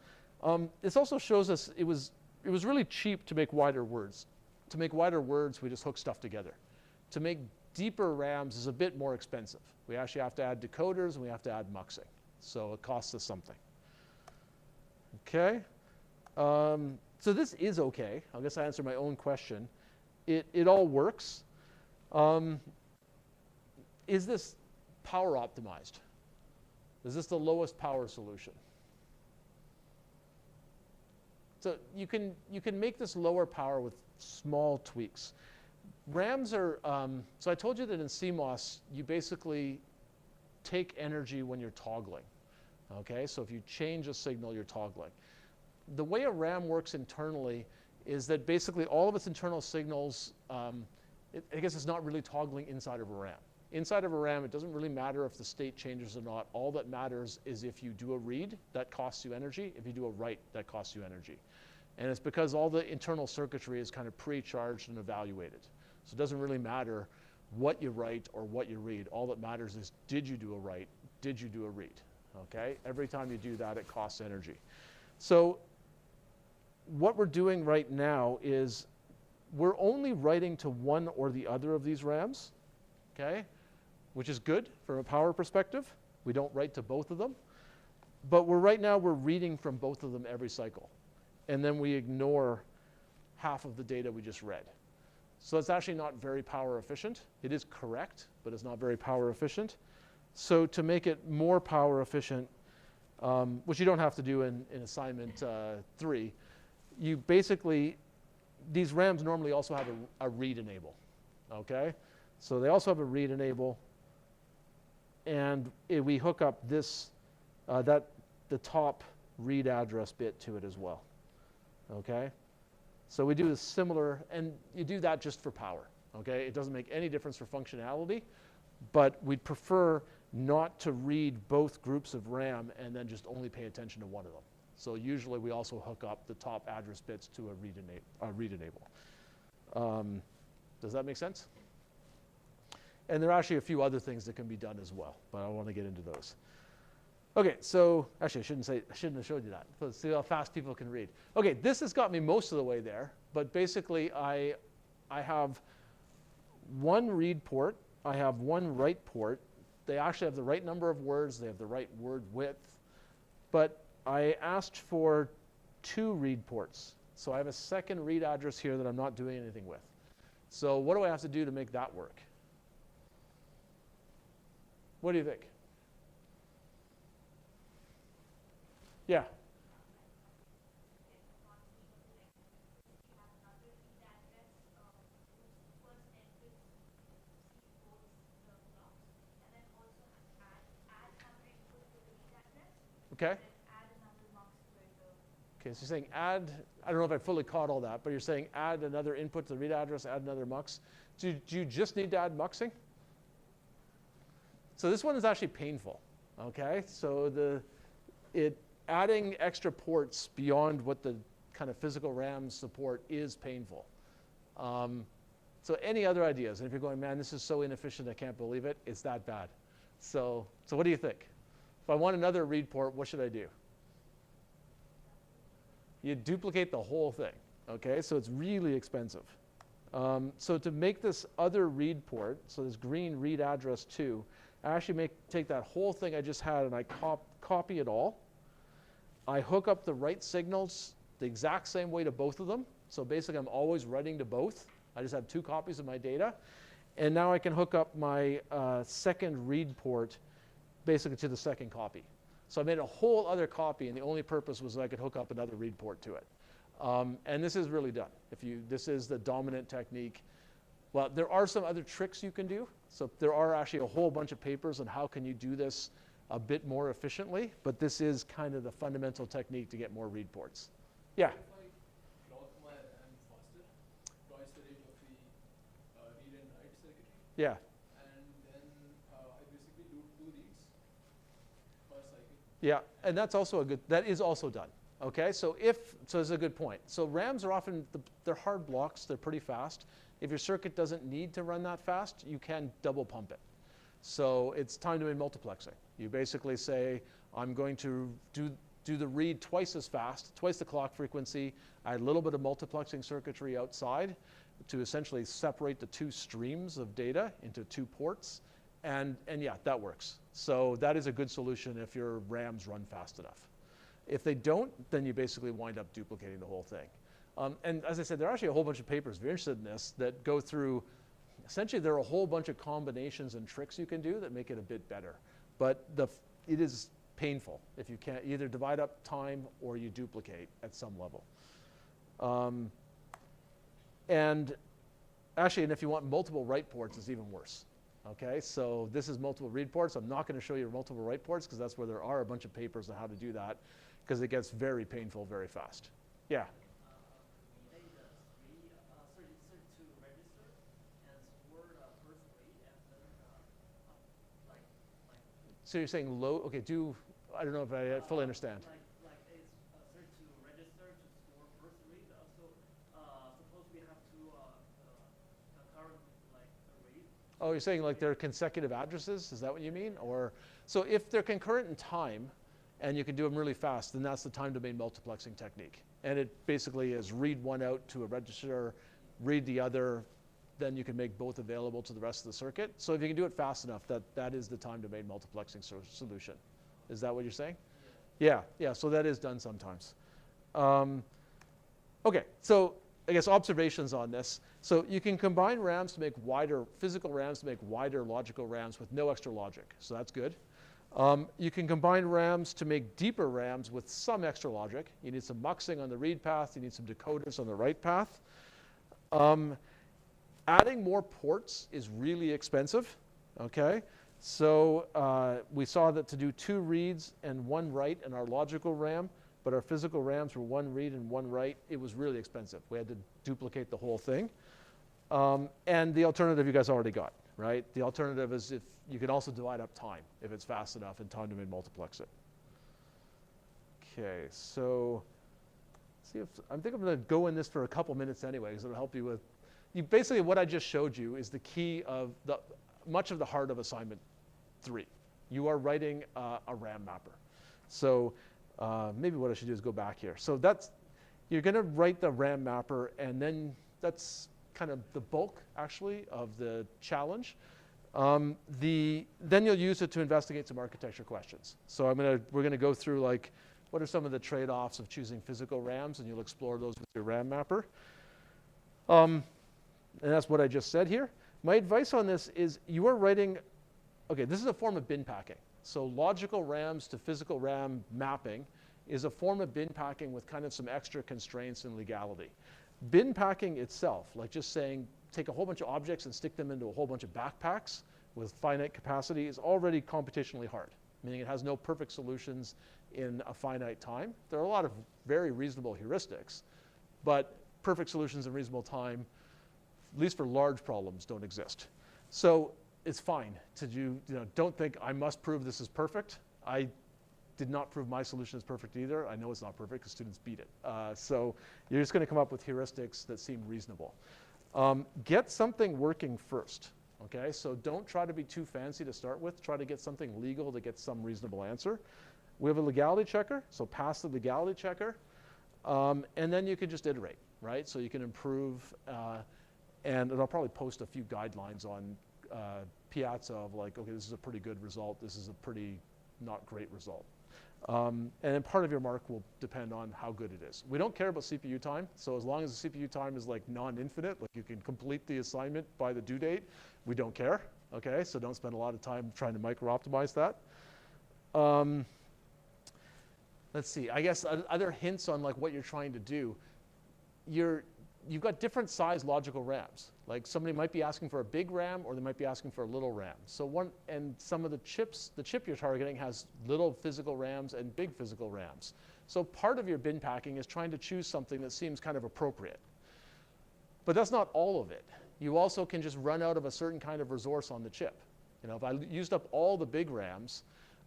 This also shows us it was really cheap to make wider words. To make wider words, we just hook stuff together. To make deeper RAMs is a bit more expensive. We actually have to add decoders and we have to add muxing. So it costs us something. Okay. So this is okay. I guess I answered my own question. It all works. Is this power optimized? Is this the lowest power solution? So you can make this lower power with small tweaks. RAMs are, so I told you that in CMOS, you basically take energy when you're toggling. Okay, so if you change a signal, you're toggling. The way a RAM works internally is that basically all of its internal signals, I guess it's not really toggling inside of a RAM. Inside of a RAM, it doesn't really matter if the state changes or not. All that matters is if you do a read, that costs you energy. If you do a write, that costs you energy. And it's because all the internal circuitry is kind of pre-charged and evaluated. So it doesn't really matter what you write or what you read. All that matters is, did you do a write? Did you do a read? Okay? Every time you do that, it costs energy. So what we're doing right now is we're only writing to one or the other of these RAMs, okay? Which is good from a power perspective. We don't write to both of them. But right now we're reading from both of them every cycle. And then we ignore half of the data we just read. So it's actually not very power efficient. It is correct, but it's not very power efficient. So to make it more power efficient, which you don't have to do in assignment 3. You basically, these RAMs normally also have a read enable, okay? So they also have a read enable, and we hook up this, the top read address bit to it as well, okay? So we do a similar, and you do that just for power, okay? It doesn't make any difference for functionality, but we'd prefer not to read both groups of RAM and then just only pay attention to one of them. So usually we also hook up the top address bits to a read enable. Does that make sense? And there are actually a few other things that can be done as well, but I don't want to get into those. Okay, so actually I shouldn't have showed you that. Let's see how fast people can read. Okay, this has got me most of the way there, but basically I have one read port, I have one write port. They actually have the right number of words, they have the right word width, but I asked for 2 read ports. So I have a second read address here that I'm not doing anything with. So what do I have to do to make that work? What do you think? Yeah. Okay. Okay, so you're saying add, I don't know if I fully caught all that, but you're saying add another input to the read address, add another mux. Do you just need to add muxing? So this one is actually painful, okay? So adding extra ports beyond what the kind of physical RAM support is painful. So any other ideas? And if you're going, man, this is so inefficient, I can't believe it, it's that bad. So what do you think? If I want another read port, what should I do? You duplicate the whole thing, okay? So it's really expensive. So to make this other read port, so this green read address 2, I actually take that whole thing I just had and I copy it all. I hook up the write signals the exact same way to both of them. So basically I'm always writing to both. I just have 2 copies of my data. And now I can hook up my second read port basically to the second copy. So I made a whole other copy, and the only purpose was that I could hook up another read port to it. And this is really done. This is the dominant technique. Well, there are some other tricks you can do. So there are actually a whole bunch of papers on how can you do this a bit more efficiently, but this is kind of the fundamental technique to get more read ports. Yeah? If I clock my RAM faster, twice the rate of the read and write circuitry, Yeah. and then I basically do 2 reads per cycle. Yeah, and that is also done. Okay, so it's a good point. So RAMs are often, they're hard blocks, they're pretty fast. If your circuit doesn't need to run that fast, you can double pump it. So it's time-domain multiplexing. You basically say, I'm going to do the read twice as fast, twice the clock frequency, add a little bit of multiplexing circuitry outside to essentially separate the 2 streams of data into 2 ports. And yeah, that works. So that is a good solution if your RAMs run fast enough. If they don't, then you basically wind up duplicating the whole thing. And as I said, there are actually a whole bunch of papers, if you're interested in this, that go through, essentially there are a whole bunch of combinations and tricks you can do that make it a bit better. But it is painful if you can't either divide up time or you duplicate at some level. And if you want multiple write ports, it's even worse. Okay, so this is multiple read ports. I'm not going to show you multiple write ports because that's where there are a bunch of papers on how to do that because it gets very painful very fast. Yeah? So you're saying low, okay, I don't know if I fully understand. Like it's search to register to store first read. So suppose we have 2 concurrent read. Oh, you're saying like they're consecutive addresses? Is that what you mean? Or so if they're concurrent in time and you can do them really fast, then that's the time-domain multiplexing technique. And it basically is read one out to a register, read the other, then you can make both available to the rest of the circuit. So if you can do it fast enough, that is the time-domain multiplexing solution. Is that what you're saying? Yeah, so that is done sometimes. Okay, so I guess observations on this. So you can combine RAMs to make wider, physical RAMs to make wider logical RAMs with no extra logic. So that's good. You can combine RAMs to make deeper RAMs with some extra logic. You need some muxing on the read path. You need some decoders on the write path. Adding more ports is really expensive, okay? So we saw that to do 2 reads and 1 write in our logical RAM, but our physical RAMs were 1 read and 1 write. It was really expensive. We had to duplicate the whole thing. And the alternative you guys already got, right? The alternative is if you can also divide up time if it's fast enough and time to multiplex it. Okay, so see if I think I'm going to go in this for a couple minutes anyway, because it'll help you with. Basically, what I just showed you is the key of much of the heart of assignment 3. You are writing a RAM mapper. So maybe what I should do is go back here. So you're going to write the RAM mapper, and then that's kind of the bulk, actually, of the challenge. Then you'll use it to investigate some architecture questions. So we're going to go through, like, what are some of the trade-offs of choosing physical RAMs, and you'll explore those with your RAM mapper. And that's what I just said here. My advice on this is you are writing, okay, this is a form of bin packing. So logical RAMs to physical RAM mapping is a form of bin packing with kind of some extra constraints and legality. Bin packing itself, like just saying take a whole bunch of objects and stick them into a whole bunch of backpacks with finite capacity, is already computationally hard, meaning it has no perfect solutions in a finite time. There are a lot of very reasonable heuristics, but perfect solutions in reasonable time, at least for large problems, don't exist. So it's fine to do, don't think I must prove this is perfect. I did not prove my solution is perfect either. I know it's not perfect because students beat it. So you're just going to come up with heuristics that seem reasonable. Get something working first, okay? So don't try to be too fancy to start with. Try to get something legal to get some reasonable answer. We have a legality checker, so pass the legality checker. And then you can just iterate, right? So you can improve, and I'll probably post a few guidelines on Piazza of like, okay, this is a pretty good result. This is a pretty not great result. And then part of your mark will depend on how good it is. We don't care about CPU time. So as long as the CPU time is like non-infinite, like you can complete the assignment by the due date, we don't care. Okay, so don't spend a lot of time trying to micro-optimize that. Let's see, I guess other hints on like what you're trying to do. You've got different size logical RAMs. Like somebody might be asking for a big RAM or they might be asking for a little RAM. So some of the chip you're targeting has little physical RAMs and big physical RAMs. So part of your bin packing is trying to choose something that seems kind of appropriate. But that's not all of it. You also can just run out of a certain kind of resource on the chip. If I used up all the big RAMs,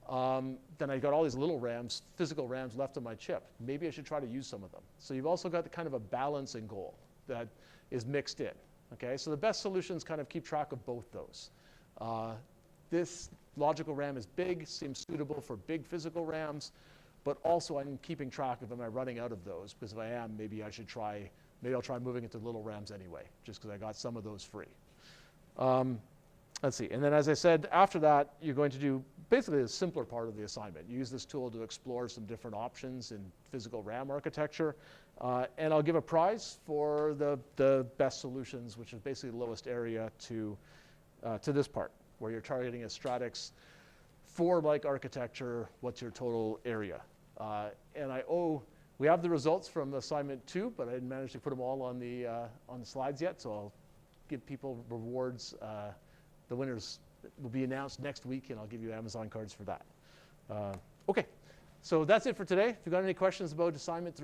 then I got all these little RAMs, physical RAMs left on my chip. Maybe I should try to use some of them. So you've also got the kind of a balancing goal that is mixed in. Okay, so the best solutions kind of keep track of both those. This logical RAM is big, seems suitable for big physical RAMs, but also I'm keeping track of am I running out of those, because if I am, maybe I'll try moving it to little RAMs anyway, just because I got some of those free. Let's see, and then as I said, after that, you're going to do basically a simpler part of the assignment. You use this tool to explore some different options in physical RAM architecture, and I'll give a prize for the best solutions, which is basically the lowest area to this part, where you're targeting a Stratix 4-like architecture. What's your total area? And we have the results from assignment 2, but I didn't manage to put them all on the slides yet, so I'll give people rewards. The winners will be announced next week, and I'll give you Amazon cards for that. Okay, so that's it for today. If you've got any questions about assignment 3,